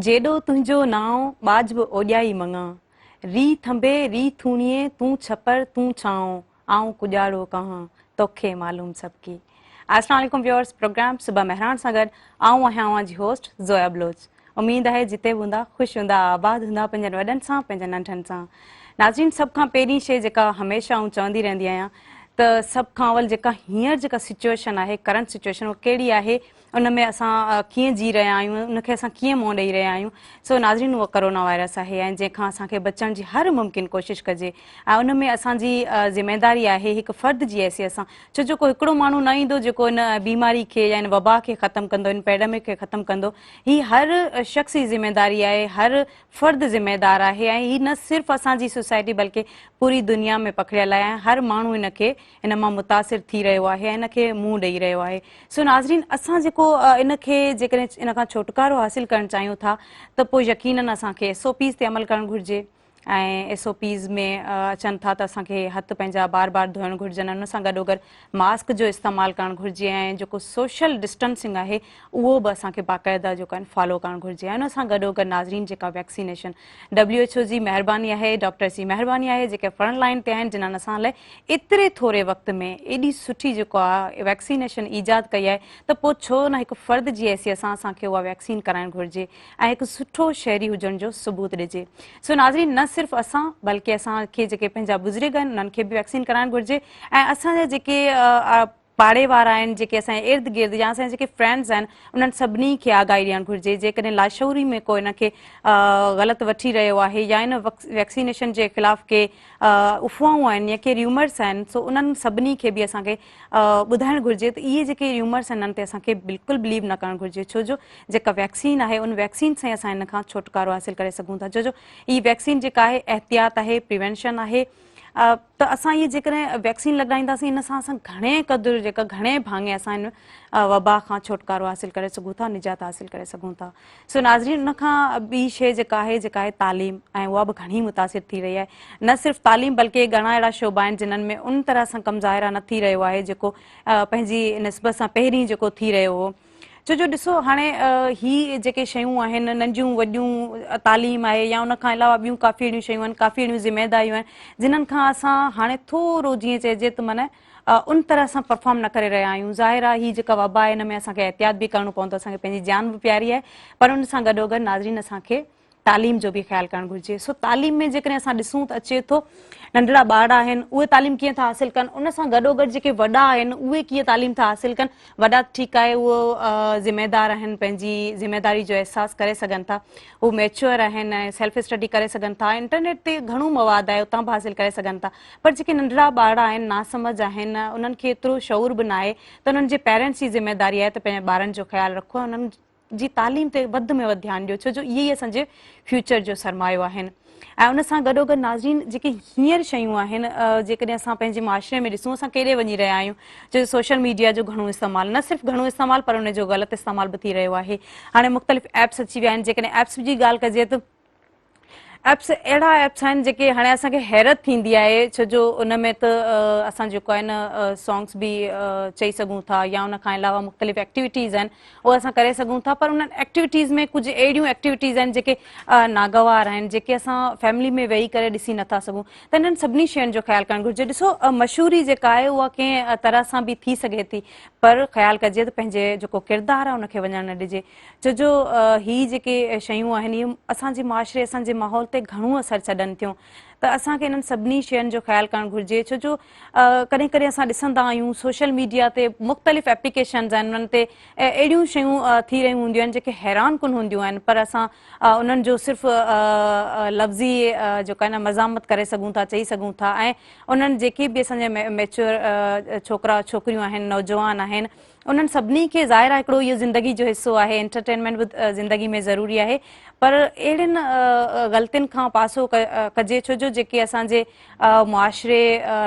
जेडो तुंहिंजो नाव बाज बि ओॼाई मंगा री थंबे री थूणिए तू छपर तू छाओ आऊं कुॼाड़ो कहां तोखे मालूम सबकी। अस्सलाम वालेकुम व्यूअर्स, प्रोग्राम सुबह मेहरान सां गॾु आऊं आहियां जी होस्ट ज़ोया बलोच। उम्मीद आहे जिते बि हूंदा ख़ुशि हूंदा, आबाद हूंदा पंहिंजनि वॾनि सां पंहिंजनि नंढनि सां। नाज़रीन, सभ खां पहिरीं शइ जेका हमेशह आऊं चवंदी रहंदी आहियां त सभ खां अवल जेका हींअर जेका सिचुएशन आहे, करंट सिचुएशन, उहा कहिड़ी आहे, उन में असां कीअं जी रहिया आहियूं, उनखे असां कीअं मुंहुं ॾेई रहिया आहियूं। सो नाज़रीन, उहो करोना वायरस आहे ऐं जंहिंखां असांखे बचण जी हर मुमकिन कोशिशि कजे ऐं उन में असांजी ज़िमेदारी आहे हिकु फ़र्द जी हैसियत सां। छो जो को हिकिड़ो माण्हू न ईंदो जेको इन बीमारी खे या इन वबा खे ख़तमु कंदो, इन पैडेमिक खे ख़तमु कंदो। ही हर शख़्स जी ज़िमेदारी आहे, हर फ़र्द ज़िमेदार आहे ऐं ही न सिर्फ़ु असांजी सोसाइटी बल्कि पूरी दुनिया में पखिड़ियल आहे। हर माण्हू इन मां मुतासिर थी रहियो आहे ऐं इन खे मुंहुं ॾेई रहियो आहे। सो नाज़रीन, असां जेको इन खे जेकॾहिं इन खां छुटकारो हासिलु करणु चाहियूं था त पोइ यकीनन असांखे SOPs ते अमल करणु घुरिजे ऐं SOPs में अचनि था त असांखे हथ पंहिंजा बार बार धोइणु घुरिजनि, उन सां गॾोगॾु मास्क जो इस्तेमालु करणु घुरिजे ऐं जेको सोशल डिस्टेंसिंग आहे उहो बि असांखे बाक़ाइदा जेको आहिनि फॉलो करणु घुरिजे। ऐं उन सां गॾोगॾु नाज़रीन, जेका वैक्सीनेशन WHO जी महिरबानी आहे, डॉक्टर्स जी महिरबानी आहे, जेके फ्रंट लाइन ते आहिनि, जिन्हनि असां लाइ एतिरे थोरे वक़्त में एॾी सुठी जेको आहे वैक्सीनेशन ईजाद कई आहे, त पोइ छो न हिकु फ़र्द जी हैसियत सां असांखे उहा वैक्सीन कराइणु घुरिजे ऐं हिकु सुठो शहरी हुजण जो सबूत ॾिजे। सो नाज़रीन, न सिर्फ़ु असां बल्कि असांखे जेके पंहिंजा बुज़ुर्ग आहिनि उन्हनि खे बि वैक्सीन कराइणु घुरिजे ऐं असांजा जेके पाड़े वारा आहिनि, जेके असांजे इर्द गिर्द या असांजा जेके फ्रेंड्स आहिनि, उन्हनि सभिनी खे आगाही ॾियणु घुरिजे। जेकॾहिं लाशऊरी में को इनखे ग़लति वठी रहियो आहे या इन वैक्सीनेशन जे ख़िलाफ़ के अफ़वाहूं आहिनि या के र्यूमर्स आहिनि, सो उन्हनि सभिनी खे बि असांखे ॿुधाइणु घुरिजे त इहे जेके र्यूमर्स आहिनि, इन्हनि ते असांखे बिल्कुलु बिलीव न करणु घुरिजे। छो जो जेका वैक्सीन आहे, उन वैक्सीन सां ई असां इन खां छुटकारो हासिलु करे सघूं था। छो जो हीअ वैक्सीन जेका आहे एहतियात आहे, प्रिवेंशन आहे। त असां इहे जेकॾहिं वैक्सीन लॻाईंदासीं, इन सां असां घणे क़दुरु जेका घणे भाङे असां इन वबा खां छुटकारो हासिलु करे सघूं था, निजात हासिलु करे सघूं था। सो नाज़रीन, उन खां ॿी शइ जेका आहे तालीम, ऐं उहा बि घणी मुतासिर थी रही आहे। न सिर्फ़ु तालीम बल्कि घणा अहिड़ा शोबा आहिनि जिन्हनि में उन तरह सां कम ज़ाहिरा न थी रहियो आहे जेको पंहिंजी निस्बत सां पहिरीं जेको थी रहियो हो। छो जो ॾिसो, हाणे ही जेके शयूं आहिनि, नंढियूं वॾियूं तालीम आहे या उन खां अलावा ॿियूं काफ़ी अहिड़ियूं शयूं आहिनि, काफ़ी अहिड़ियूं ज़िमेदारियूं आहिनि, जिन्हनि खां असां हाणे थोरो जीअं चइजे त माना उन तरह सां परफॉर्म न करे रहिया आहियूं। ज़ाहिर आहे ही जेका वबा आहे, हिन में असांखे एहतियात बि करणो पवंदो, असांखे पंहिंजी जान बि प्यारी आहे, पर उन सां गॾोगॾु नाज़रीन असांखे तालीम जो बि ख़्यालु करणु घुरिजे। सो तालीम में जेकॾहिं असां ॾिसूं त अचे थो नंढड़ा ॿार आहिनि, उहे तालीम कीअं था हासिलु कनि, उन सां गॾोगॾु जेके वॾा आहिनि उहे कीअं तालीम था हासिलु कनि। वॾा ठीकु आहे, उहो ज़िमेदार आहिनि, पंहिंजी ज़िमेदारी जो अहसासु करे सघनि था, उहे मैच्योर आहिनि ऐं सेल्फ स्टडी करे सघनि था, इंटरनेट ते घणो मवादु आहे, उतां बि हासिलु करे सघनि था। पर जेके नंढड़ा ॿार आहिनि, नासमझ आहिनि, उन्हनि खे एतिरो शऊर बि न आहे, त उन्हनि जे पेरेंट्स जी ज़िमेदारी आहे त पंहिंजे ॿारनि जो ख़्यालु रखो, उन्हनि जी तालीम ते वधि में वधि ध्यानु ॾियो, छो जो इहे ई असांजे फ्यूचर जो सरमायो आहिनि। ऐं उन सां गॾोगॾु नाज़रीन, जेके हींअर शयूं आहिनि, जेकॾहिं असां पंहिंजे माशरे में ॾिसूं असां केॾे वञी रहिया आहियूं, जो सोशल मीडिया जो घणो इस्तेमालु, न सिर्फ़ु घणो इस्तेमालु पर उन जो ग़लति इस्तेमालु बि थी रहियो आहे। हाणे मुख़्तलिफ़ ऐप्स अची विया आहिनि। जेकॾहिं ऐप्स जी ॻाल्हि कजे त ऐप्स अहिड़ा ऐप्स आहिनि जेके हाणे असांखे हैरत थींदी आहे, छो जो उन में त असां जेको आहे न सॉन्ग्स बि चई सघूं था या उन खां अलावा मुख़्तलिफ़ एक्टिविटीज़ आहिनि, उहे असां करे सघूं था। पर उन्हनि एक्टिविटीज़ में कुझु अहिड़ियूं एक्टिविटीज़ आहिनि जेके नागवार आहिनि, जेके असां फैमिली में वेही करे ॾिसी नथा सघूं। त इन्हनि सभिनी शयुनि जो ख़्यालु करणु घुरिजे। ॾिसो, मशहूरी जेका आहे उहा कंहिं तरह सां बि थी सघे थी, पर ख़्यालु कजे त पंहिंजे जेको किरदारु आहे उनखे वञणु न ॾिजे। छो जो ही जेके शयूं आहिनि, इहे असांजे माशरे, असांजे माहौल ते घणो असरु छॾनि थियूं। त असांखे इन्हनि सभिनी शयुनि जो ख़्यालु करणु घुरिजे। छो जो कॾहिं कॾहिं असां ॾिसंदा आहियूं सोशल मीडिया ते मुख़्तलिफ़ एप्लीकेशन्स आहिनि, उन्हनि ते अहिड़ियूं शयूं थी रहियूं हूंदियूं आहिनि जेके हैरान कुन हूंदियूं आहिनि, पर असां उन्हनि जो सिर्फ़ु लफ़्ज़ी जेको आहे न मज़ामत करे सघूं था, चई सघूं था। ऐं उन्हनि जेके बि असांजा मैच्योर छोकिरा छोकिरियूं आहिनि, नौजवान आहिनि, उन्हनि सभिनी खे ज़ाहिर आहे हिकिड़ो इहो ज़िंदगी जो हिसो आहे, एंटरटेनमेंट बि ज़िंदगी में ज़रूरी आहे, पर अहिड़ियुनि ग़लतियुनि खां पासो कजे। छो जो सोचो जेके असांजे मुआशरे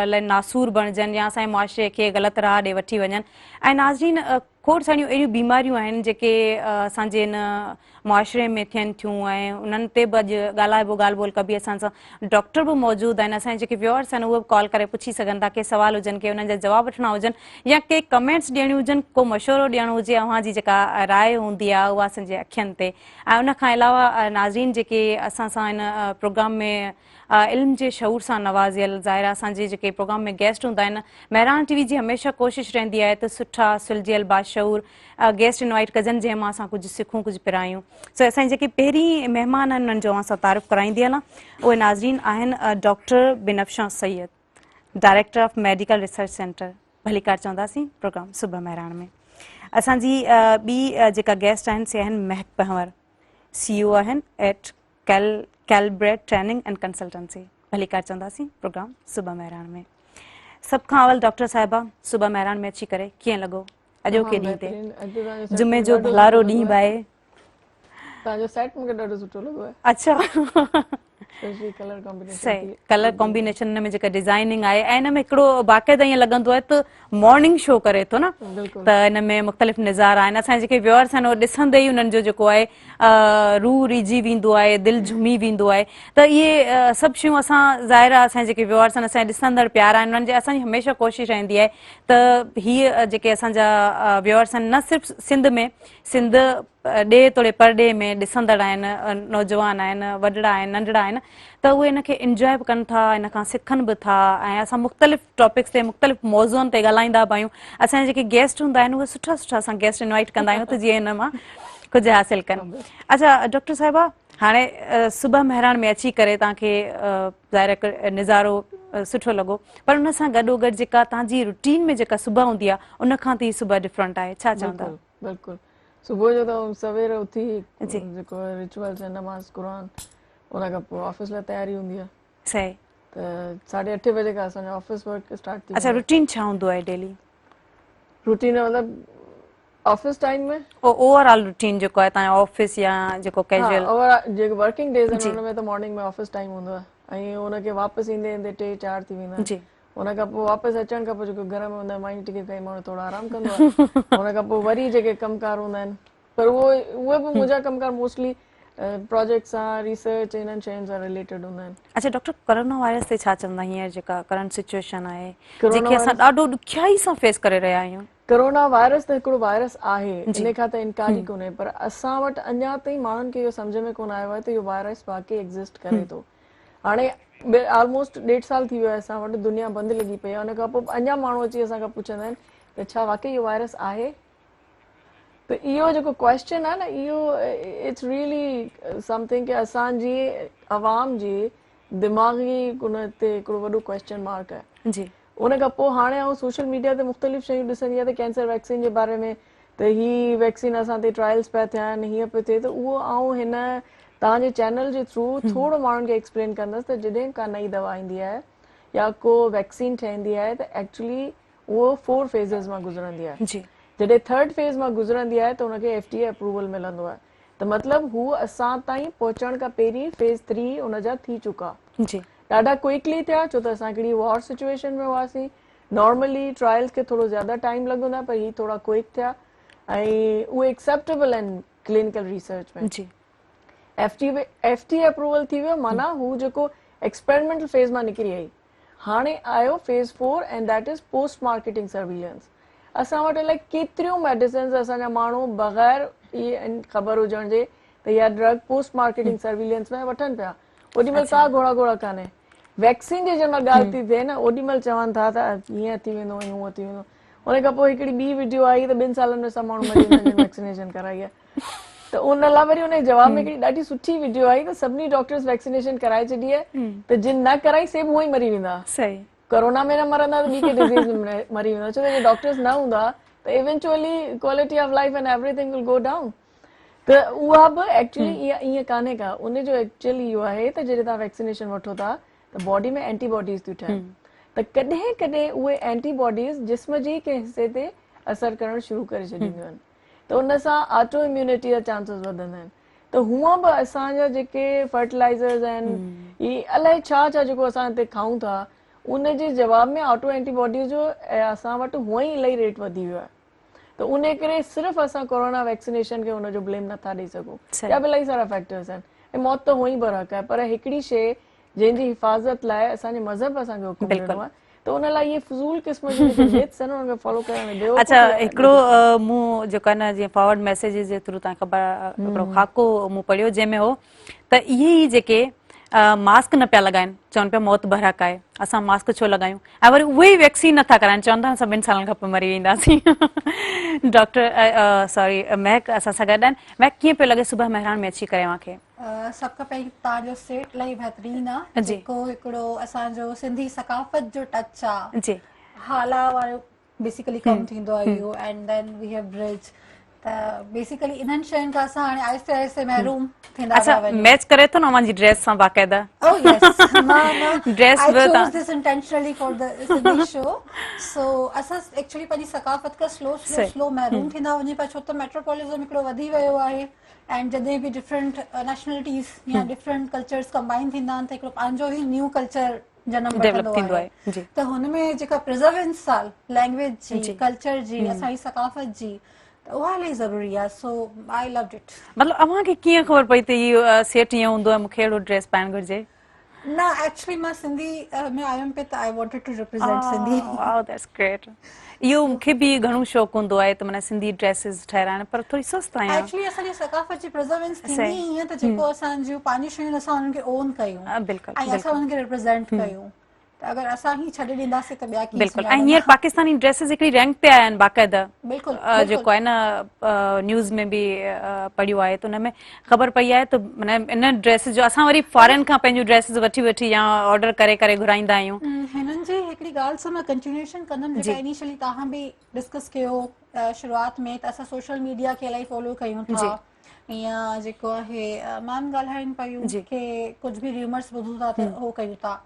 लाइ नासूर बणजनि या असांजे मुआशरे खे ग़लति राह ॾे वठी वञनि। ऐं नाज़रीन, खोड़ सारियूं अहिड़ियूं बीमारियूं आहिनि जेके असांजे इन मुआशरे में थियनि थियूं ऐं उन्हनि ते बि अॼु ॻाल्हाइबो ॻाल्हि ॿोल कबी। असां सां डॉक्टर बि मौजूदु आहिनि। असांजे जेके व्यूअर्स आहिनि उहे बि कॉल करे पुछी सघनि था, के सवाल हुजनि, के उन्हनि जा जवाब वठिणा हुजनि या के कमेंट्स ॾियणी हुजनि, को मशवरो ॾियणो हुजे, अव्हां जी जेका राय हूंदी आहे उहा असांजे अखियुनि ते। ऐं उनखां अलावा नाज़रीन जेके असां सां हिन प्रोग्राम में इल्म जे शऊर सां नवाज़ियल ज़ाहिर असांजे जेके प्रोग्राम में गेस्ट हूंदा आहिनि, महिरान टीवी जी हमेशह कोशिशि रहंदी आहे त सुठा सुलझियल बाशऊर गेस्ट इनवाइट कजनि जंहिं मां असां कुझु सिखूं, कुझु पिरायूं। सो असांजी जेके पहिरीं महिमान आहिनि उन्हनि जो असां तारीफ़ कराईंदी हलां। उहे नाज़रीन आहिनि doctor Binafsha Syed, director of medical research centre, भलीकार चवंदासीं प्रोग्राम सुबह महिरान में। असांजी ॿी जेका गेस्ट आहिनि से आहिनि महक पंवर, CEO आहिनि एट कैलब्रेट ट्रेनिंग एंड कंसल्टेंसी, भलीकार चवंदासीं प्रोग्राम सुबह महिरान में। सभ खां अवल डॉक्टर साहिबा, सुबह महिरान में अची करे कीअं लॻो? अॼोके ॾींहं ते जुमे जो भलारो ॾींहुं बि आहे। तव्हांजो सेट मूंखे ॾाढो सुठो लॻो आहे। अच्छा स्पेशली कलर कॉम्बिनेशन। सही, कलर कॉम्बिनेशन में जेका डिज़ाइनिंग आहे ऐं हिन में हिकिड़ो बाक़ाइदा ईअं लॻंदो आहे त मॉर्निंग शो करे थो न, त हिन में मुख़्तलिफ़ नज़ारा आहिनि। असांजे जेके व्यूअर्स आहिनि उहे ॾिसंदे ई उन्हनि जो जेको आहे रूह रिझी वेंदो आहे, दिलि झुमी वेंदो आहे। त इहे सभु शयूं असां ज़ाहिर आहे असांजे जेके व्यूअर्स आहिनि, असांजे ॾिसंदड़ प्यारा आहिनि, उन्हनि जे असांजी हमेशह कोशिशि रहंदी आहे त हीअ जेके असांजा व्यूअर्स आहिनि न सिर्फ़ु सिंध में, सिंध ॾे तोड़े परॾे में ॾिसंदड़ आहिनि, नौजवान आहिनि, वॾड़ा आहिनि, नंढड़ा आहिनि, त उहे इनखे इंजॉय बि कनि था, इन खां सिखनि बि था ऐं असां मुख़्तलिफ़ टॉपिक्स ते मुख़्तलिफ़ मौज़ुअनि ते ॻाल्हाईंदा बि आहियूं। असांजे जेके गेस्ट हूंदा आहिनि उहे सुठा सुठा असां गेस्ट इनवाइट कंदा आहियूं त जीअं हिन मां कुझु हासिलु कनि। अच्छा डॉक्टर साहिबा, हाणे सुबह महिरान में अची करे तव्हांखे ज़ाहिर नज़ारो सुठो लॻो, पर उन सां गॾोगॾु जेका तव्हांजी रूटीन में जेका सुबह हूंदी आहे उन खां त सुबह डिफरेंट आहे, छा चवंदा? बिल्कुलु, सुबुह जो त सवेर उथी जेको रिचुअल्स आहे, नमाज़ क़ुरान, उन खां पोइ ऑफिस लाइ तयारी हूंदी आहे। सही, त 8:30 बजे खां असांजो ऑफिस वर्क स्टार्ट थी। अच्छा, रूटीन छा हूंदो आहे डेली? रूटीन मतिलबु ऑफिस टाइम में ओवरऑल रूटीन जेको आहे तव्हांजो ऑफिस या जेको कैजुअल? ओवरऑल जेके वर्किंग डेज आहिनि उन में त मॉर्निंग में ऑफिस टाइम हूंदो आहे ऐं उनखे वापसि ईंदे ईंदे 3-4 थी वेंदा आहिनि। उन खां पोइ वापसि अचण खां पोइ जेको घर में हूंदो आहे माइंड टिके कई माण्हू थोरो आराम कंदो आहे। उन खां पोइ वरी जेके कमकार हूंदा आहिनि, पर उहे बि मुंहिंजा कमकार मोस्टली प्रोजेक्ट सां, रिसर्च इन्हनि शयुनि सां रिलेटेड हूंदा आहिनि। अच्छा डॉक्टर, कोरोना वायरस ते छा चवंदा? हींअर जेका करंट सिचुएशन आहे जेके असां ॾाढो ॾुखियाई सां फेस करे रहिया आहियूं। कोरोना वायरस त हिकिड़ो वायरस आहे, इन खां त इनकार ई कोन्हे, पर असां वटि अञा ताईं माण्हुनि खे इहो सम्झ में कोन आयो आहे त इहो वायरस वाकई एग्ज़िस्ट करे थो। हाणे ऑलमोस्ट 1.5 साल थी वियो आहे असां वटि, दुनिया बंदि लॻी पई आहे, उन खां पोइ अञा माण्हू अची असां खां पुछंदा आहिनि त छा वाकई इहो वायरस आहे? त इहो जेको क्वेश्चन आहे न, इहो इट्स रियली समथिंग कि असांजी अवाम जी दिमाग़ी उन ते हिकिड़ो वॾो क्वेश्चन मार्क आहे जी। उन खां पोइ हाणे आउं सोशल मीडिया ते मुख़्तलिफ़ शयूं ॾिसंदी आहियां त कैंसर वैक्सीन जे बारे में, त ही वैक्सीन असां ते ट्रायल्स पिया थियनि, हीअं पियो थिए, त उहो आउं हिन तव्हांजे चैनल जे थ्रू थोरो माण्हुनि खे एक्सप्लेन कंदसि त जॾहिं का नई दवा ईंदी आहे या को वैक्सीन ठहंदी आहे त एक्चुअली उहो 4 फेज़िस मां गुज़रंदी आहे। जॾहिं 3rd फेज़ मां गुज़रंदी आहे त उनखे FDA अप्रूवल मिलंदो आहे, त मतिलबु हू असां ताईं पहुचण खां पहिरीं फेज़ 3 उनजा थी चुका, ॾाढा क्विकली थिया, छो त असां हिकिड़ी वॉर सिचुएशन में हुआसीं। नॉर्मली ट्रायल्स खे थोरो ज़्यादा टाइम लॻंदो आहे, पर ही थोरा क्विक थिया ऐं उहे एक्सेप्टेबल आहिनि क्लिनिकल रिसर्च में। FDA अप्रूवल थी वियो, माना हू जेको एक्सपेरिमेंटल फेज़ मां निकिरी आई, हाणे आयो phase 4 and that is post marketing surveillance. असां वटि अलाए केतिरियूं मेडिसिन्स असांजा माण्हू बग़ैर इहे ख़बर हुजण जे त इहा ड्रग पोस्ट मार्केटिंग सर्विलेंस में वठनि पिया। ओॾीमहिल का घोड़ा घोड़ा कान्हे। वैक्सीन जी जंहिं महिल ॻाल्हि थी थिए न, ओॾीमहिल चवनि था त हीअं थी वेंदो, हूअं थी वेंदो। उन खां पोइ हिकिड़ी ॿी वीडियो आई त 2 सालनि में सभु माण्हू मरी वेंदा जिन वैक्सीनेशन कराई आहे, त उन लाइ वरी उन जवाब में हिकिड़ी ॾाढी सुठी वीडियो आई त सभिनी डॉक्टर्स वैक्सीनेशन कराए छॾी आहे, त जिन न कराई से बि हूअं ई मरी वेंदा। कोरोना में न मरंदा त ॿी के डिज़ीज़ में मरी वेंदा, छो त डॉक्टर्स न हूंदा त eventually quality of life and everything will go down. त उहा बि एक्चुअली ईअं कान्हे का, उन जो एक्चुअली इहो आहे त जॾहिं तव्हां वैक्सीनेशन वठो था त बॉडी में एंटीबॉडीज़ थियूं ठहनि, त कॾहिं कॾहिं उहे एंटीबॉडीज़ जिस्म जे कंहिं हिसे ते असरु करणु शुरू करे छॾींदियूं आहिनि, त उन सां ऑटो इम्यूनिटी जा चांसिस वधंदा आहिनि। त हूअं बि असांजा जेके फर्टिलाइज़र्स आहिनि इहे अलाए छा छा जेको असां हिते खाऊं था उन जे जवाब में ऑटो एंटीबॉडीज़ जो असां वटि हूअं ई इलाही रेट वधी वियो आहे त उन करे सिर्फ़ु असां कोरोना वैक्सीनेशन खे हुनजो ब्लेम नथा ॾेई सघूं ॿिया बि इलाही सारा फैक्टर्स आहिनि ऐं मौत त हुअं ई बरहक आहे पर हिकिड़ी शइ जंहिंजी हिफ़ाज़त लाइ असांजे मज़हब असांखे हुकुम ॾिनो आहे त उन लाइ इहे फज़ूल क़िस्म जी जेके मिथ्स आहिनि उनखे फॉलो करण में ॿियो अच्छा हिकिड़ो मूं जेको आहे न जीअं फॉरवर्ड मैसेजिस जे थ्रू तव्हां ख़बर हिकिड़ो खाको मूं पढ़ियो जंहिंमें हो त इहे ई जेके मास्क न पिया लॻाइनि चवनि पिया मौत बरहक आहे असां मास्क छो लॻायूं ऐं वरी उहे ई वैक्सीन नथा कराइनि चवनि था सभिनि सालनि खां पोइ मरी वेंदासीं डॉक्टर सॉरी महक असां सां गॾु आहिनि महक कीअं पियो लॻे सुबुह महिरान में अची करे मूंखे सभ खां पहिरीं तव्हांजो सेट इलाही बहितरीन आहे जेको हिकिड़ो असांजो सिंधी सकाफ़त जो टच आहे जी हाला वारो बेसिकली कमु थींदो आहे इहो and then we have bridge त बेसिकली इन्हनि शयुनि खां असां हाणे आहिस्ते आहिस्ते महरूम थींदा अच्छा मैच करे थो न मुंहिंजी ड्रेस सां बाक़ाइदा Oh yes, ड्रेस I बि chose this intentionally for the Sindhi show. So असां एक्चुअली पंहिंजी सकाफ़त खां स्लो महरूम थींदा वञे पिया छो त मेट्रोपॉलिज़म हिकिड़ो वधी वियो आहे एंड जॾहिं बि डिफरेंट नेशनलिटीज़ या डिफरेंट कल्चर्स कंबाइन थींदा आहिनि त हिकिड़ो पंहिंजो ई न्यू कल्चर जनम वठंदो आहे त हुनमें जेका प्रिजर्वेंस आहे लैंग्वेज जी कल्चर जी असांजी सकाफ़त जी त उहा इलाही ज़रूरी आहे सो आई लव्ड इट मतिलबु अव्हांखे कीअं ख़बर पई त इहो सेट ईअं हूंदो आहे मूंखे अहिड़ो ड्रेस पाइणु घुरिजे न एक्चुअली मां सिंधी में आयमि पे त I wanted to represent Sindhi wow that's great इहो मूंखे बि घणो शौक़ु हूंदो आहे त माना सिंधी ड्रेसिस ठहिराइण पर थोरी सुस्त आहियां एक्चुअली असांजी सकाफ़त जी प्रिजर्वेंस थींदी ईअं त जेको असांजूं पंहिंजियूं शयूं असां हुननि खे ओन कयूं बिल्कुलु ऐं असां हुननि खे रिप्रेज़ेंट कयूं त अगरि असां ही छॾे ॾींदासीं त ॿिया कीअं बिल्कुलु ऐं हींअर पाकिस्तानी ड्रेसिस हिकिड़ी रैंक ते आया आहिनि बाक़ाइदा जेको आहे न न्यूज़ में बि पढ़ियो आहे त हुन में ख़बर पई आहे त माना इन ड्रेस जो असां वरी फॉरेन खां पंहिंजूं ड्रेसिस वठी वठी या ऑर्डर करे करे घुराईंदा आहियूं हिननि जी हिकिड़ी ॻाल्हि सां मां कंटिन्यूएशन कंदमि जेका इनिशियली तव्हां बि डिस्कस कयो शुरूआति में त असां सोशल मीडिया खे इलाही फॉलो कयूं था या जेको आहे मैम ॻाल्हाइनि पियूं की कुझु बि र्यूमर्स ॿुधूं था त उहो कयूं था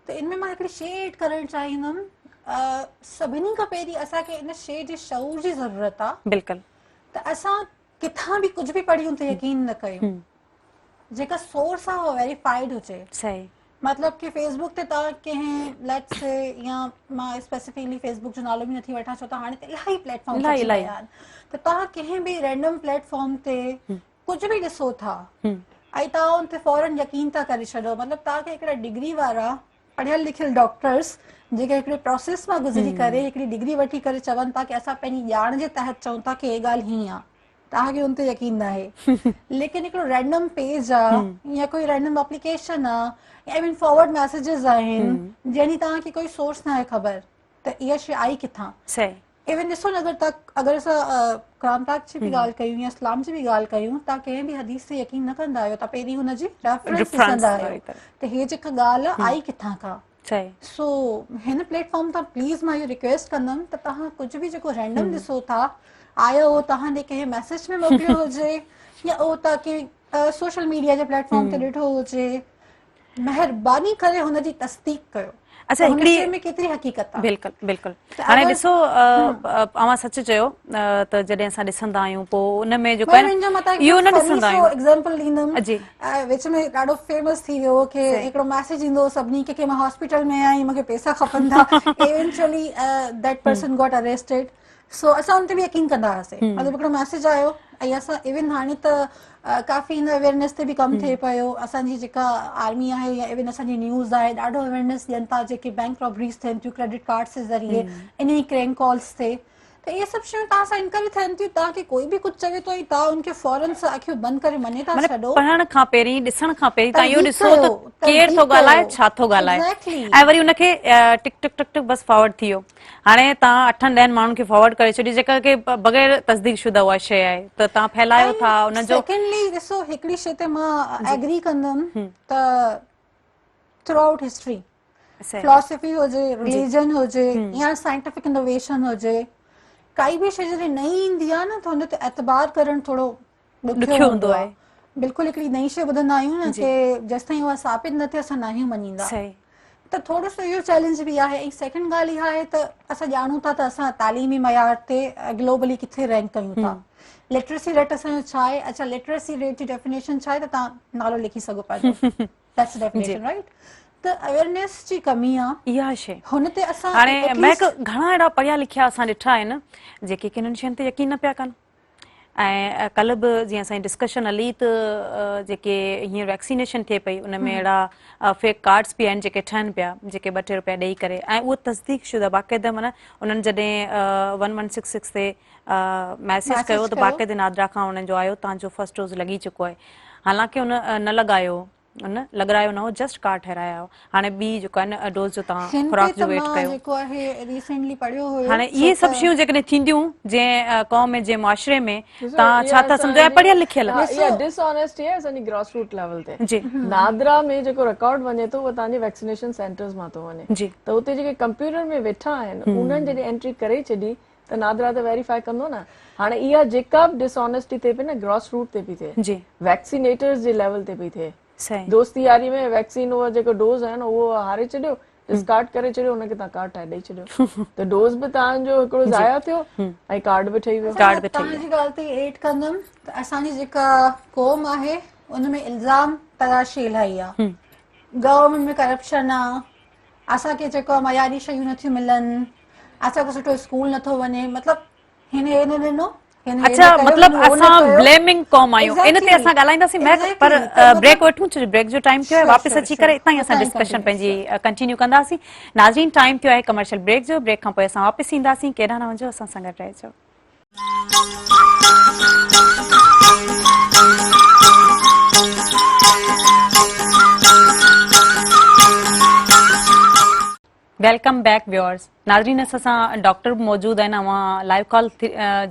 त इनमें मां हिकिड़ी शेड करणु चाहींदमि सभिनी खां पहिरीं असांखे इन शइ जे शऊर जी ज़रूरत आहे बिल्कुलु त असां किथां बि कुझु बि पढ़ियूं त यकीन न कयूं जेका सोर्स आहे उहो वेरीफाइड हुजे सही मतलब कि फेसबुक ते तव्हां कंहिं लेट्स से या मां स्पेसिफिकली फेसबुक जो नालो बि नथी वठां छो त हाणे त इलाही प्लेटफॉर्म अची विया आहिनि त तव्हां कंहिं बि रैंडम प्लेटफॉर्म ते कुझु बि ॾिसो था ऐं तव्हां उन ते फौरन यकीन था करे छॾो मतिलबु तव्हांखे हिकिड़ा डिग्री वारा पढ़ियल लिखियल डॉक्टर्स जेके हिकिड़े प्रोसेस मां गुज़री करे हिकिड़ी डिग्री वठी करे चवनि था की असां पंहिंजी ॼाण जे तहत चऊं था की हे ॻाल्हि हीअं आहे तव्हांखे उन ते यकीन न आहे लेकिन हिकिड़ो रैंडम पेज आहे या कोई रैंडम एप्लीकेशन आहे आई मीन फॉरवर्ड मैसेजेस आहिनि जंहिंजी तव्हांखे कोई सोर्स न आहे ख़बर त इहा शइ आई किथां इवन ॾिसो न अगरि असां क्रांताक जी बि ॻाल्हि कयूं या इस्लाम जी बि ॻाल्हि कयूं तव्हां कंहिं बि हदीस ते यकीन न कंदा आहियो तव्हां पहिरीं हुनजी रेफरेंस ॾिसंदा आहियो त हीअ जेका ॻाल्हि आहे आई किथां खां सो हिन प्लेटफॉर्म तां प्लीज़ मां इहो रिक्वेस्ट कंदमि त तव्हां कुझु बि जेको रैंडम ॾिसो था आयो उहो तव्हां कंहिं मैसेज में मोकिलियो हुजे या उहो तव्हां कंहिं सोशल मीडिया जे प्लेटफॉर्म ते ॾिठो हुजे महिरबानी करे हुनजी तस्दीक कयो अच्छा हिकिड़ी में केतिरी हक़ीक़त आहे बिल्कुलु बिल्कुलु हाणे ॾिसो अवां सच चयो त जॾहिं असां ॾिसंदा आहियूं पोइ उन में जेको इहो न ॾिसंदा आहियूं एग्जांपल ॾींदमि विच में ॾाढो फेमस थी वियो की हिकिड़ो मैसेज ईंदो सभिनी खे मां हॉस्पिटल में आई मूंखे पैसा खपनि था eventually that person got arrested so असां उन ते बि यकीन कंदा हुआसीं मतिलबु हिकिड़ो मैसेज आयो ऐं असां इवन हाणे त काफ़ी हिन अवेयरनेस ते बि कमु थिए पियो असांजी जेका आर्मी आहे या इवन असांजी न्यूज़ आहे ॾाढो अवेयरनेस ॾियनि था जेके बैंक रॉबरीज़ थियनि थियूं क्रेडिट कार्ड्स जे ज़रिए इन ई क्रैंक कॉल्स ते त इहे सभु शयूं तव्हां सां इनकरे थियनि थियूं तव्हांखे कोई बि कुझु चवे थो ऐं तव्हां उनखे फौरन सां अखियूं बंदि करे मञे था छॾो पढ़ण खां पहिरीं ॾिसण खां पहिरीं तव्हां इहो ॾिसो त केरु थो ॻाल्हाए छा थो ॻाल्हाए ऐं वरी उनखे टिक टिक टिक टिक बसि फॉरवर्ड थी वियो हाणे तव्हां 8-10 माण्हुनि खे फॉरवर्ड करे छॾी जेका की बग़ैर तस्दीक शुदा उहा शइ आहे त तव्हां फैलायो था उनजो सेकेंडली ॾिसो हिकिड़ी शइ ते मां एग्री कंदमि त थ्रू आउट हिस्ट्री फिलॉसफी हुजे रिलीजन हुजे या साइंटिफिक इनोवेशन हुजे काई बि शइ जॾहिं नई ईंदी आहे न त हुन ते एतबार करणु थोरो ॾुखियो हूंदो आहे बिल्कुलु हिकिड़ी नई शइ ॿुधंदा आहियूं न की जेसिताईं उहा साबित न थिए असां न ई मञींदा त थोरो सो इहो चैलेंज बि आहे ऐं सेकेंड ॻाल्हि इहा आहे त असां ॼाणूं था त असां तालीमी मयार ते ग्लोबली किथे रैंक कयूं था लिटरेसी रेट असांजो छा आहे? अच्छा, लिटरेसी रेट जी डेफिनेशन छा आहे त तव्हां नालो लिखी सघो पंहिंजो, दैट्स डेफिनेशन, राइट? त अवेयरनेस जी कमी आहे इहा शइ। हुन ते असां हाणे महक घणा अहिड़ा पढ़िया लिखिया असां ॾिठा आहिनि जेके किन्हनि शयुनि ते यकीन न पिया कनि। ऐं कल्ह बि जीअं असांजी डिस्कशन हली त जेके हींअर वैक्सीनेशन थिए पई उन में अहिड़ा फेक कार्ड्स बि आहिनि जेके ठहनि पिया, जेके 2-3 रुपया ॾेई करे, ऐं उहो तस्दीक शुदा बाक़ाइदा माना उन्हनि जॾहिं 1166 ते मैसेज कयो त बाक़ाइदे नादरा खां उन्हनि जो आयो तव्हांजो फर्स्ट डोज लॻी चुको आहे। हालांकि उन न लॻायो, उन लॻारायो न हो, जस्ट कार्ड ठहिराया हो। हाणे ॿी जेको आहे न डोज जो तव्हां खुराक जो वेट कयो। जेको आहे रिसेंटली पढ़ियो हुयो। हाणे इहे सभु शयूं जेकॾहिं थींदियूं जंहिं क़ौम में जंहिं मुआशरे में तव्हां छा था सम्झो ऐं पढ़ियल लिखियल इहा डिसऑनेस्टी आहे असांजी ग्रास रूट लेवल ते। जी नादरा में जेको रिकॉर्ड वञे थो उहो तव्हांजे वैक्सीनेशन सेंटर्स मां थो वञे, जी त उते जेके कंप्यूटर में वेठा आहिनि उन्हनि जॾहिं एंट्री करे छॾी त नादरा त वेरीफाई कंदो न। हाणे इहा जेका बि डिसऑनेस्टी थिए पई न ग्रास रूट ते पई थिए, जी वैक्सीनेटर्स जे लेवल ते पई थिए। सही दोस्ती यारी में वैक्सीन उहो जेको डोज आहे न उहो हारे छॾियो, डिस्कार्ड करे छॾियो, हुनखे तव्हां कार्ड ठाहे ॾेई छॾियो, त डोज बि तव्हांजो हिकिड़ो ज़ाया थियो ऐं कार्ड बि ठही वियो। कार्ड बि ठही तव्हांजी ॻाल्हि ते एड कंदमि त असांजी जेका क़ौम आहे उन में इल्ज़ाम तराशी इलाही आहे। गवर्नमेंट में करप्शन आहे, असांखे जेको मयारी शयूं नथियूं मिलनि, असांखे सुठो स्कूल नथो वञे, मतिलबु हिन हे न ॾिनो। अच्छा, मतलब असां ब्लेमिंग कौम आहियूं। इन ते असां ॻाल्हाईंदासीं महक, पर ब्रेक वठूं छो ब्रेक जो टाइम थियो आहे। वापसि अची करे इतां ई असां डिस्कशन पंहिंजी कंटिन्यू कंदासीं। नाज़रीन, टाइम थियो आहे कमर्शियल ब्रेक जो। ब्रेक खां पोइ असां वापसि ईंदासीं। केॾांहुं न वञो, असां सां गॾु रहिजो। Welcome back viewers. नाज़रीन, असां सां डॉक्टर मौजूद आहिनि। अवां लाइव कॉल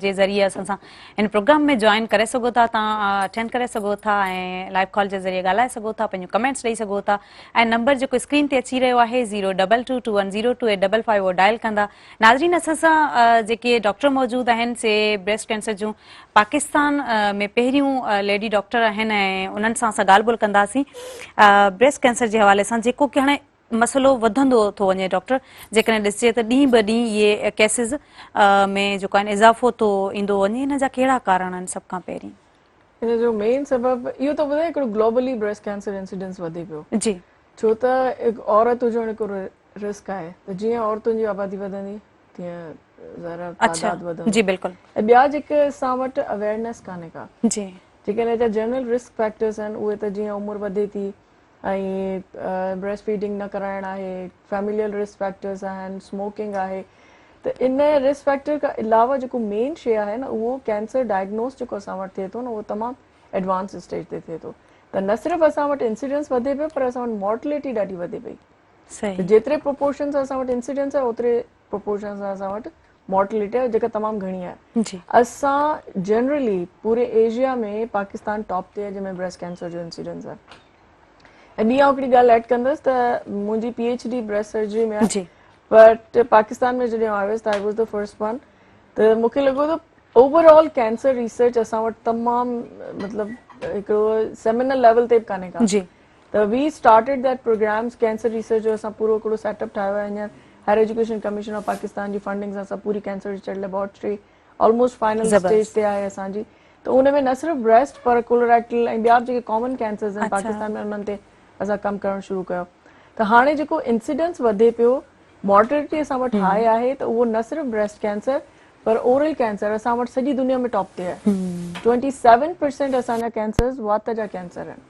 जे ज़रिए असां सां इन प्रोग्राम में जॉइन करे सघो था, तव्हां अटेंड करे सघो था ऐं लाइव कॉल जे ज़रिए ॻाल्हाए सघो था, पंहिंजो कमेंट्स ॾेई सघो था। ऐं नंबर जेको स्क्रीन ते अची रहियो आहे 022210285 उहो डायल कंदा। नाज़रीन, असां सां जेके डॉक्टर मौजूद आहिनि से ब्रेस्ट कैंसर जूं पाकिस्तान में पहिरियों लेडी डॉक्टर आहिनि ऐं उन्हनि सां असां ॻाल्हि ॿोल कंदासीं ब्रेस्ट कैंसर जे हवाले सां, जेको की हाणे मसइलो वधंदो थो वञे। डॉक्टर, जेकॾहिं ॾिसिजे त ॾींहुं ब ॾींहुं इहे केसिस में जेको आहे इज़ाफ़ो थो ईंदो वञे, हिन जा कहिड़ा कारण आहिनि? सभ खां पहिरीं हिन जो मेन सबबु इहो थो ॿुधाए हिकिड़ो ग्लोबली ब्रेस्ट कैंसर इंसिडेंस वधे पियो। जी, छो त हिकु औरत हुजणु हिकिड़ो रिस्क आहे, त जीअं औरतुनि जी आबादी वधंदी तीअं ज़रा तादाद वधंदो। जी बिल्कुलु। ऐं ॿिया जेके असां वटि अवेयरनेस कान्हे का, जी, जेके हिन जा जनरल रिस्क फैक्टर्स आहिनि उहे त जीअं उमिरि वधे थी ऐं ब्रेस्ट फीडिंग न कराइण आहे, फैमिलियल रिस्क फैक्टर्स आहिनि, स्मोकिंग आहे। त इन रिस्क फैक्टर खां अलावा जेको मेन शइ आहे न उहो कैंसर डायग्नोस जेको असां वटि थिए थो न उहो तमामु एडवांस स्टेज ते थिए थो। त न सिर्फ़ु असां वटि इंसिडेंस वधे पियो, पर असां वटि मॉर्टिलिटी ॾाढी वधे पई। सही। जेतिरे प्रोपोर्शन सां असां वटि इंसिडेंस आहे ओतिरे प्रोपोर्शन सां असां वटि मॉर्टिलिटी आहे, जेका तमामु घणी आहे। जी, असां जनरली पूरे एशिया में पाकिस्तान टॉप ते आहे जंहिंमें ब्रेस्ट कैंसर जो इंसिडेंस आहे। ऐं ॿी आउं हिकिड़ी ॻाल्हि एड कंदसि त मुंहिंजी PhD ब्रेस्ट सर्जरी में आहे, बट पाकिस्तान में जॾहिं आई हुयसि त I was the first one. त मूंखे लॻो त ओवरऑल कैंसर रिसर्च असां वटि तमामु मतिलबु हिकिड़ो सेमिनल लेवल ते बि कान्हे का। जी, त we started that programs cancer research जो असां पूरो हिकिड़ो सेटअप ठाहियो आहे। हींअर higher education commission of Pakistan जी फंडिंग सां असां पूरी cancer research laboratory almost final stage ते आहे असांजी। त उन में न सिर्फ़ु ब्रेस्ट पर कोलोरेक्टल ऐं ॿिया जेके कॉमन कैंसर्स आहिनि पाकिस्तान में उन्हनि ते असां कमु करणु शुरू कयो। त हाणे जेको इंसिडेंस वधे पियो, मॉर्टिलिटी असां वटि हाई आहे, त उहो न सिर्फ़ु ब्रेस्ट कैंसर पर ओरल कैंसर असां वटि सॼी दुनिया में टॉप ते आहे। 27% असांजा कैंसर्स वात जा कैंसर आहिनि।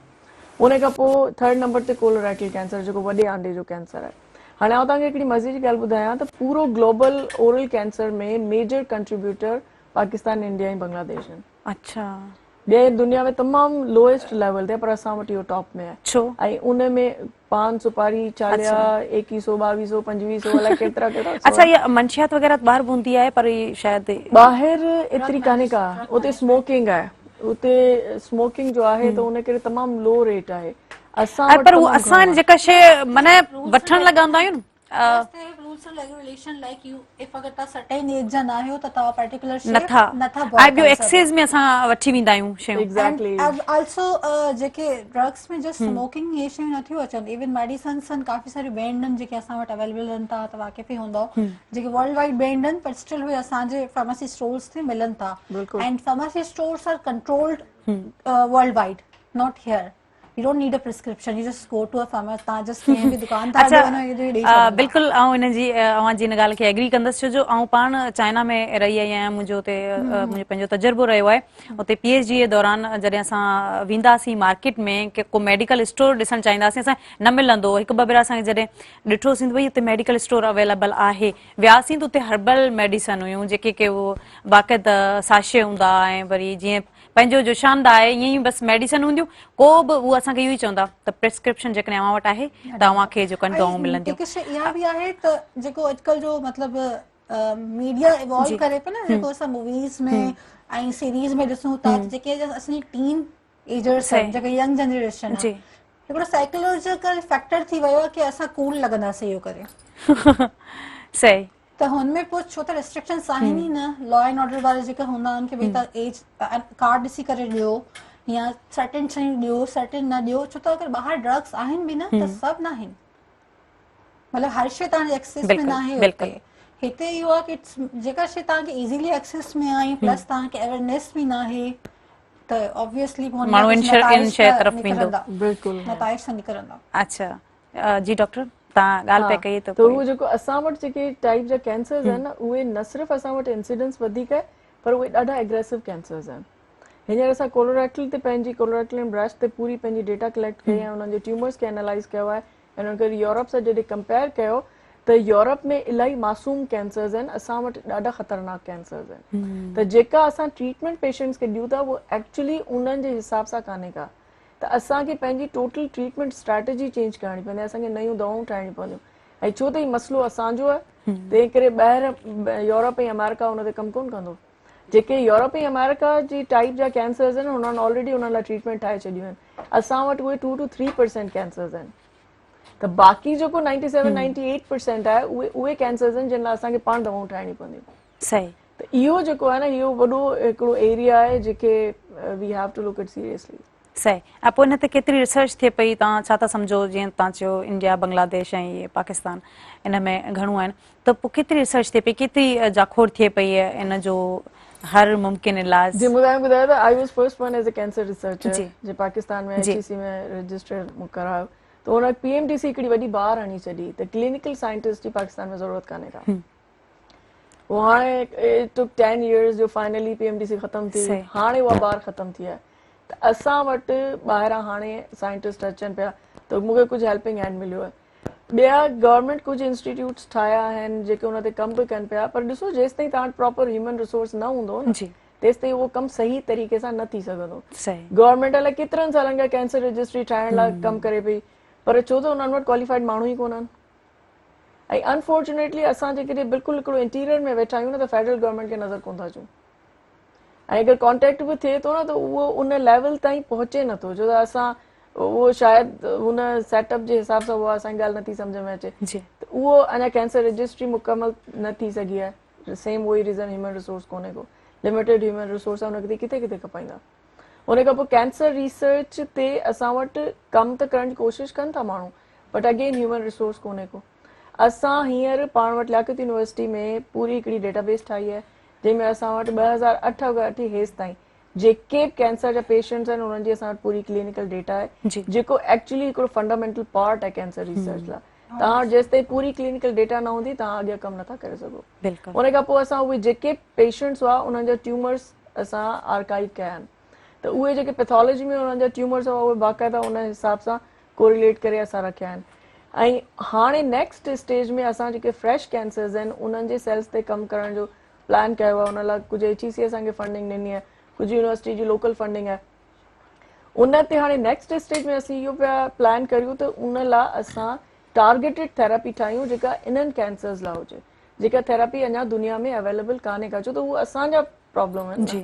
उन खां पोइ 3rd नंबर ते कोलोरेक्टल कैंसर जेको वॾे आंडे जो कैंसर आहे। हाणे आउं तव्हांखे हिकिड़ी मज़े जी ॻाल्हि ॿुधायां त पूरो ग्लोबल ओरल कैंसर में मेजर कंट्रीब्यूटर पाकिस्तान, इंडिया ऐं बांग्लादेश आहिनि। अच्छा, ॿिए दुनिया में तमामु लोएस्ट लेवल ते, पर असां वटि इहो टॉप में आहे। छो? ऐं उन में पान सुपारी, चालिया, 2100, 2200, 2500 अलाए केतिरा केतिरा। अच्छा, ये मंशियात वग़ैरह ॿाहिरि हूंदी आहे, पर शायदि ॿाहिरि एतिरी कान्हे का। उते स्मोकिंग आहे, उते स्मोकिंग जो आहे त उन करे तमामु लो रेट आहे। असां पर उहो असां जेका शइ माना वठण लॻंदा आहियूं rules and regulation like U if अगर तव्हां सर्टेन एज जा न आहियो त तव्हां पर्टिकुलर शइ नथा नथा ऐं buy ॿियो करे एक्सेस में असां वठी वेंदा आहियूं शयूं एग्जैक्टली and also जेके ड्रग्स में जस्ट स्मोकिंग ये शयूं नथियूं अचनि इवन मेडिसिन्स आहिनि काफ़ी सारियूं बैंड आहिनि जेके असां वटि अवेलेबल आहिनि तव्हां वाक़िफ़ ई हूंदव जेके वर्ल्ड वाइड बैंड आहिनि पर स्टिल उहे असांजे फार्मेसी स्टोर्स ते मिलनि था बिल्कुलु। And pharmacy stores are controlled worldwide not here you don't need a prescription you just go to a pharmacy तव्हां जस्ट कंहिं बि दुकानदार ॾे वञो इहे ॾेई छॾंदा बिल्कुलु ऐं हिन जी अव्हां जी हिन ॻाल्हि खे एग्री कंदसि छो जो ऐं पाण चाइना में रही आई आहियां मुंहिंजो हुते मुंहिंजो पंहिंजो तजुर्बो रहियो आहे उते PhD जे दौरान जॾहिं असां वेंदासीं मार्केट में के को मेडिकल स्टोर ॾिसणु चाहींदासीं असां न मिलंदो हिकु ॿ भेरा असांखे जॾहिं ॾिठोसीं त भई हुते मेडिकल स्टोर अवेलेबल आहे वियासीं त उते हर्बल मेडिसन हुयूं जेके के उहो बाक़ाइदा साशे हूंदा ऐं वरी जीअं पंहिंजो जो शानदा आहे ईअं ई बसि मेडिसन हूंदियूं को बि उहो असांखे इहो ई चवंदा त प्रिस्क्रिप्शन जेकॾहिं अव्हां वटि आहे त अव्हांखे जो कनि दवाऊं मिलंदियूं हिकु शइ इहा बि आहे त जेको अॼुकल्ह जो मतिलबु मीडिया इवॉल्व करे पियो न जेको असां मूवीज़ में ऐं सीरीज़ में ॾिसूं था जेके असांजी टीन एजर्स आहिनि जेके यंग जनरेशन आहे हिकिड़ो साइकोलॉजिकल फैक्टर थी वियो आहे की असां कूल लॻंदासीं इहो करे सही त हुनमें पोइ छो त रिस्ट्रिक्शन्स आहिनि ई न लॉ एंड ऑर्डर वारा जेके हूंदा आहिनि की भई तव्हां एज कार्ड ॾिसी करे ॾियो या सर्टेन शयूं ॾियो सर्टेन न ॾियो छो त अगरि ॿाहिरि ड्रग्स आहिनि बि न त सभु न आहिनि मतिलबु हर शइ तव्हांजे एक्सेस में न आहे हुते हिते इहो आहे की जेका शइ तव्हांखे इज़ीली एक्सेस में आहे प्लस तव्हांखे अवेयरनेस बि न आहे त ऑब्वियसली माण्हू इन शइ तरफ़ वेंदो बिल्कुलु नताइज सां निकिरंदा अच्छा जी डॉक्टर तव्हां ॻाल्हि पिया कई त उहो जेको असां वटि जेके टाइप जा कैंसर्स आहिनि न उहे न सिर्फ़ु असां वटि इंसिडेंस वधीक आहे पर उहे ॾाढा एग्रेसिव कैंसर्स आहिनि हींअर असां कोलोरेक्टल ते पंहिंजी कोलोरेक्टल एंड ब्रेस्ट ते पूरी पंहिंजी डेटा कलेक्ट कई ऐं उन्हनि जे ट्यूमर्स खे एनालाइज़ कयो आहे ऐं उन्हनि खे यूरोप सां जॾहिं कंपेयर कयो त यूरोप में इलाही मासूम कैंसर्स आहिनि असां वटि ॾाढा ख़तरनाक कैंसर्स आहिनि त जेका असां ट्रीटमेंट पेशेंट्स खे ॾियूं था उहो एक्चुअली उन्हनि जे हिसाब सां कान्हे का त असांखे पंहिंजी टोटल ट्रीटमेंट स्ट्रेटेजी चेंज करणी पवंदी असांखे नयूं दवाऊं ठाहिणियूं पवंदियूं ऐं छो त हीउ मसइलो असांजो आहे तंहिं करे ॿाहिरि यूरोप ऐं अमेरिका हुन ते कमु कोन कंदो जेके यूरोप ऐं अमेरिका जी टाइप जा कैंसर्स आहिनि हुननि ऑलरेडी हुन लाइ ट्रीटमेंट ठाहे छॾियूं आहिनि असां वटि उहे 2 to 3% कैंसर्स आहिनि त बाक़ी जेको 97-98% आहे उहे कैंसर्स आहिनि जिन लाइ असांखे पाण दवाऊं ठाहिणियूं पवंदियूं सही त इहो जेको आहे न इहो वॾो हिकिड़ो एरिया आहे जेके we have to look it seriously सही ऐं पोइ हिन ते केतिरी रिसर्च थिए पई तव्हां छा था सम्झो जीअं तव्हां चयो इंडिया बांग्लादेश ऐं इहे पाकिस्तान इन में घणो आहिनि त पोइ केतिरी रिसर्च थिए पई केतिरी जाखोड़ थिए पई इन जो हर मुमकिन इलाज जी ॿुधायो त I was first one as a cancer researcher जे पाकिस्तान में HEC में रजिस्टर करायो त हुन PMDC हिकिड़ी वॾी बार हणी छॾी त क्लिनिकल साइंटिस्ट जी पाकिस्तान में ज़रूरत कान्हे का वो हाणे टुक 10 years जो फाइनली PMDC ख़तम थी हाणे उहा बार ख़तम थी आहे त असां वटि ॿाहिरां हाणे साइंटिस्ट अचनि पिया त मूंखे कुझु हेल्पिंग हैंड मिलियो आहे ॿिया गवर्नमेंट कुझु इंस्टीट्यूट्स ठाहिया आहिनि जेके हुन ते कमु बि कनि पिया पर ॾिसो जेसि ताईं तव्हां वटि प्रॉपर ह्यूमन रिसोर्स न हूंदो न तेसि ताईं उहो कमु सही तरीक़े सां न थी सघंदो गवर्नमेंट अलाए केतिरनि सालनि खां कैंसर रजिस्ट्री ठाहिण लाइ कमु करे पई पर छो त हुननि वटि क्वालिफाइड माण्हू ई कोन आहिनि ऐं अनफॉर्चुनेटली असां जेके बिल्कुलु हिकिड़ो इंटीरियर में वेठा आहियूं न त फेडरल गवर्नमेंट खे नज़र कोन था अचूं ऐं अगरि कॉन्टेक्ट बि थिए थो न त उहो उन लेवल ताईं पहुचे नथो छो त असां उहो शायदि हुन सेटअप जे हिसाब सां उहा असांजी ॻाल्हि नथी सम्झ में अचे त उहो अञा कैंसर रजिस्ट्री मुकमल न थी सघी आहे सेम उहो ई रीज़न ह्यूमन रिसोर्स कोन्हे को लिमिटेड ह्यूमन रिसोर्स आहे हुनखे किथे किथे खपाईंदा उन खां पोइ कैंसर रिसर्च ते असां वटि कमु त करण जी कोशिशि कनि था माण्हू बट अगेन ह्यूमन रिसोर्स कोन्हे को असां हींअर पाण वटि लियाकत यूनिवर्सिटी में पूरी हिकिड़ी डेटाबेस ठाही आहे जंहिंमें असां वटि 2008 खां वठी हेसि ताईं जेके कैंसर जा पेशेंट्स आहिनि उन्हनि जी असां वटि पूरी क्लिनिकल डेटा आहे जेको एक्चुअली हिकिड़ो फंडामेंटल पार्ट आहे कैंसर रिसर्च लाइ तव्हां वटि जेसि ताईं पूरी क्लिनिकल डेटा न हूंदी तव्हां अॻियां कमु नथा करे सघो उन खां पोइ असां उहे जेके पेशेंट्स हुआ उन्हनि जा ट्यूमर्स असां आर्काइव कया आहिनि त उहे जेके पैथोलॉजी में उन्हनि जा ट्यूमर्स हुआ उहे बाक़ाइदा उन हिसाब सां कोरिलेट करे असां रखिया आहिनि ऐं हाणे नेक्स्ट स्टेज में असां जेके फ्रेश कैंसर्स आहिनि उन्हनि जे सेल्स ते कमु करण जो प्लान कयो आहे उन लाइ कुझु HEC असांखे फंडिंग ॾिनी आहे कुझु यूनिवर्सिटी जी लोकल फंडिंग आहे उन ते हाणे नेक्स्ट स्टेज में असीं इहो पिया प्लान करियूं त उन लाइ असां टारगेटेड थेरेपी ठाहियूं जेका इन्हनि कैंसर्स लाइ हुजे जेका थेरेपी अञा दुनिया में अवेलेबल कान्हे का छो त उहे असांजा प्रॉब्लम आहिनि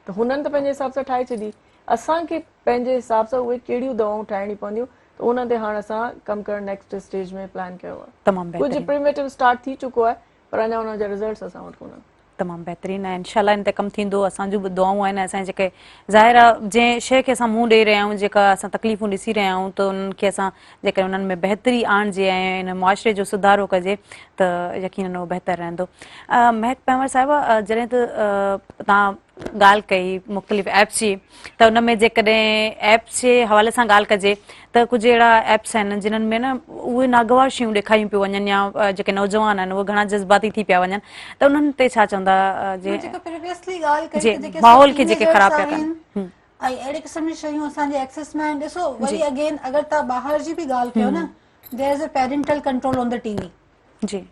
त हुननि त पंहिंजे हिसाब सां ठाहे छॾी असांखे पंहिंजे हिसाब सां उहे कहिड़ियूं दवाऊं ठाहिणियूं पवंदियूं त उन ते हाणे असां कमु करणु नेक्स्ट स्टेज में प्लान कयो आहे। तमामु कुझु बहितरीनु प्रिमेटिव स्टार्ट थी चुको आहे पर अञा हुन जा रिज़ल्ट्स असां वटि कोन्हनि। तमामु बहितरीनु आहे। इंशाल्लाह इन ते कमु थींदो। असांजूं बि दुआऊं आहिनि। असांजे जेके ज़ाहिर आहे जंहिं शइ खे असां मुंहुं ॾेई रहिया आहियूं, जेका असां तकलीफ़ूं ॾिसी रहिया आहियूं, त उन्हनि खे असां जेकर उन्हनि में बहितरी आणिजे ऐं इन मुआशिरे जो सुधारो कजे त यकीनन उहो बहितरु रहंदो। महक पंवर साहिबा, जॾहिं त तव्हां ॻाल्हि कई मुख़्तलिफ़ एप्स जी, त उन में जेकॾहिं एप्स जे हवाले सां ॻाल्हि कजे त कुझु अहिड़ा एप्स आहिनि जिन्हनि में न उहे नागवार शयूं ॾेखारियूं पियूं वञनि या जेके नौजवान आहिनि उहे घणा जज़्बाती थी पिया वञनि, त उन्हनि ते छा चवंदा जेका प्रीवियसली ॻाल्हि कई जी त जेके माहौल खे जेके teenagers ख़राब पिया आहिनि, कनि। ऐं अहिड़े क़िस्म जी शयूं असांजे एक्सेस में आहिनि। ॾिसो वरी अगेन अगरि तव्हां ॿाहिरि जी बि ॻाल्हि कयो न, there is a parental control on the TV. जी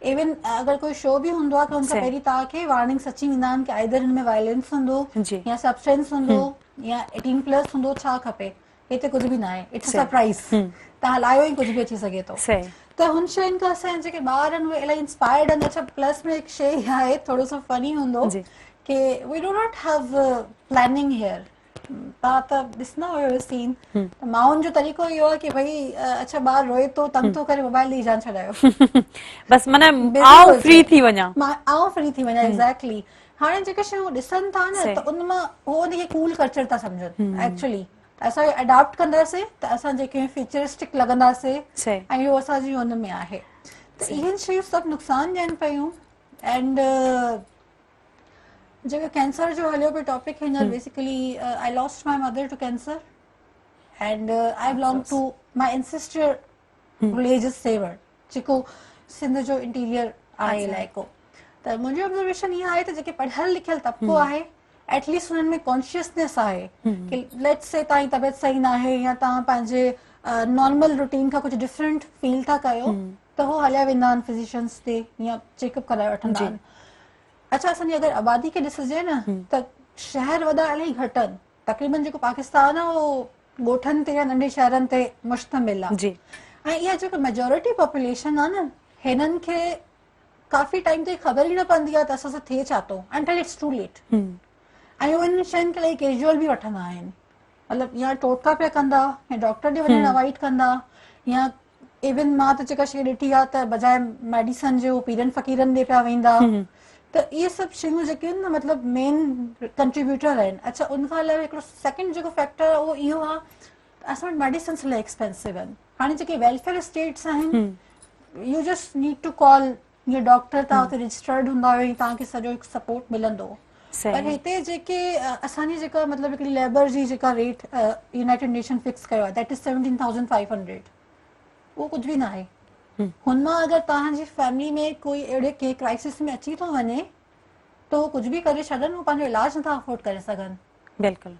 इवन अगरि कोई शो बि हूंदो आहे त हुनखां पहिरीं तव्हांखे वार्निंग्स अची वेंदा आहिनि कि आइदर हिन में वायलेंस हूंदो जी या सब्सटेंस हूंदो या 18+ हूंदो, छा खपे। हिते कुझु बि न आहे, इट्स अ सरप्राइज़। तव्हां हलायो ई कुझु बि अची सघे थो। सही त हुन शयुनि खां असांजे जेके ॿार आहिनि उहे इलाही इंस्पायर्ड आहिनि। अच्छा प्लस में हिकु शइ आहे, थोरो सो फनी हूंदो जी कि we do not have planning here. तव्हां त ॾिसंदा हुयो सीन, त माउनि जो तरीक़ो इहो आहे कि भई अच्छा ॿारु रोए थो, तंग थो करे, मोबाइल ॾेई जान छॾायो। बस माना बिज़ी आउं हुजे, फ्री थी वञा। मां आउं फ्री थी वञा। एग्ज़ैक्टली। हाणे जेके शयूं ॾिसनि था न त उन मां उहो उनखे कूल कल्चर था सम्झनि। एक्चुअली असां अडॉप्ट कंदासीं त असां जेके फ्यूचरिस्टिक लॻंदासीं सही ऐं इहो असांजी हुन में आहे। त इहे शयूं सभु नुक़सान ॾियनि पियूं। एंड जेको कैंसर जो हलियो पियो टॉपिक हींअर, basically I lost my mother to cancer and I belong to my ancestor village is सेवर, जेको सिंध जो इंटीरियर आहे इलाइक़ो। त मुंहिंजी ऑब्जर्वेशन इहा आहे त जेके पढ़ियल लिखियल तबिको आहे, एटलीस्ट हुननि में कॉन्शियसनेस आहे कि लेट्स से तव्हांजी तबियत सही न आहे या तव्हां पंहिंजे नॉर्मल रूटीन खां कुझु डिफरेंट फील था कयो त हो हलिया वेंदा आहिनि फिजिशियंस ते या चेकअप कराए वठंदा आहिनि। अच्छा असांजी अगरि आबादी खे ॾिसिजे न त शहर वॾा इलाही घटि आहिनि। तक़रीबन जेको पाकिस्तान आहे उहो ॻोठनि ते या नंढे शहरनि ते मुश्तमिल आहे। जी ऐं इहा जेको मेजोरिटी पॉपुलेशन आहे न, हिननि खे काफ़ी टाइम ताईं ख़बर ई न पवंदी आहे त असां सां थिए छा थो, अंटिल इट्स टू लेट। ऐं उहे इन शयुनि खे इलाही कैजुअल बि वठंदा आहिनि। मतिलबु या टोटका पिया कंदा या डॉक्टर ॾे वञणु अवॉइड कंदा, या इवन मां त जेका शइ ॾिठी आहे त बजाए मेडिसन जो पीरनि फ़क़ीरनि ॾे पिया वेंदा। त इहे सभु शयूं जेके आहिनि न मतिलबु मेन कंट्रीब्यूटर आहिनि। अच्छा उनखां अलावा हिकिड़ो सेकेंड जेको फैक्टर आहे उहो इहो आहे त असां वटि मेडिसिन्स इलाही एक्सपेंसिव आहिनि। हाणे जेके वेलफेयर स्टेट्स आहिनि, you just need to call your doctor, तव्हां हुते रजिस्टर्ड हूंदा हुयो, तव्हांखे सॼो हिकु सपोर्ट मिलंदो। पर हिते जेके असांजी जेका मतिलबु हिकिड़ी लेबर जी जेका रेट यूनाइटेड नेशन फिक्स कयो आहे, दैट इज़ 17,500, उहो कुझु बि न आहे। हुनमां अगरि तव्हांजी फैमिली में कोई अहिड़े के क्राइसिस में अची थो वञे त उहो कुझु बि करे छॾनि, उहो पंहिंजो इलाज नथा अफोर्ड करे सघनि। बिल्कुलु।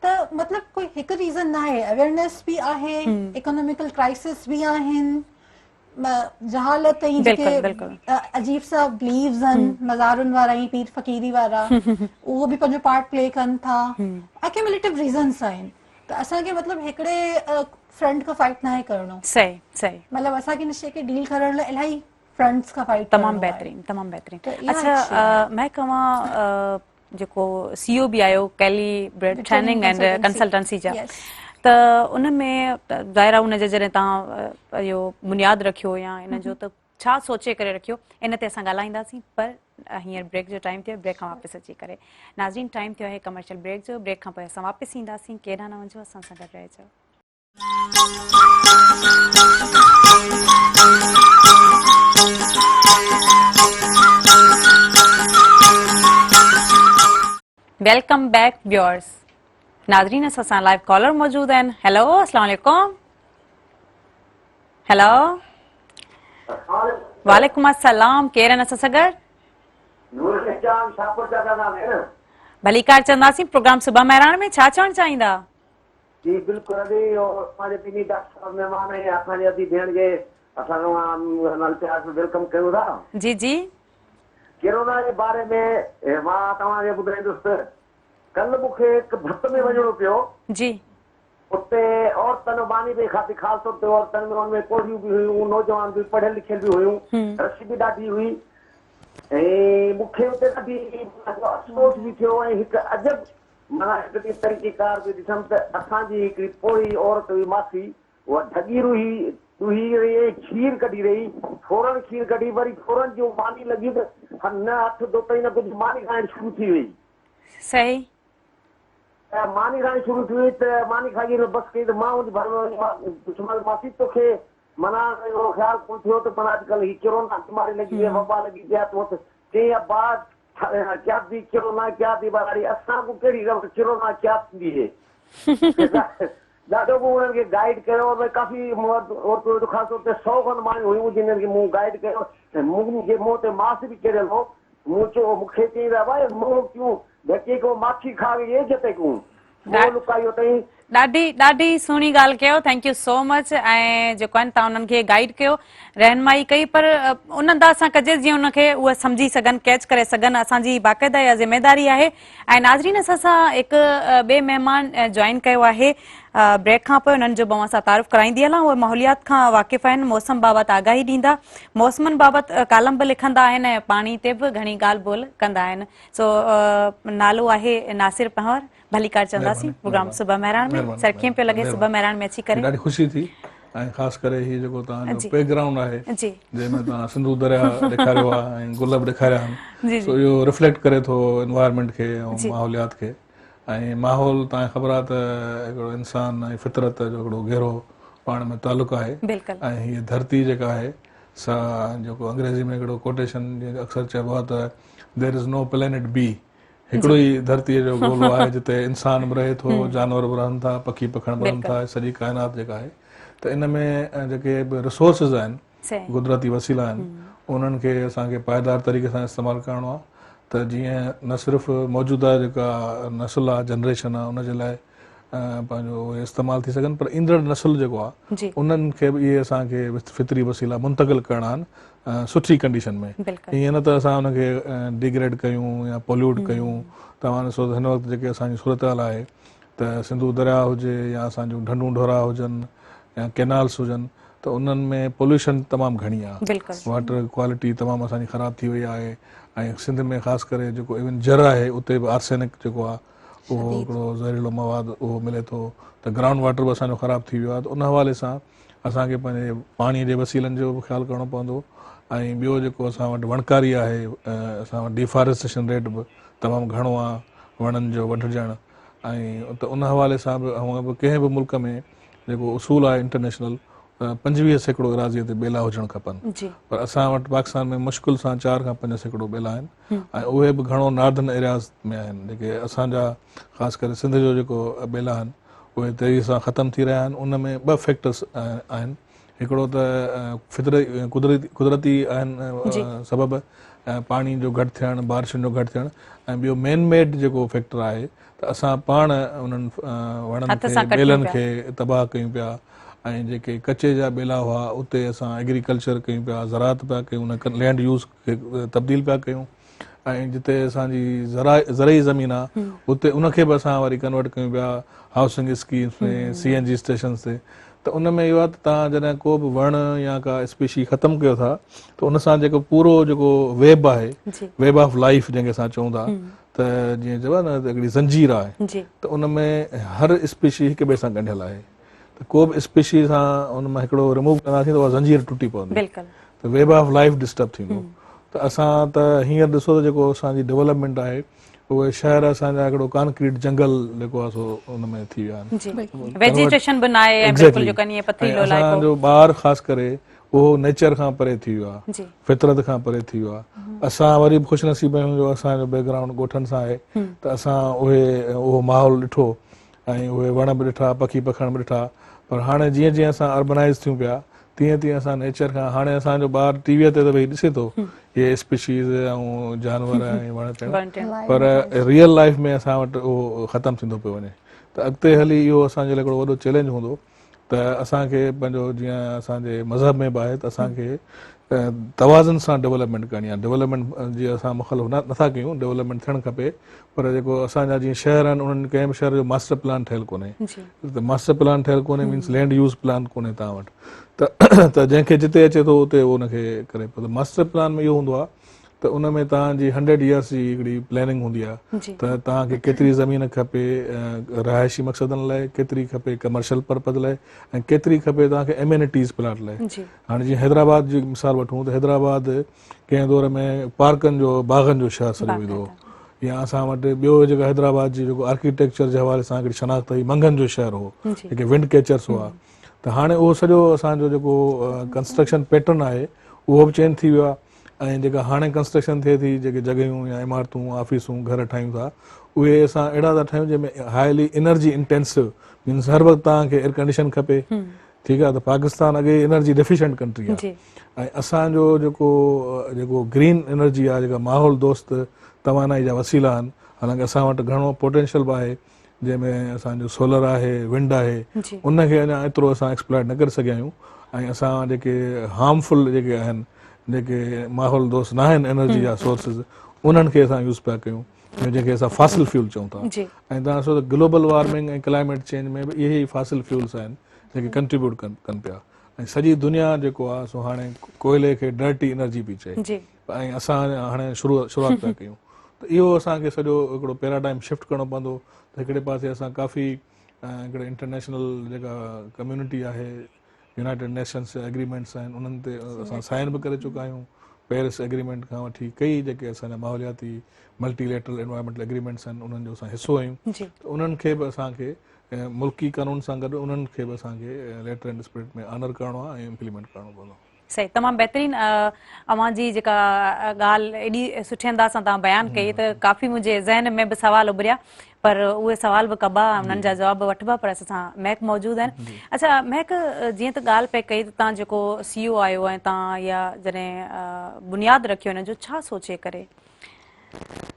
त मतिलबु कोई हिकु रीज़न न आहे, अवेयरनेस बि आहे, इकोनॉमिकल क्राइसिस बि आहिनि, जहालत ऐं जेके अजीब सा बिलीव्स आहिनि मज़ारुनि वारा ऐं पीर फ़क़ीरी वारा, उहो बि पंहिंजो पार्ट प्ले कनि था। एक्यूमुलेटिव रीज़न्स आहिनि। त असांखे मतिलबु हिकिड़े फ्रंट खां फाइट न आहे करणो। सही सही। मतिलबु असांखे हिन शइ खे डील करण लाइ इलाही फ्रंट्स खां फाइट तमामु बहितरीनु, तमामु बहितरीनु। अच्छा महक, तव्हां जेको CEO बि आहियो कैली ट्रेनिंग एंड कंसल्टेंसी जा, त उन में ज़ाहिर आहे उनजे जॾहिं तव्हां इहो बुनियादु रखियो या इन जो, त छा सोचे करे रखियो, इन ते असां ॻाल्हाईंदासीं। पर हींअर ब्रेक जो टाइम थियो, ब्रेक खां वापसि अची करे नाज़रीन टाइम थियो आहे कमर्शियल ब्रेक जो। ब्रेक खां पोइ असां वापसि ईंदासीं। केॾांहुं न वञो, असां सां गॾु रहिजो। Welcome back viewers. नाज़रीन असां सां लाइव कॉलर मौजूद आहिनि। हेलो, अस्सलाम वालेकुम। हेलो, वालेकुम अस्सलाम। केरु आहिनि असां सां गॾु? भली कार चवंदासीं। प्रोग्राम सुबह महिराण में छा चवणु चाहींदा? जी बिल्कुलु अॼु असांजे ॿिन्ही डॉक्टर साहिब महिमान ऐं असांजी अधी भेण खे असां प्यार सां वेलकम कयूं था। जी जी। कोरोना जे बारे में मां तव्हांखे ॿुधाईंदुसि। कल्ह मूंखे हिकु भत में वञिणो पियो। जी। उते औरतुनि बानी पई खाती, ख़ासि तौर ते औरतुनि में हुन में कोढ़ियूं बि हुयूं, नौजवान बि, पढ़ियल लिखियल बि हुयूं, रश बि ॾाढी हुई। ऐं मूंखे उते ॾाढी अफ़सोस बि थियो ऐं हिकु अजब माना हिकिड़ी तरीक़ेकार बि ॾिसमि त असांजी हिकिड़ी पोड़ी औरत हुई, मासी, उहा ढगी ॾुही रही, खीर कढी रही, फोरन खीर कढी, वरी फोरन जो मानी लॻी त न हथ धोतई न कुझु, मानी खाइण शुरू थी वई। सही। मानी खाइण शुरू थी वई त मानी खाई बसि कई त मां हुनजे घर में मासी तोखे माना ख़्यालु कोन थियो त माना अॼुकल्ह ही कोरोना बीमारी लॻी आहे, वबा लॻी आहे, तो चई बाद क्या थी कोरोना, क्या थी बीमारी, असांखे कहिड़ी कोरोना क्या थींदी है। ॾाढो मूं उन्हनि खे गाइड कयो, भई काफ़ी औरतूं ख़ासि तौर ते 100 खनि माण्हू हुयूं जिन्हनि खे मूं गाइड कयो, ऐं मुंहुं जे मुंहं ते मास्क बि किरियल हो। मूं चयो, मूंखे चई त भाई मुंहुं क्यों ढके को माखी खा गई ये जते को मुंहुं लुकायो अथई। ॾाढी सुहिणी ॻाल्हि कयो, थैंक यू सो मच। ऐं जेको आहे तव्हां उन्हनि खे गाइड कयो, रहनुमाई कई, पर उन अंदाज़ सां कजे जीअं उनखे उहे सम्झी सघनि, कैच करे सघनि, असांजी बाक़ाइदा इहा ज़िम्मेदारी आहे। ऐं नाज़रीन, असां हिकु ॿिए महिमान जॉइन कयो आहे ब्रेक खां पोइ, उन्हनि जो मां असां तारीफ़ कराईंदी हलां। उहे माहौलियात खां वाक़िफ़ आहिनि, मौसम बाबति आगाही ॾींदा, मौसमनि बाबति कालम बि लिखंदा आहिनि ऐं पाणी ते बि घणी ॻाल्हि ॿोल कंदा आहिनि। सो नालो आहे नासिर पंवर, भलीकार चवंदासीं, प्रोग्राम सुबह मेहरान में। सर कीअं पियो लॻे सुबह मेहरान में अची करे? ॾाढी ख़ुशी थी, ऐं ख़ासि करे हीअ जेको तव्हांजो बैकग्राउंड आहे जंहिंमें तव्हां सिंधू दरिया ॾेखारियो आहे ऐं गुल बि ॾेखारिया आहिनि, सो इहो रिफ्लेक्ट करे थो एनवायरमेंट खे ऐं माहौलियात खे। ऐं माहौल तव्हांखे ख़बर आहे त हिकिड़ो इंसान ऐं फितरत जो हिकिड़ो गहरो पाण में तालुक़ु आहे। ऐं हीअ धरती जेका आहे सा जेको अंग्रेज़ी में हिकिड़ो कोटेशन अक्सर चइबो आहे त there is no planet B, हिकिड़ो ई धरतीअ जो गोलो आहे जिते इंसान बि रहे थो, जानवर बि रहनि था, पखी पखण बि रहनि था, सॼी काइनात जेका आहे। त इन में जेके बि रिसोर्सिस आहिनि, कुदरती वसीला आहिनि, उन्हनि खे असांखे पाइदार तरीक़े सां इस्तेमालु करिणो आहे त जीअं न सिर्फ़ु मौजूदा जेका नसुल आहे, जनरेशन आहे, उनजे लाइ पंहिंजो उहे इस्तेमालु थी सघनि, पर ईंदड़ नसुल जेको आहे उन्हनि खे बि इहे असांखे फितरी वसीला मुंतक़िल करणा आहिनि सुठी कंडीशन में। ईअं न त असां उनखे डिग्रेड कयूं या पोल्यूट कयूं। तव्हां ॾिसो त हिन वक़्तु जेके असांजी सूरत हाल आहे त सिंधू दरिया हुजे या असांजूं ढंढूं ढोरा हुजनि या कैनाल्स हुजनि, त उन्हनि में पोल्यूशन तमामु घणी आहे, वाटर क्वालिटी तमामु असांजी ख़राबु थी वई आहे। ऐं सिंध में ख़ासि करे जेको इवन जर आहे उते बि आर्सेनिक जेको आहे उहो हिकिड़ो ज़हरीलो मवाद उहो मिले थो, त ग्राउंड वाटर बि असांजो ख़राबु थी वियो आहे। त उन हवाले सां असांखे पंहिंजे पाणीअ जे वसीलनि जो बि ख़्यालु करिणो पवंदो। ऐं ॿियो जेको असां वटि वणकारी आहे, असां वटि डिफॉरेस्टेशन रेट बि तमामु घणो आहे, वणनि जो वढिजणु। ऐं त उन हवाले सां बि कंहिं बि मुल्क में जेको उसूल आहे इंटरनेशनल 25% एराज़ीअ ते ॿेला हुजणु खपनि, पर असां वटि पाकिस्तान में मुश्किल सां 4 खां 5% ॿेला आहिनि। ऐं उहे बि घणो नॉर्दर्न एरियाज़ में आहिनि, जेके असांजा ख़ासि करे सिंध जो जेको ॿेला आहिनि उहे तेज़ी सां ख़तमु थी रहिया आहिनि। उन में 2 फैक्टर्स आहिनि, हिकिड़ो त कुदरती आहिनि सबबु, पाणी जो घटि थियणु, बारिशुनि जो घटि थियणु, ऐं ॿियो मेन मेड जेको फैक्टर आहे त असां पाण उन्हनि वणनि खे, ॿेलनि खे तबाह कयूं पिया। ऐं जेके कचे जा ॿेला हुआ उते असां एग्रीकल्चर कयूं पिया, ज़रात पिया कयूं, उन लैंड यूज़ खे तब्दील पिया कयूं। ऐं जिते असांजी ज़रई ज़मीन आहे उते उनखे बि असां वरी कन्वर्ट कयूं पिया हाउसिंग स्कीम्स में, CNG स्टेशन्स ते। त उन में इहो आहे त तव्हां जॾहिं को बि वण या का स्पीशी ख़तमु कयो था त उन सां जेको पूरो जेको वेब आहे, वेब ऑफ लाइफ जंहिंखे असां चऊं था, त जीअं चइबो आहे न त हिकिड़ी ज़ंजीर आहे, त उन में हर स्पीशी हिक ॿिए सां ॻंढियल आहे। त को बि स्पीशी सां उन मां हिकिड़ो रिमूव कंदासीं त उहा ज़ंजीर टुटी पवंदी, त वेब ऑफ लाइफ डिस्टर्ब थींदो। त असां त हींअर ॾिसो त जेको असांजी डेवलपमेंट आहे उहे शहर असांजा हिकिड़ो कॉन्क्रीट जंगल जेको आहे सो उन में थी विया आहिनि, वेजिटेशन बि न आहे, असांजो ॿार ख़ासि करे उहो नेचर खां परे थी वियो आहे, फितरत खां परे थी वियो आहे। असां वरी बि ख़ुशनसीब आहियूं जो असांजो बैकग्राउंड ॻोठनि सां आहे, त असां उहो माहौल ॾिठो ऐं उहे वण बि ॾिठा, पखी पखण बि ॾिठा। पर हाणे जीअं जीअं असां अर्बनाइज़ थियूं पिया तीअं तीअं असां नेचर खां, हाणे असांजो ॿारु टीवीअ ते त भई ॾिसे थो इहे स्पीशीज़ ऐं जानवर ऐं वण टिण, पर रियल लाइफ में असां वटि उहो ख़तमु थींदो पियो वञे। त अॻिते हली इहो असांजे लाइ हिकिड़ो वॾो चैलेंज हूंदो त असांखे पंहिंजो जीअं असांजे मज़हब में बि आहे त असांखे तवाज़न सां डेवलपमेंट करणी आहे। डेवलपमेंट जी असां मुख़ालिफ़ नथा कयूं, डेवलपमेंट थियणु खपे, पर जेको असांजा जीअं शहर आहिनि उन्हनि कंहिं बि शहर जो मास्टर प्लान ठहियलु कोन्हे। त मास्टर प्लान ठहियलु कोन्हे मीन्स लैंड यूज़ प्लान कोन्हे तव्हां वटि, त जंहिंखे जिते अचे थो उते उनखे करे पियो। त मास्टर प्लान में इहो हूंदो आहे त उन में तव्हांजी 100 years जी हिकिड़ी प्लानिंग हूंदी आहे त तव्हांखे केतिरी ज़मीन खपे रहायशी मक़सदनि लाइ, केतिरी खपे कमर्शियल पर्पज़ लाइ, ऐं केतिरी खपे तव्हांखे एम्यूनिटीज़ प्लाट लाइ। हाणे जीअं हैदराबाद जी मिसाल वठूं त हैदराबाद कंहिं दौर में पार्कनि जो बाग़नि जो शहर सॼो वेंदो हो, या असां वटि ॿियो जेको हैदराबाद जी जेको आर्किटेक्चर जे हवाले सां हिकिड़ी शनाख़्त हुई मंगनि जो शहर हो, जेके विंड कैचर्स हुआ। त हाणे उहो सॼो असांजो जेको कंस्ट्रक्शन पैटर्न आहे उहो बि चेंज थी वियो आहे, ऐं जेका हाणे कंस्ट्रक्शन थिए थी, जेके जॻहियूं या इमारतूं ऑफिसूं घर ठाहियूं था, उहे असां अहिड़ा था ठाहियूं जंहिंमें हाईली एनर्जी इंटेंसिव, मीन्स हर वक़्तु तव्हांखे एयर कंडीशन खपे। ठीकु आहे, त पाकिस्तान अॻे एनर्जी डेफिशिएंट कंट्री आहे, ऐं असांजो जेको ग्रीन एनर्जी आहे, जेका माहौल दोस्त तवानाई जा वसीला आहिनि, हालांकि असां वटि घणो पोटेंशियल बि आहे, जंहिंमें असांजो सोलर आहे, विंड आहे, उनखे अञा एतिरो असां एक्सप्लॉइट न करे सघिया आहियूं। ऐं असां जेके हार्मफुल जेके आहिनि, जेके माहौल दोस्त न आहिनि एनर्जी जा सोर्सिस, उन्हनि खे असां यूज़ पिया कयूं, जंहिंखे असां फासिल फ्यूल चऊं था। ऐं तव्हां ॾिसो त ग्लोबल वार्मिंग ऐं क्लाइमेट चेंज में बि इहे ई फासिल फ्यूल्स आहिनि जेके कंट्रीब्यूट कनि पिया, ऐं सॼी दुनिया जेको आहे सो हाणे कोयले खे डर्टी एनर्जी पई चए, ऐं असां हाणे शुरूआत पिया कयूं। त इहो असांखे सॼो हिकिड़ो पैराडाइम शिफ्ट करिणो पवंदो। त हिकिड़े पासे असां काफ़ी हिकिड़े इंटरनेशनल जेका कम्यूनिटी आहे, यूनाइटेड नेशंस एग्रीमेंट्स आहिनि, उन्हनि ते असां साइन बि करे चुका आहियूं। पेरिस एग्रीमेंट खां वठी कई जेके असांजा माहौलियाती मल्टीलेटरल एनवायरमेंटल एग्रीमेंट्स आहिनि, उन्हनि जो असां हिसो आहियूं। त उन्हनि खे बि असांखे मुल्की कानून सां गॾु उन्हनि खे बि असांखे लेटर एंड स्पिरिट में ऑनर करिणो आहे ऐं इम्प्लीमेंट करिणो पवंदो। सही, तमामु बहितरीनु अव्हां जी जेका ॻाल्हि एॾी सुठे अंदाज़ सां तव्हां बयानु कई त काफ़ी मुंहिंजे ज़हन में बि सवाल उभरिया, पर उहे सवाल बि कबा, उन्हनि जा जवाब वठिबा, पर असां महक मौजूदु आहिनि। अच्छा महक, जीअं त ॻाल्हि पे कई त तव्हां जेको CEO आहियो ऐं तव्हां इहा जॾहिं बुनियादु रखियो हिन जो, छा सोचे करे?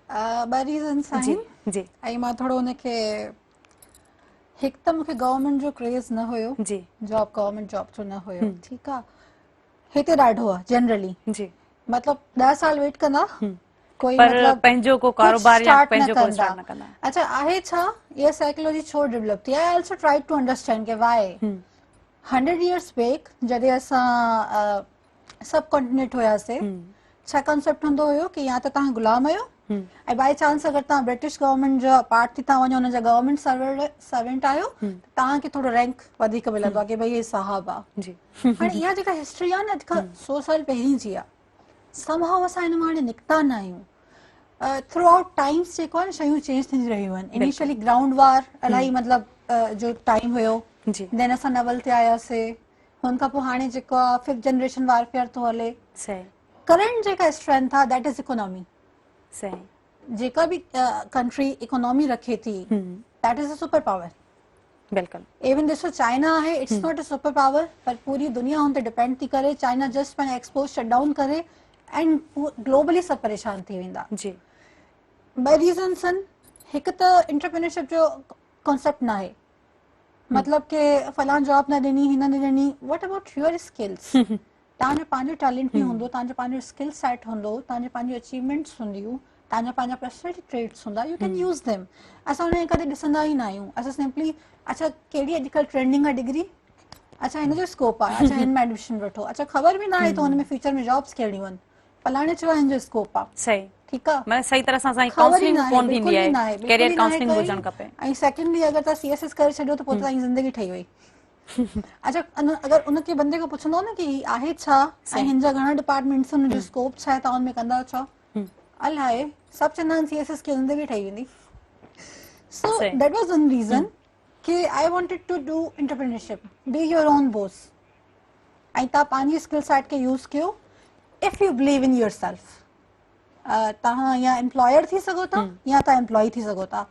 ॿ रीज़न्स आहिनि, ऐं मां थोरो हुनखे, हिकु त मूंखे गवर्नमेंट जो क्रेज़ न हुयो, गवर्नमेंट जॉब जो न हुयो, ठीकु आहे, हिते ॾाढो आहे जनरली, मतिलबु 10 साल वेट कंदा, कोई मतलब पंहिंजो को कारोबार या पंहिंजो को स्टार्ट न कंदा। अच्छा आहे छा, ये साइकोलॉजी छो डेवलप थी? I also tried to understand के व्हाई 100 years बैक जॾहिं असां सब कॉन्टिनेंट हुयासीं, छा कॉन्सेप्ट हूंदो हुयो कि या त तव्हां गुलाम आहियो, ऐं बाई चांस अगरि तव्हां ब्रिटिश गवर्नमेंट जो पार्ट थी तव्हां वञो, हुनजा गवर्नमेंट सर्वेंट आहियो, तव्हांखे थोरो रैंक वधीक मिलंदो आहे कि भई हे साहब आहे। हाणे इहा जेका हिस्ट्री आहे न, अॼु खां 100 साल पहिरीं जी आहे, समहाउ असां हिन मां हाणे निकिता न आहियूं। थ्रू आउट टाइम्स जेको आहे न, शयूं चेंज थींदी रहियूं आहिनि। इनिशियली ग्राउंड वार इलाही मतिलबु जो टाइम हुयो, देन असां नवल ते आयासीं, हुन खां पोइ हाणे जेको आहे 5th जनरेशन वारफेयर थो हले। करंट जेका स्ट्रेंथ आहे दैट इज इकोनॉमी। जेका बि कंट्री इकोनॉमी रखे थी, that is a super power. बिल्कुलु। इवन ॾिसो चाइना आहे, it's not a super power, पर पूरी दुनिया हुन ते डिपेंड थी करे। चाइना जस्ट पंहिंजा एक्सपोर्ट शट डाउन करे एंड ग्लोबली सभु परेशान थी वेंदा। ॿ रीज़न्स आहिनि, हिकु त एंटरप्रेन्योरशिप जो कॉन्सेप्ट न आहे, मतलब के फलां जॉब न ॾिनी, हिन न ॾिनी। What about your skills? तव्हांजो पंहिंजो टैलेंट बि हूंदो, तव्हांजो पंहिंजो स्किल सेट हूंदो, तव्हांजो पंहिंजो अचीवमेंट्स हूंदियूं, तव्हांजा पंहिंजा पर्सनैलिटी ट्रेट्स हूंदा, यू कैन यूज़ देम। असां उनखे कॾहिं ॾिसंदा ई न आहियूं। असां सिंपली अच्छा कहिड़ी अॼुकल्ह ट्रेंडिंग आहे डिग्री, अच्छा हिन जो स्कोप आहे, अच्छा हिन में एडमिशन वठो, अच्छा ख़बर बि न आहे त हुन में फ्यूचर में जॉब्स कहिड़ियूं आहिनि, फलाणे चयो हिन जो स्कोप आहे। सही, ठीकु आहे, मतलब सही तरह सां असांजी काउंसलिंग कोन थींदी आहे, कैरियर काउंसलिंग हुजणु खपे। ऐं सेकेंडली अगरि तव्हां CSS करे छॾियो त पोइ तव्हांजी ज़िंदगी ठही वई। अच्छा अगरि उनखे बंदे खां पुछंदो न कि आहे छा ऐं हिन जा घणा डिपार्टमेंट्स, हुन जो स्कोप छा आहे, तव्हां हुन में कंदा छा, अलाए सभु चवंदा आहिनि CSS खे ज़िंदगी ठही वेंदी। So that was one reason कि I wanted to do entrepreneurship, be your own boss, ऐं तव्हां पंहिंजी स्किल सेट खे यूज़ कयो if you believe in yourself. तव्हां या एम्प्लॉयर थी सघो था या तव्हां एम्प्लॉय थी सघो था।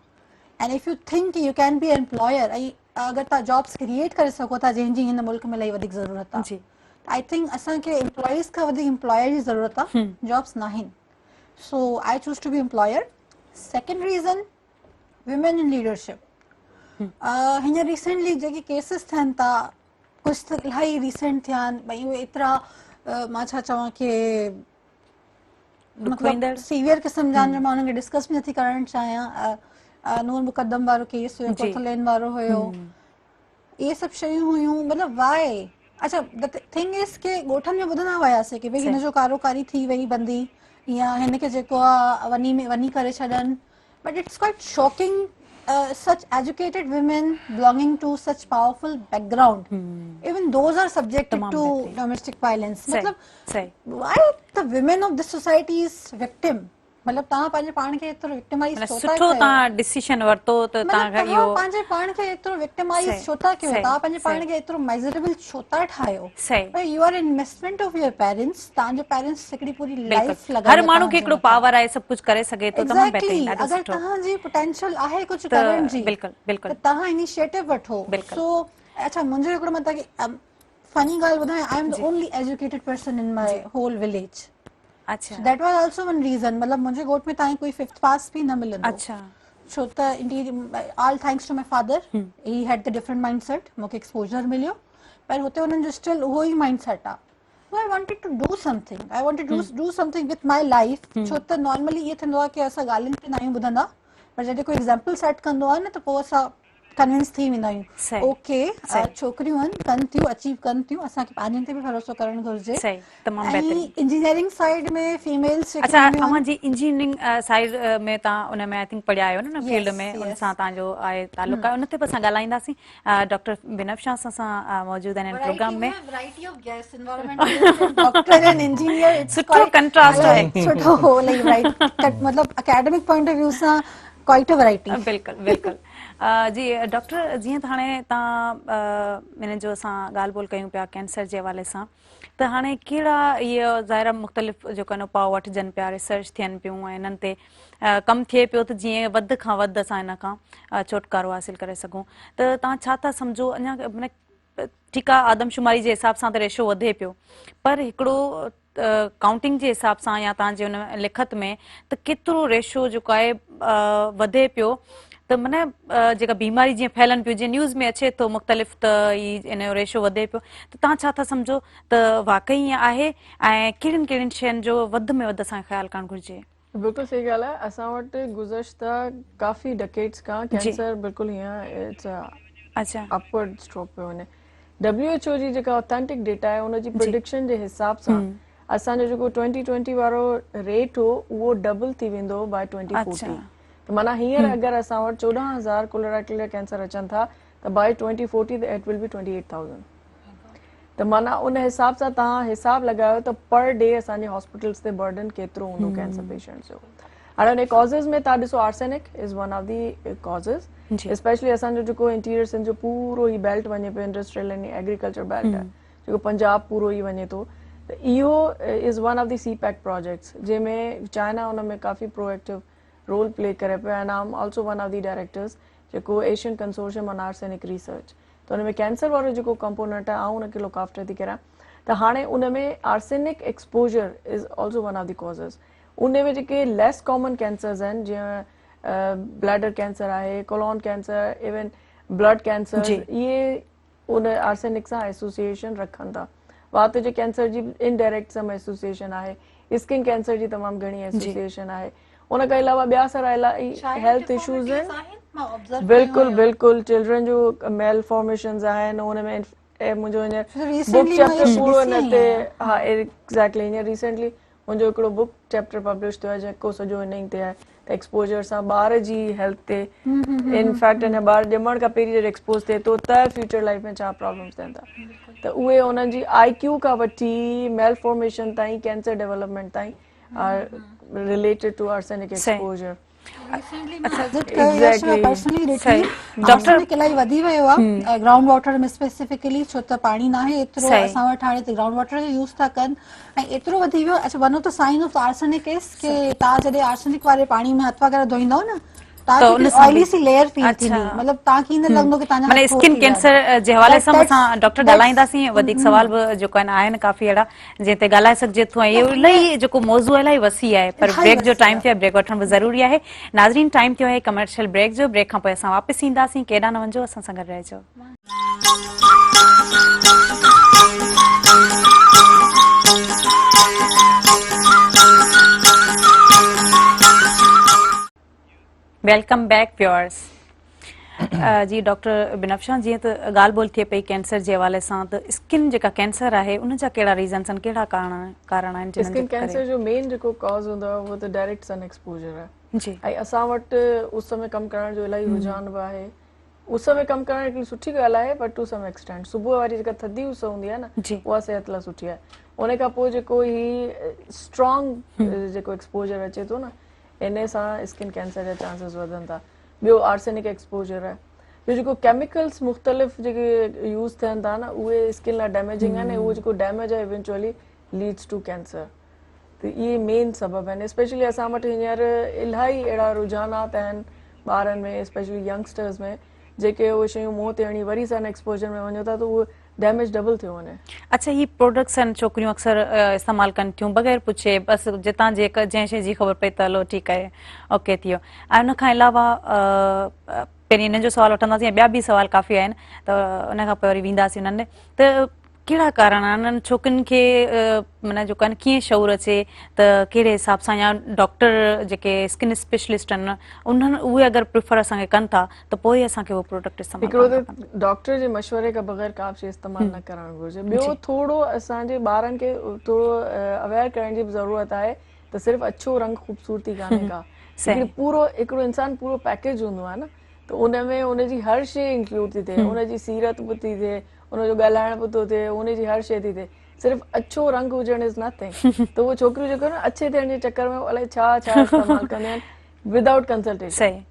And if U think U can be employer, ऐं अगरि तव्हां जॉब्स क्रिएट करे सघो था जंहिंजी हिन मुल्क में इलाही वधीक ज़रूरत आहे, आई थिंक असांखे एम्प्लॉइज़ खां वधीक एम्प्लॉयर जी ज़रूरत आहे, जॉब्स न आहिनि। So I choose to be employer. Second reason, women in leadership. हींअर रिसेंटली जेके केसिस थियनि था, कुझु त इलाही रिसेंट थिया आहिनि, भई उहे एतिरा मां छा चवां कि मतलब सीवियर क़िस्म जा, मां हुनखे डिस्कस बि नथी करणु चाहियां। नूर मुक़दम वारो केस हुयो, कोथलेन वारो हुयो, इहे सभु शयूं हुयूं, मतलब वाई। अच्छा द थिंग इज़ के ॻोठनि में ॿुधंदा हुयासीं कि भई हिन जो कारोकारी थी वई बंदी, या हिन खे जेको आहे वञी करे छॾनि, but it's quite shocking such educated women belonging to such powerful background, even those are subjected to domestic violence. मतलब why the women of this society is victim? मतलब तव्हां पंहिंजे पाण खे एतिरो विक्टिमाइज छो था कयो? सुठो तव्हां डिसीजन वरितो त तव्हां इहो पंहिंजे पाण खे एतिरो विक्टिमाइज छो था कयो? तव्हां पंहिंजे पाण खे एतिरो मिजरेबल छो था ठाहियो? You are investment of your parents, तव्हांजे पेरेंट्स हिकिड़ी पूरी लाइफ लॻाई, हर माण्हू खे हिकिड़ो पावर आहे, सभु कुझु करे सघे थो, तमामु बहितरीन, ॾाढो सुठो। अगरि तव्हांजी पोटेंशियल आहे कुझु करण जी, बिल्कुलु बिल्कुलु, त तव्हां इनिशिएटिव वठो। सो अच्छा, मुंहिंजो हिकिड़ो मतिलबु फनी ॻाल्हि ॿुधायां, I am the only educated person in my whole village. अच्छा, that was also one reason. मतलब मुझे गोट में ताई कोई 5th पास भी न मिलंदो। अच्छा, छो त interior all thanks to my father, he had the different mindset, मुके एक्सपोजर मिलियो, पर होते उन्हनि जो स्टिल उहो ही माइंडसेट आ। I wanted to do something, I wanted to do something with my life। छो त नॉर्मली ये थंदो आ कि असा गालिन ते नाई बुधंदा, पर जदे कोई एग्जांपल सेट कंदो आ न त पो असा कन्विंस थी वेंदा आहियूं। ओके, छोकरियूं आहिनि, कनि थियूं, अचीव कनि थियूं, असांखे पंहिंजनि ते बि भरोसो करणु घुरिजे। सही, तमामु बहितरीन। इंजीनियरिंग साइड में फीमेल्स, अच्छा अवां जी इंजीनियरिंग साइड में तव्हां उन में आई थिंक पढ़िया आहियो न फील्ड में, उन सां तव्हांजो आहे तालुक आहे, उन ते बि असां ॻाल्हाईंदासीं। डॉक्टर बिनफ्शा सां मौजूद आहिनि प्रोग्राम में। Variety of guest, environmental, doctor and engineer, सुठो कंट्रास्ट आहे, सुठो हो लाइक राइट, मतलब एकेडमिक पॉइंट ऑफ व्यू सां क्वाइट अ वैरायटी। बिल्कुलु बिल्कुलु जी। डॉक्टर, जीअं त हाणे तव्हां इन जो असां ॻाल्हि ॿोल कयूं पिया कैंसर जे हवाले सां, त हाणे कहिड़ा इहे ज़ाहिर मुख़्तलिफ़ जेको आहे उपाउ वठिजनि पिया, रिसर्च थियनि पियूं ऐं इन्हनि ते कमु थिए पियो त जीअं वधि खां वधि असां इन खां छुटकारो हासिलु करे सघूं, त तव्हां छा था सम्झो? अञा ठीकु आहे, आदमशुमारी जे हिसाब सां त रेशो वधे पियो, पर हिकिड़ो काउंटिंग जे हिसाब सां या तव्हांजे हुन लिखत में त केतिरो रेशो जेको आहे वधे पियो, त माना जेका बीमारी जीअं फैलनि पियूं, जीअं न्यूज़ में अचे थो मुख़्तलिफ़, त इन जो रेशो वधे पियो, त तव्हां छा था सम्झो त वाक़ई ईअं आहे ऐं कहिड़ियुनि कहिड़ियुनि शयुनि जो वधि में वधि असांखे ख़्यालु करणु घुरिजे? बिल्कुलु सही ॻाल्हि आहे। असां वटि गुज़श्ता काफ़ी डेकेड्स खां कैंसर बिल्कुलु हीअं इट्स अच्छा अपवर्ड स्ट्रोक पियो वञे। WHO जी जेका ऑथेंटिक डेटा आहे उनजी प्रिडिक्शन जे हिसाब सां असांजो जेको 2020 वारो रेट हो उहो डबल थी वेंदो बाय 2040। त माना हींअर अगरि असां वटि 14,000 कोलोरेक्टल कैंसर अचनि था त by 2040 the it will be 28,000। त माना उन हिसाब सां तव्हां हिसाब लॻायो त पर डे असांजे हॉस्पिटल्स ते बर्डन केतिरो हूंदो कैंसर पेशेंट्स जो। हाणे हुन कॉज़ेस में तव्हां ॾिसो, arsenic is one of the causes, especially असांजो जेको इंटीरियर सिंध जो पूरो ई बेल्ट वञे पियो, इंडस्ट्रियल ऐं एग्रीकल्चर बेल्ट आहे जेको पंजाब पूरो ई वञे थो, त इहो is one of the CPEC projects जंहिंमें चाइना हुन में काफ़ी प्रोएक्टिव रोल प्ले करे पियो, and I am also one of the directors जेको Asian consortium on arsenic research. त हुन में कैंसर वारो जेको कंपोनेंट आहे आउं हुनखे लुक आफ्टर थी करियां। त हाणे उन में arsenic exposure is also one of the causes. उन में जेके लेस कॉमन कैंसर्स आहिनि, जीअं ब्लैडर कैंसर आहे, colon cancer, even blood cancer, इहे उन आर्सेनिक सां एसोसिएशन रखनि था। वात जे कैंसर जी इनडायरेक्ट सम एसोसिएशन आहे, स्किन कैंसर जी तमामु घणी एसोसिएशन आहे। उन खां अलावा ॿिया सारा इलाही हेल्थ इशूज़ आहिनि। बिल्कुुलु बिल्कुलु, चिल्ड्रन जो मेल फॉर्मेशंस आहिनि, हुन में मुंहिंजो हींअर बुक चैप्टर पूरो हिन ते, हा एग्ज़ैक्टली, हींअर रिसेंटली मुंहिंजो हिकिड़ो बुक चैप्टर पब्लिश थियो आहे जेको सॼो हिन ते आहे, त एक्सपोजर सां ॿार जी हेल्थ ते, इनफैक्ट हिन ॿार ॼमण खां पहिरीं जॾहिं एक्सपोज थिए थो त फ्यूचर लाइफ में छा प्रॉब्लम्स थियनि था, त उहे उन्हनि जी IQ खां वठी मेल फॉर्मेशन ताईं, कैंसर डेवलपमेंट ताईं related to arsenic exposure। Doctor इलाही वधी वियो आहे ग्राउंड वाटर में स्पेसिफिकली, छो त पाणी न आहे एतिरो असां वटि, हाणे त ग्राउंड वाटर जो यूज़ था कनि ऐं एतिरो वधी वियो। अच्छा, one of the sign of arsenic is कि तव्हां जॾहिं आर्सेनिक वारे पाणी में हथ वग़ैरह धोईंदव न, ऑयली सी लेयर फील थींदी, मतलब तव्हांखे ईंदो लॻंदो कि तव्हांजा माने स्किन कैंसर जे हवाले सां असां डॉक्टर ॻाल्हाईंदासीं। वधीक सवाल बि जेको आहिनि काफ़ी अहिड़ा जंहिं ते ॻाल्हाए सघिजे थो, ऐं इहो इलाही जेको मौज़ू आहे इलाही वसी आहे, पर ब्रेक जो टाइम थियो आहे, ब्रेक वठण बि ज़रूरी आहे। नाज़रीन, टाइम थियो आहे कमर्शियल ब्रेक जो। ब्रेक खां पोइ असां वापसि ईंदासीं, केॾांहुं न वञिजो, असां सां गॾु रहिजो। Welcome back viewers. जी डॉक्टर बिनफ्शा, जीअं त ॻाल्हि ॿोल थिए पई कैंसर जे हवाले सां, त स्किन जेका कैंसर आहे उन जा कहिड़ा रीज़न्स आहिनि, कहिड़ा कारण आहिनि जिन्हनि स्किन जे करे? कैंसर जो मेन जेको कॉज हूंदो आहे उहो त डायरेक्ट सन एक्सपोजर आहे। जी ऐं असां वटि उस में कमु करण जो इलाही रुझान बि आहे। उस में कमु करणु हिकिड़ी सुठी ॻाल्हि आहे, बट टू सम एक्सटेंट। सुबुह वारी जेका थधी उस हूंदी आहे न, जी उहा सिहत लाइ सुठी आहे। उन खां पोइ जेको ही स्ट्रॉन्ग जेको एक्सपोजर अचे थो न, इन सां स्किन कैंसर जा चांसिस वधनि था। ॿियो आर्सेनिक एक्सपोजर आहे। ॿियो जेको केमिकल्स मुख़्तलिफ़ जेके यूज़ थियनि था न, उहे स्किन लाइ डैमेजिंग आहिनि। उहो जेको डैमेज आहे इवेंचुअली लीड्स टू कैंसर। त इहे मेन सबब आहिनि। स्पेशली असां वटि हींअर इलाही अहिड़ा रुझानात आहिनि ॿारनि में, स्पेशली यंगस्टर्स में, जेके उहे शयूं मुंहं ते हणी वरी सन एक्सपोजर में वञो था त उहो डैमेज डबल थियो वञे। अच्छा, ही प्रोडक्ट्स आहिनि छोकिरियूं अक्सर इस्तेमालु कनि थियूं बग़ैर पुछे, बसि जितां जंहिं शइ जी ख़बर पई त हलो ठीकु आहे, ओके थी वियो। ऐं उन खां अलावा पहिरीं हिननि जो सवालु वठंदासीं, ॿिया बि सवाल काफ़ी आहिनि, त उन खां पोइ वरी वेंदासीं उन्हनि ॾे। त कहिड़ा कारण आहिनि उन्हनि छोकिरियुनि खे माना जेको आहे कीअं शऊर अचे, त कहिड़े हिसाब सां, या डॉक्टर जेके स्किन स्पेशलिस्ट आहिनि उन्हनि उहे अगरि प्रिफर असांखे कनि था त पोइ असांखे उहो प्रोडक्ट इस्तेमालु हिकिड़ो करणु त खपनि। डॉक्टर जे मशवरे खां बग़ैर का बि शइ इस्तेमालु न करणु घुरिजे। ॿियो थोरो असांजे ॿारनि खे थोरो अवेयर करण जी बि ज़रूरत आहे त सिर्फ़ु अछो रंग ख़ूबसूरती कान्हे का। हिकिड़ो इंसानु पूरो पैकेज हूंदो आहे न, त उन में उनजी हर शइ इंक्लूड थी थिए। उनजी सीरत बि थी थिए, उनजो ॻाल्हाइण बि थो थिए, उनजी हर शइ थी थिए। सिर्फ़ु अछो रंग हुजणु इज़ नथिंग। त उहे छोकिरियूं जेको न अच्छे थियण जे चक्कर में अलाए छा छा इस्तेमालु कंदियूं आहिनि विदाउट कंसल्टेशन।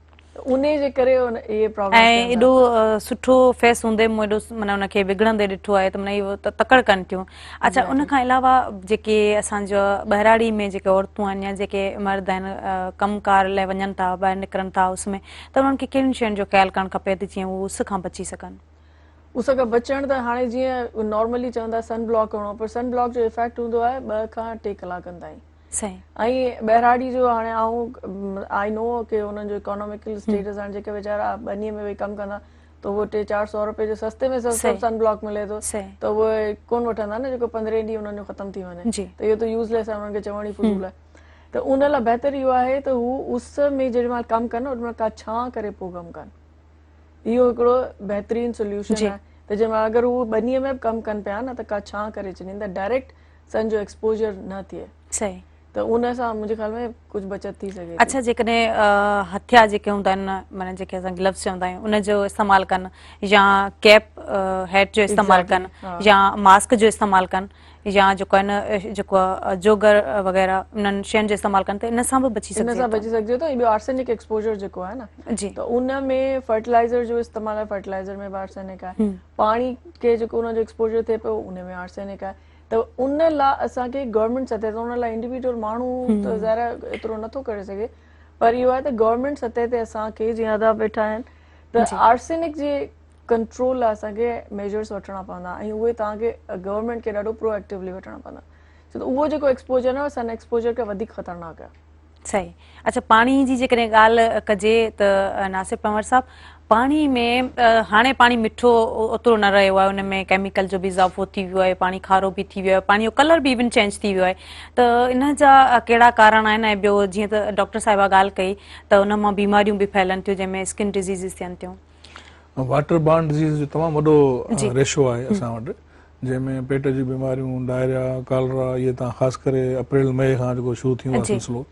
उन जे करे इहे प्रॉब्लम। ऐं एॾो सुठो फेस हूंदे मूं एॾो माना उनखे बिगड़ंदे ॾिठो आहे, त माना इहो तकड़ कनि थियूं। अच्छा, उन खां अलावा जेके असांजो ॿहिराड़ी में जेके औरतूं आहिनि या जेके मर्द आहिनि कमकार लाइ वञनि था, ॿाहिरि निकिरनि था उस में, त उन्हनि खे कहिड़ियुनि शयुनि जो ख़्यालु करणु खपे त जीअं उहे उस खां बची सघनि? उस खां बचण त हाणे जीअं नॉर्मली चवंदा सन ब्लॉक हणो, पर सन ब्लॉक जो इफेक्ट हूंदो आहे 2 खां 3 कलाकनि ताईं। सही। ऐं ॿहिराड़ी जो हाणे आई नो की हुननि जो इकोनॉमिकल स्टेटस हाणे जेके वीचारा बनीअ में वेही कमु कंदा, त उहो 300-400 रुपए जो सस्ते में सस्तो सन ब्लॉक मिले थो, त उहे कोन वठंदा न, जेको 15 ॾींहं हुननि जो ख़तमु थी वञे। त इहो त यूज़लेस आहे, हुननि खे चवण ई फज़ूल आहे। त उन लाइ बहितर इहो आहे त हू उस में जेॾी महिल कमु कनि, ओॾी महिल का छां करे पोइ कमु कनि। इहो हिकिड़ो बहितरीन सोल्यूशन आहे। त जंहिं महिल अगरि हू बनीअ में बि कमु कनि पिया न, त का छां करे छॾीनि, त डायरेक्ट सन जो एक्सपोजर न थिए। सही। त उन सां मुंहिंजे ख़्याल में कुझु बचत थी सघे। अच्छा, जेकॾहिं हथिया जेके हूंदा आहिनि, माना जेके असां ग्लव्स चवंदा आहियूं, उनजो इस्तेमालु कनि, या कैप हेड जो इस्तेमालु कनि, या मास्क जो इस्तेमालु कनि, या जेको आहे न जेको आहे जोगर वग़ैरह उन्हनि शयुनि जो इस्तेमालु कनि, त इन सां बि बची सघिजे थो। ॿियो आर्सेनिक एक्सपोजर जेको आहे न, त उन में फर्टिलाइज़र जो इस्तेमालु आहे, फर्टिलाइज़र में बि आर्सेनिक आहे। पाणी खे जेको उनजो एक्सपोजर थिए पियो, उन में आर्सेनिक आहे। त उन लाइ असांखे गवर्नमेंट सतह ते, उन लाइ इंडिविजुअल माण्हू त ज़ाहिर एतिरो नथो करे सघे, पर इहो आहे त गवर्नमेंट सतह ते असांखे जीअं अदा वेठा आहिनि, त आर्सेनिक जे कंट्रोल लाइ असांखे मेजर्स वठणा पवंदा, ऐं उहे तव्हांखे गवर्नमेंट खे ॾाढो प्रोएक्टिवली वठणा पवंदा। छो त उहो जेको एक्सपोजर आहे सन एक्सपोजर खां वधीक ख़तरनाक आहे। सही। अच्छा, पाणी जी जेकॾहिं ॻाल्हि कजे त नासिर पंवर साहब, पाणी में हाणे पाणी मिठो ओतिरो न रहियो आहे, उन में केमिकल जो बि इज़ाफ़ो थी वियो आहे, पाणी खारो बि थी वियो आहे, पाणी जो कलर बि इवन चेंज थी वियो आहे, त इन जा कहिड़ा कारण आहिनि? ऐं ॿियो जीअं त डॉक्टर साहिबा ॻाल्हि कई त उन मां बीमारियूं बि फैलनि थियूं, जंहिंमें स्किन डिज़ीज़िस थियनि थियूं। वाटर बॉर्न डिज़ीज़ जो तमामु वॾो रेशो आहे असां वटि, जंहिंमें पेट जी बीमारियूं, डायरिया, कॉलरा, इहे तव्हां ख़ासि करे अप्रैल मई खां जेको शुरू थींदो आहे सिलसिलो।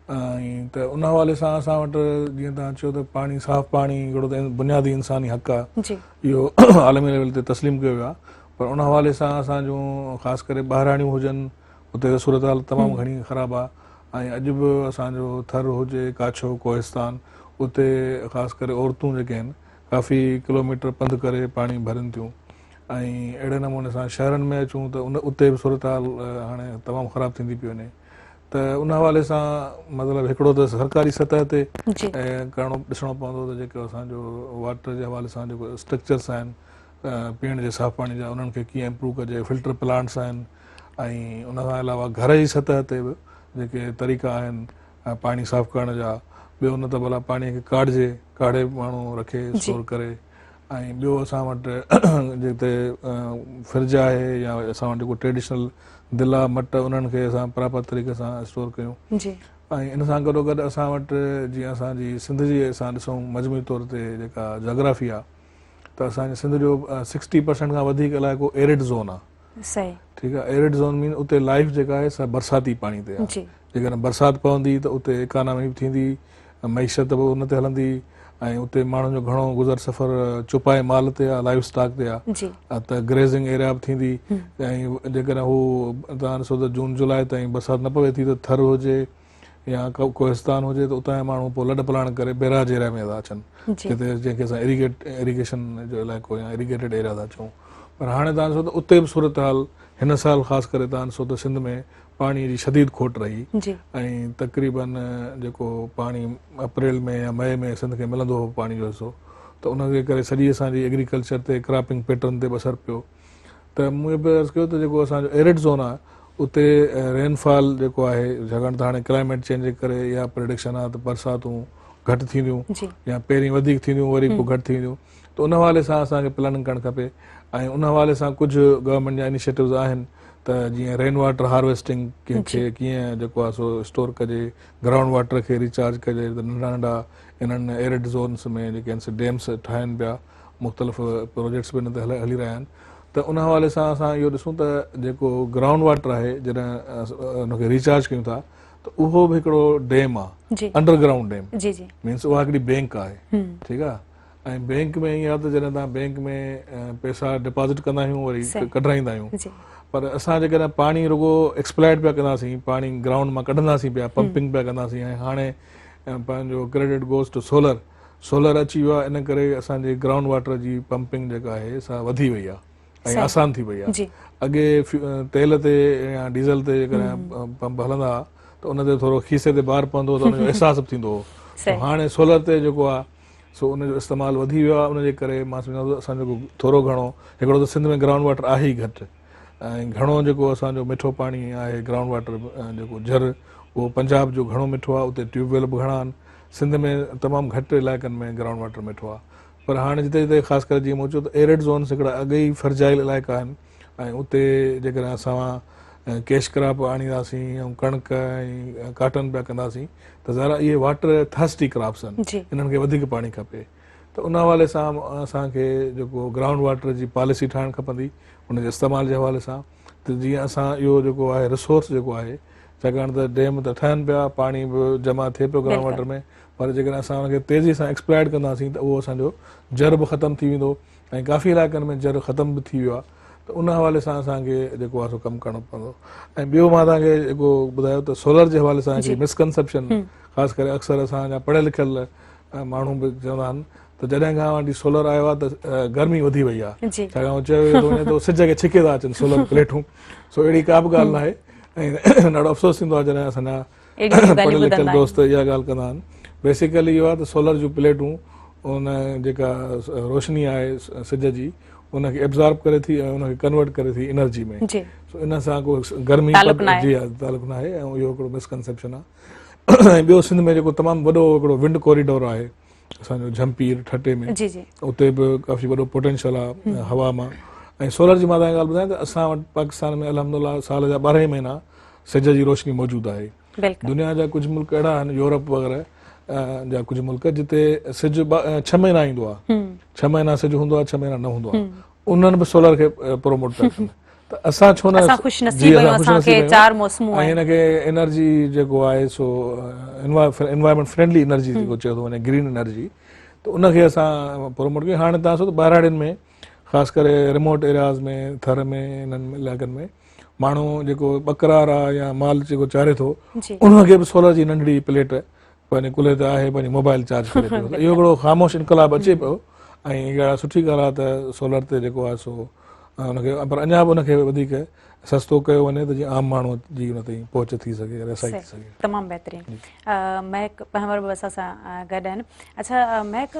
ऐं त उन हवाले सां असां वटि जीअं तव्हां चयो त पाणी, साफ़ पाणी हिकिड़ो त बुनियादी इंसानी हक़ आहे, इहो आलमी लेवल ते तस्लीम कयो वियो आहे। पर उन हवाले सां असां जूं ख़ासि करे ॿाहिराणियूं हुजनि, उते त सूरत हाल तमामु घणी ख़राबु आहे। ऐं अॼु बि असांजो थर हुजे, काछो, कोहिस्तान, उते ख़ासि करे औरतूं जेके आहिनि काफ़ी किलोमीटर पंधु करे पाणी भरनि थियूं। ऐं अहिड़े नमूने सां शहरनि में अचूं त उते बि सूरत हाल हाणे तमामु ख़राबु थींदी पई वञे। त उन हवाले सां मतिलबु हिकिड़ो त सरकारी सतह ते ॾिसणो पवंदो त जेको असांजो वाटर जे हवाले सां जेको स्ट्रक्चर्स आहिनि पीअण जे साफ़ पाणी जा, उन्हनि खे कीअं इम्प्रूव कजे, फिल्टर प्लांट्स आहिनि। ऐं उन खां अलावा घर जी सतह ते बि जेके तरीक़ा आहिनि पाणी साफ़ करण जा, ॿियो न त भला पाणीअ खे काढ़े माण्हू रखे स्टोर करे। ऐं ॿियो असां वटि जिते फ्रिज आहे या असां वटि जेको ट्रेडिशनल दिला मट, उन्हनि खे असां प्रॉपर तरीक़े सां स्टोर कयूं। ऐं इन सां गॾोगॾु असां वटि जीअं असांजी सिंध जी असां ॾिसूं मजमूई तौर ते जेका जोग्राफी आहे त असांजे सिंध जो 60% खां वधीक इलाइक़ो एरिड ज़ोन आहे। सही। ठीकु आहे, एरिड ज़ोन मीन उते लाइफ जेका आहे सा बरसाती पाणी ते आहे। जेकॾहिं बरसाति पवंदी त उते इकानमी बि थींदी, मईशत बि उन ते हलंदी, ऐं उते माण्हुनि जो घणो गुज़र सफ़र चुपाए माल ते आहे, लाइफ स्टॉक ते आहे, त ग्रेज़िंग एरिया बि थींदी। ऐं जेकॾहिं हू तव्हां ॾिसो त जून जुलाई ताईं बरसाति न पवे थी त थर हुजे या कोहिस्तान हुजे त उतां जा माण्हू पोइ लॾ पलाण करे बैराज एरिया में था अचनि, जिते जंहिंखे असां इरीगेशन जो इलाइक़ो या इरीगेटेड एरिया था चऊं। पर हाणे तव्हां ॾिसो त उते बि सूरत हाल हिन साल ख़ासि करे तव्हां ॾिसो त सिंध में पाणीअ जी शदीद खोट रही, ऐं तक़रीबन जेको पाणी अप्रैल में या मई में सिंध खे मिलंदो हो पाणी जो हिसो, त उनजे करे सॼी असांजी एग्रीकल्चर ते क्रॉपिंग पैटर्न ते बि असरु पियो। त मूं बि अर्ज़ु कयो त जेको असांजो एरिड ज़ोन आहे उते रेनफॉल जेको आहे, छाकाणि त हाणे क्लाइमेट चेंज जे करे या प्रिडिक्शन आहे त बरसातूं घटि थींदियूं या पहिरीं वधीक थींदियूं वरी पोइ घटि थींदियूं, त उन हवाले सां असांखे प्लानिंग करणु खपे। ऐं उन हवाले सां कुझु गवर्नमेंट जा इनिशिएटिव्स आहिनि त जीअं रेन वाटर हार्वेस्टिंग खे कीअं जेको आहे सो स्टोर कजे, ग्राउंड वाटर खे रिचार्ज कजे, त नंढा नंढा इन्हनि एरिड ज़ोन्स में जेके आहिनि डैम्स ठाहिनि पिया, मुख़्तलिफ़ प्रोजेक्ट्स बि हिन ते हली रहिया आहिनि। त उन हवाले सां असां इहो ॾिसूं त जेको ग्राउंड वाटर आहे जॾहिं उनखे रिचार्ज कयूं था त उहो बि हिकिड़ो डैम आहे, अंडरग्राउंड डैम, मीन्स उहा हिकिड़ी बैंक आहे। ठीकु आहे, ऐं बैंक में ईअं आहे त जॾहिं तव्हां बैंक में पैसा डिपॉज़िट कंदा आहियूं वरी कढाईंदा आहियूं, पर असां जेकॾहिं पाणी रुगो एक्सप्लॉइट पिया कंदासीं, पाणी ग्राउंड मां कढंदासीं पिया, पंपिंग पिया कंदासीं, ऐं हाणे पंहिंजो क्रेडिट गोज़ टू सोलर अची वियो आहे, इन करे असांजे ग्राउंड वाटर जी पंपिंग जेका आहे सा वधी वई आहे ऐं आसान थी वई आहे। अॻे तेल ते या डीज़ल ते जेकॾहिं पंप हलंदा हुआ त उन ते थोरो खीसे ते ॿार पवंदो हो त उनजो अहसासु बि थींदो हो। हाणे सोलर ते जेको आहे सो उनजो इस्तेमालु वधी वियो आहे, उनजे करे मां सम्झां थो असांजो थोरो घणो, हिकिड़ो त सिंध में ग्राउंड वाटर आहे ई घटि, ऐं घणो जेको असांजो मिठो पाणी आहे ग्राउंड वाटर जेको झर उहो पंजाब जो घणो मिठो आहे, उते ट्यूबवेल बि घणा आहिनि, सिंध में तमामु घटि इलाइक़नि में ग्राउंड वाटर मिठो आहे। पर हाणे जिते जिते ख़ासि करे जीअं मूं चयो त एरिड ज़ोन्स हिकिड़ा अॻे ई फर्जाइल इलाइक़ा आहिनि, ऐं उते जेकॾहिं असां कैश क्रॉप आणींदासीं ऐं कणिक ऐं काटन पिया कंदासीं त ज़रा इहे वाटर थर्स्टी क्रॉप्स आहिनि, इन्हनि खे वधीक पाणी खपे। त उन हवाले सां असांखे जेको ग्राउंड वाटर जी पॉलिसी ठाहिणु खपंदी उनजे इस्तेमाल जे हवाले सां, त जीअं असां इहो जेको आहे रिसोर्स जेको आहे, छाकाणि त डैम त ठहनि पिया, पाणी बि जमा थिए पियो ग्राउंड वाटर में, पर जेकॾहिं असां हुनखे तेज़ी सां एक्सप्लॉइट कंदासीं त उहो असांजो जर बि ख़तमु थी वेंदो, ऐं काफ़ी इलाइक़नि में जर ख़तमु बि थी वियो आहे। त उन हवाले सां असांखे जेको आहे सो कमु करणो पवंदो। ऐं ॿियो मां तव्हांखे जेको ॿुधायो त सोलर जे हवाले सां हिकिड़ी मिसकनसेप्शन ख़ासि करे अक्सर असांजा पढ़ियल लिखियल माण्हू बि चवंदा आहिनि त जॾहिं खां वठी सोलर आयो आहे त गर्मी वधी वई आहे, छाकाणि चयो वञे त सिज खे छिके था अचनि सोलर प्लेटूं, सो अहिड़ी का बि ॻाल्हि न आहे। ऐं ॾाढो अफ़सोस थींदो आहे जॾहिं असांजा पढ़ियल लिखियल दोस्त इहा ॻाल्हि कंदा आहिनि। बेसिकली इहो आहे त सोलर जूं प्लेटूं उन जेका रोशनी आहे सिज जी उनखे एब्ज़ॉर्ब करे थी ऐं उनखे कन्वर्ट करे थी एनर्जी में, सो इन सां को गर्मी जी तालुक न आहे, ऐं इहो हिकिड़ो मिसकनसेप्शन आहे। ऐं ॿियो सिंध में जेको तमामु वॾो हिकिड़ो विंड कॉरिडोर आहे असांजो झंपीर ठटे में, उते बि काफ़ी वॾो पोटेंशियल आहे हवा मां। ऐं सोलर जी मां तव्हांखे ॻाल्हि ॿुधायां त असां वटि पाकिस्तान में अल्हम्दुलिल्लाह साल जा 12 महीना सिज जी रोशनी मौजूदु आहे। दुनिया जा कुझु मुल्क अहिड़ा आहिनि, यूरोप वग़ैरह जा कुझु मुल्क जिते सिज 6 महीना ईंदो आहे, 6 महीना सिज हूंदो आहे, 6 महीना न हूंदो आहे, उन्हनि बि सोलर खे प्रोमोट पिया कनि। त असां छो न ऐं हिनखे एनर्जी जेको आहे सो एनवायरमेंट फ्रेंडली एनर्जी जेको चयो थो वञे, ग्रीन एनर्जी, त उनखे असां प्रोमोट कयूं। हाणे तव्हां ॾिसो त ॿाहिराड़ियुनि में ख़ासि करे रिमोट एरियाज़ में, थर में, इन्हनि इलाइक़नि में माण्हू जेको बकरार आहे या माल जेको चारे थो उनखे बि सोलर जी नंढड़ी प्लेट पंहिंजे कुल्हे ते आहे, पंहिंजी मोबाइल चार्ज करे पियो। इहो हिकिड़ो ख़ामोश इनकलाब अचे पियो, ऐं इहा सुठी ॻाल्हि आहे त सोलर ते जेको आहे सो उनखे, पर अञा बि उनखे वधीक सस्तो कयो वञे त जीअं आम माण्हू जी उन ताईं पहुच थी सघे, रसाई थी सघे। तमामु बहितरीनु। महक पंवर बि असां सां गॾु आहिनि। अच्छा महक,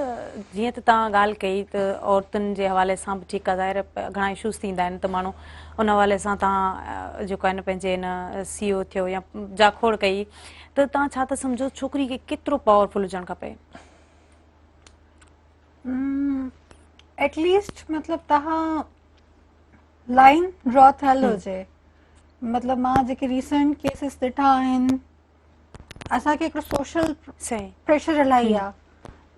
जीअं त तव्हां ॻाल्हि कई त औरतुनि जे हवाले सां बि ठीकु आहे, ज़ाहिर घणा इशूज़ थींदा आहिनि, त माण्हू उन हवाले सां तव्हां जेको आहे न पंहिंजे हिन सीओ थियो या जाखोड़ कई, त तव्हां छा था सम्झो छोकिरी खे केतिरो पावरफुल हुजणु खपे? एटलीस्ट मतिलबु तव्हां लाइन ड्रॉ थियल हुजे। मतिलबु मां जेके रीसेंट केसिस ॾिठा आहिनि असांखे हिकिड़ो सोशल प्रेशर इलाही आहे।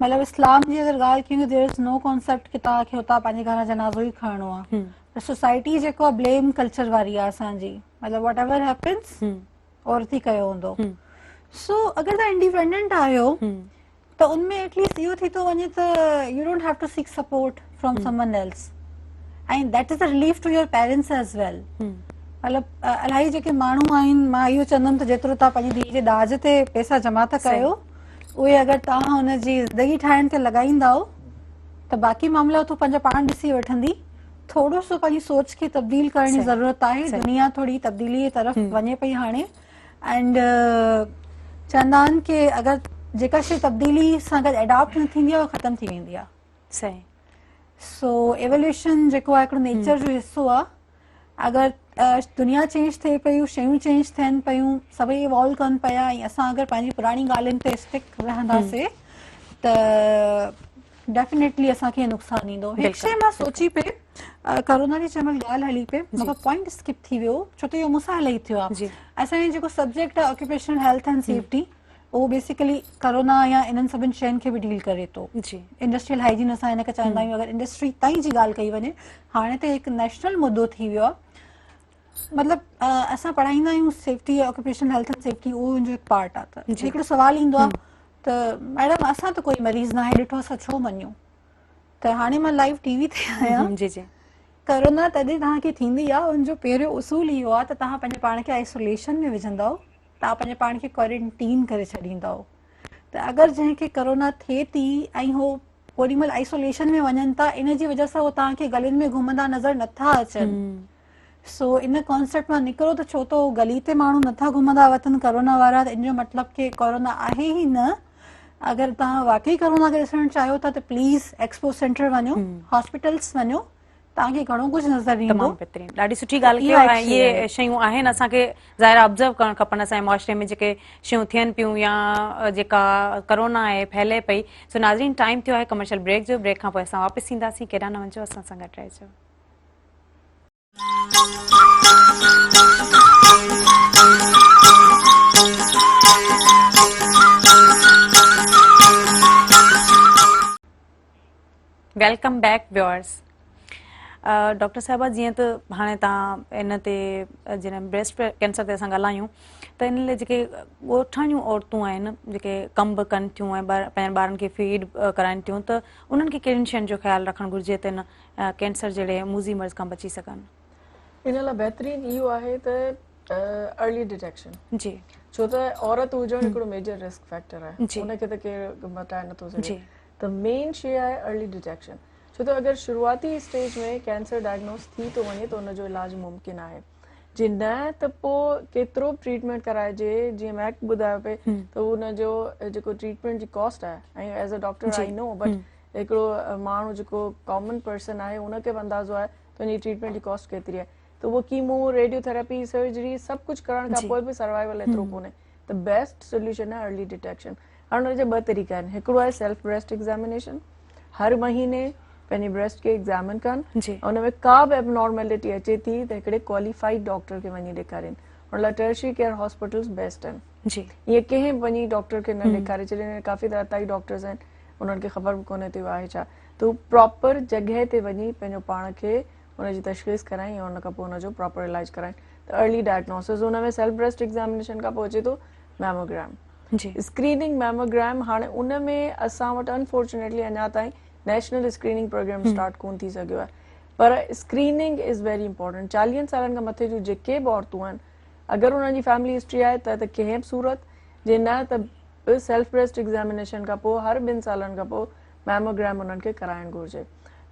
मतिलबु इस्लाम जी अगरि ॻाल्हि कयूं देयर इज़ नो कॉन्सेप्ट की तव्हांखे हुतां पंहिंजे घरां जनाज़ो ई खणणो आहे। त सोसाइटी जेको आहे ब्लेम कल्चर वारी आहे असांजी, मतिलबु वट एवर हैपन्स औरत ई कयो हूंदो। सो अगरि तव्हां इंडिपेंडेंट आहियो त उनमें एटलीस्ट इहो थी थो वञे त you don't have to seek support from someone else and that is a relief to your parents as well. मतिलबु इलाही जेके माण्हू आहिनि, मां इहो चवंदमि त जेतिरो तव्हां पंहिंजी धीउ जे ॾाज ते पैसा जमा था कयो, उहे अगरि तव्हां हुनजी ज़िंदगी ठाहिण ते लॻाईंदव त बाक़ी मामला तूं पंहिंजा पाण ॾिसी वठंदी। थोरो सो पंहिंजी सोच खे तब्दील करण जी ज़रूरत आहे। दुनिया थोरी तब्दीली जी तरफ़ वञे पई हाणे एंड चवंदा आहिनि की अगरि जेका शइ तब्दीली सां गॾु एडॉप्ट न थींदी आहे उहा ख़तमु थी वेंदी आहे। सही। सो एवोल्यूशन जेको आहे हिकिड़ो नेचर जो हिसो आहे। अगरि दुनिया चेंज थिए पयूं, शयूं चेंज थियनि पयूं, सभई इवॉल्व कनि पिया ऐं असां अगरि पंहिंजी पुराणी ॻाल्हियुनि ते स्टिक रहंदासीं त डेफिनेटली असांखे नुक़सानु ईंदो। हिकु शइ मां सोची पे कोरोना जी जंहिं महिल ॻाल्हि हली पे मूंखे पॉइंट स्किप थी वियो, छो त इहो मूंसां इलाही थियो आहे। असांजो जेको सब्जेक्ट आहे ऑक्यूपेशनल हेल्थ एंड सेफ्टी, उहो बेसिकली कोरोना या इन्हनि सभिनि शयुनि खे बि डील करे थो। इंडस्ट्रियल हाइजीन असां हिनखे चवंदा आहियूं। अगरि इंडस्ट्री ताईं जी ॻाल्हि कई वञे, हाणे त हिकु नेशनल मुद्दो थी वियो आहे। मतिलबु असां पढ़ाईंदा आहियूं safety, occupational health and safety, उहो हुनजो हिकु पार्ट आहे। त हिकिड़ो सुवालु ईंदो आहे त मैडम असां त कोई मरीज़ न आहे ॾिठो, असां छो मञूं? त हाणे मां लाइव टीवी ते आहियां। कोरोना तॾहिं तव्हांखे थींदी आहे, हुनजो पहिरियों उसूल इहो आहे त तव्हां पंहिंजे पाण खे आइसोलेशन में विझंदव, तव्हां पंहिंजे पाण खे क्वारंटीन करे छॾींदव। त अगरि जंहिंखे कोरोना थिए थी ऐं हो ओॾी महिल आइसोलेशन में वञनि था, इन जी वजह सां उहो तव्हांखे गलियुनि में घुमंदा नज़र नथा अचनि। सो इन कॉन्सेप्ट मां निकिरो त छो त गली ते माण्हू नथा घुमंदा वठनि कोरोना वारा, त इन जो मतिलबु की कोरोना आहे ई न। अगरि तव्हां वाकई कोरोना खे ॾिसणु चाहियो था त प्लीज़ एक्सपो सेंटर वञो, हॉस्पिटल्स वञो, तव्हांखे घणो कुझु नज़र ईंदो। तमामु बहितरीनु, ॾाढी सुठी ॻाल्हि कयो। ऐं इहे शयूं आहिनि, असांखे ज़ाहिर ऑब्ज़र्व करणु खपनि असांजे मुआशरे में जेके शयूं थियनि पियूं या जेका कोरोना आहे फैले पई। सो नाज़रीन, टाइम थियो आहे कमर्शियल ब्रेक जो। ब्रेक खां पोइ असां वापसि ईंदासीं। केॾा न वञो, असां सां गॾु रहिजो। Welcome back viewers. डॉक्टर साहिबा, जीअं त हाणे तव्हां इन ते जॾहिं ब्रेस्ट कैंसर ते असां ॻाल्हायूं त इन लाइ जेके ॻोठाणियूं औरतूं आहिनि जेके कमु बि कनि थियूं ऐं पंहिंजे ॿारनि खे फीड कराइनि थियूं, त उन्हनि खे कहिड़ियुनि शयुनि जो ख़्यालु रखणु घुरिजे त इन कैंसर जहिड़े मूज़ी मर्ज़ खां बची सघनि? इन लाइ बहितरीनु इहो आहे त अर्ली डिटेक्शन। जी। छो त औरत हुजणु हिकिड़ो मेजर रिस्क फैक्टर आहे, उनखे त केरु मटाए नथो सघे। त मेन शइ आहे अर्ली डिटेक्शन। छो त अगरि शुरूआती स्टेज में कैंसर डायग्नोस थी थो वञे त उनजो इलाजु मुमकिन आहे। जे न त पोइ केतिरो ट्रीटमेंट कराइजे, जीअं मैक ॿुधायो पे त उनजो जेको ट्रीटमेंट जी कॉस्ट आहे, ऐं as a doctor I know, but हिकिड़ो माण्हू जेको कॉमन पर्सन आहे उनखे बि अंदाज़ो आहे त उनजी ट्रीटमेंट जी कॉस्ट केतिरी आहे। त उहो कीमो, रेडियोथेरेपी, सर्जरी सभु कुझु करण खां पोइ बि सर्वाइवल एतिरो कोन्हे। त बेस्ट सोल्यूशन आहे अर्ली डिटेक्शन। हाणे हुनजा ॿ तरीक़ा आहिनि। हिकिड़ो आहे सेल्फ ब्रेस्ट एग्ज़ामिनेशन, हर महीने पंहिंजे ब्रेस्ट खे एग्ज़ामिन कनि, हुन में का बि एबनॉर्मेलिटी अचे थी त हिकिड़े क्वालिफाइड डॉक्टर खे वञी ॾेखारीनि। हुन लाइ टर्शियरी केयर हॉस्पिटल्स बेस्ट आहिनि। ईअं कंहिं वञी डॉक्टर खे न ॾेखारे छॾे, काफ़ी त अताई डॉक्टर्स आहिनि उन्हनि खे ख़बर बि कोन्हे थियो आहे छा। त हू प्रॉपर जॻह ते वञी पंहिंजो पाण खे हुनजी तशख़ीस कराइनि ऐं हुन खां पोइ हुनजो प्रॉपर इलाजु कराइनि। त अर्ली डायग्नोसिस हुन में सेल्फ ब्रेस्ट एग्ज़ामिनेशन खां पोइ अचे थो मैमोग्राम, स्क्रीनिंग मैमोग्राम। हाणे उन में असां वटि अनफॉर्चुनेटली अञा ताईं नेशनल स्क्रीनिंग प्रोग्राम स्टार्ट कोन थी सघियो आहे, पर स्क्रीनिंग इज़ वेरी इंपॉर्टेंट। 40 सालनि खां मथे जूं जेके बि औरतूं आहिनि, अगरि उन्हनि जी फैमिली हिस्ट्री आहे त कंहिं बि सूरत, जे न त सेल्फ ब्रेस्ट एग्ज़ामिनेशन खां पोइ हर 2 सालनि खां पोइ मैमोग्राम उन्हनि खे कराइणु घुरिजे।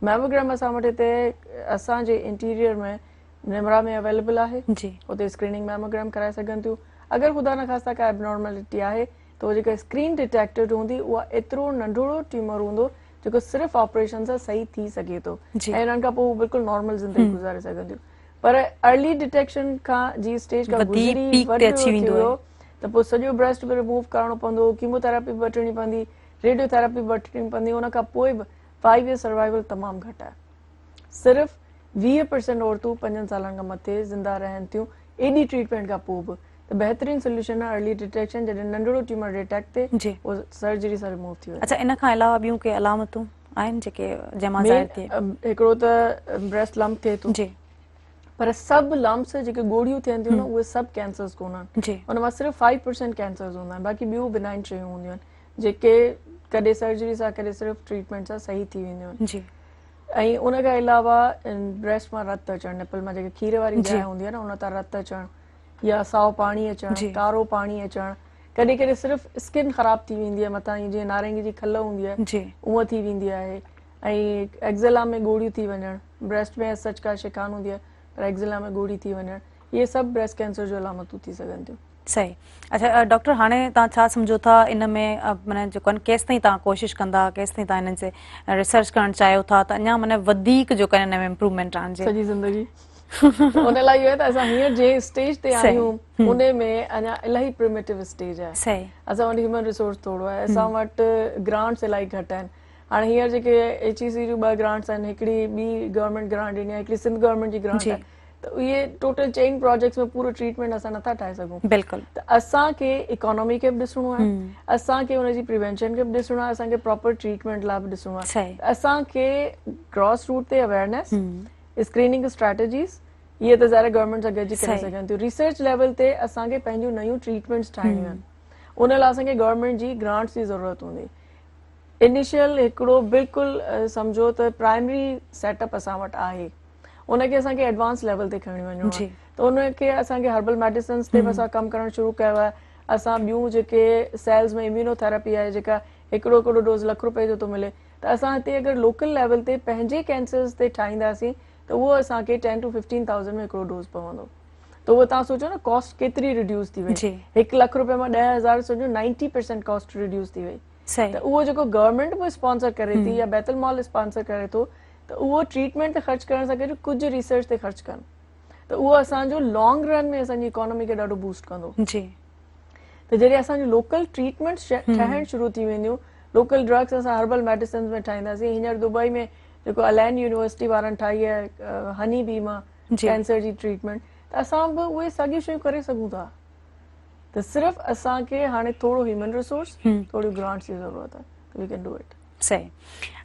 मैमोग्राम असां वटि हिते असांजे इंटीरियर में निमरा में अवेलेबल आहे, उते स्क्रीनिंग मैमोग्राम कराए सघनि थियूं। अगरि ख़ुदा न ख़ास्ता का एबनॉर्मेलिटी आहे त उहो जेका स्क्रीन डिटेक्टर हूंदी उहा एतिरो नंढिड़ो ट्यूमर हूंदो जेको सिर्फ़ु ऑपरेशन सां सही थी सघे थो ऐं हुननि खां पोइ बिल्कुलु नॉर्मल ज़िंदगी गुज़ारे सघनि थियूं। पर अर्ली डिटेक्शन खां जी स्टेज खां गुज़री वॾो थियो त पोइ सॼो ब्रेस्ट बि रिमूव करणो पवंदो, कीमोथेरेपी बि वठणी पवंदी, रेडियोथेरेपी बि वठणी पवंदी। हुन खां पोइ बि 5 ईयर सर्वाइवल तमामु घटि आहे। सिर्फ़ु 20% औरतूं 5 सालनि खां मथे ज़िंदा रहनि थियूं एॾी ट्रीटमेंट खां पोइ बि। त बहितरीन सोल्यूशन आहे अर्ली डिटेक्शन। जॾहिं नंढड़ो ट्यूमर डिटेक्ट थिए जी उहो सर्जरी सां रिमूव थी वञे। अच्छा, इन खां अलावा ॿियूं के अलामतूं आहिनि जेके जंहिंमां ज़ाहिर थिए? हिकिड़ो त ब्रेस्ट लम्प थिए थो, जी पर सभु लम्प्स जेके गोड़ियूं थियनि थियूं न उहे सभु कैंसर्स कोन आहिनि। जी उन मां सिर्फ़ु 5% कैंसर्स हूंदा आहिनि, बाक़ी ॿियूं बिनाइन शयूं हूंदियूं आहिनि जेके कॾहिं सर्जरी सां कॾहिं सिर्फ़ु ट्रीटमेंट सां सही थी वेंदियूं आहिनि। जी ऐं उन खां अलावा ब्रेस्ट मां रत अचणु, निपल मां जेके खीर वारी जाइ हूंदी आहे न उन तां रत अचणु, या साओ पाणी अचणु, कारो पाणी अचणु, कॾहिं कॾहिं सिर्फ़ु स्किन ख़राब थी वेंदी आहे मथां जीअं नारंगी जी खल हूंदी आहे उहा थी वेंदी आहे। ऐं एक्ज़ेला में गोड़ियूं थी वञणु, ब्रेस्ट में सच का शिकान हूंदी आहे पर एक्ज़ेला में गोड़ी थी वञणु, इहे सभु ब्रेस्ट कैंसर जो अलामतूं थी सघनि थियूं। सही। अच्छा डॉक्टर, हाणे तव्हां छा सम्झो था इन में माना जेको आहे केसि ताईं तव्हां कोशिशि कंदा, केसि ताईं तव्हां इन्हनि ते रिसर्च करणु चाहियो था त अञा माना वधीक जेको आहे हिन में इम्प्रूवमेंट आणिजे? सॼी ज़िंदगी उन लाइ इहो आहे त असां हींअर जे स्टेज ते आहियूं उन में अञा इलाही प्रिमिटिव स्टेज आहे। सही। असां वटि ह्यूमन रिसोर्स थोरो आहे, असां वटि ग्रांट्स इलाही घटि आहिनि। हाणे हींअर जेके HEC जूं 2 ग्रांट्स आहिनि, हिकिड़ी ॿी गवर्नमेंट ग्रांट ॾिनी आहे, हिकिड़ी सिंध गवर्नमेंट जी ग्रांट आहे, त इहे टोटल चेन प्रोजेक्ट्स में पूरो ट्रीटमेंट असां नथा ठाहे सघूं। बिल्कुलु। त असांखे इकोनॉमी खे बि ॾिसणो आहे, असांखे हुनजी प्रिवेंशन खे बि ॾिसणो आहे, असांखे प्रॉपर ट्रीटमेंट लाइ बि ॾिसणो आहे। असांखे ग्रॉस रूट ते अवेयरनेस, स्क्रीनिंग स्ट्रेटजीस इहे त ज़ाहिर गवर्नमेंट सां गॾिजी करे सघनि थियूं। रिसर्च लेवल ते असांखे पंहिंजूं नयूं ट्रीटमेंट्स ठाहिणियूं आहिनि, उन लाइ असांखे गवर्नमेंट जी ग्रांट्स जी ज़रूरत हूंदी। इनिशियल हिकिड़ो बिल्कुलु सम्झो त प्राइमरी सेटअप असां वटि आहे, उनखे असांखे एडवांस लेवल ते खणी वञिणो आहे, त उनखे असांखे हर्बल मेडिसिन्स ते बि असां कमु करणु शुरू कयो आहे। असां ॿियूं जेके सेल्स में इम्यूनोथेरेपी आहे जेका हिकिड़ो हिकिड़ो डोज़ ₹1,00,000 जो थो मिले, त असां हिते अगरि लोकल लेवल ते पंहिंजे कैंसर्स ते ठाहींदासीं त उहो असांखे 10 to 15,000 में हिकिड़ो डोज़ पवंदो। त उहो तव्हां सोचो न कॉस्ट केतिरी रिड्यूस थी वई, ₹1,00,000 मां 10,000 सोचो 90% कॉस्ट रिड्यूस थी वई। त उहो जेको गवर्नमेंट बि स्पॉन्सर करे थी या बैतुल माल स्पॉन्सर करे थो, त उहो ट्रीटमेंट ते ख़र्च करण सां गॾु कुझु रिसर्च ते ख़र्च कनि, त उहो असांजो लॉन्ग रन में असांजी इकोनॉमी खे ॾाढो बूस्ट कंदो। त जॾहिं असांजो लोकल ट्रीटमेंट्स ठहणु शुरू थी वेंदियूं, लोकल ड्रग्स असां हर्बल मेडिसिन में ठाहींदासीं। हींअर दुबई में जेको अलाइन यूनिवर्सिटी वारनि ठाही आहे हनी बी मां कैंसर जी ट्रीटमेंट, त असां बि उहे साॻियूं शयूं करे सघूं था। त सिर्फ़ु असांखे हाणे थोरो ह्यूमन रिसोर्स, थोरी ग्रांट्स जी ज़रूरत आहे, वी कैन डू इट। सही।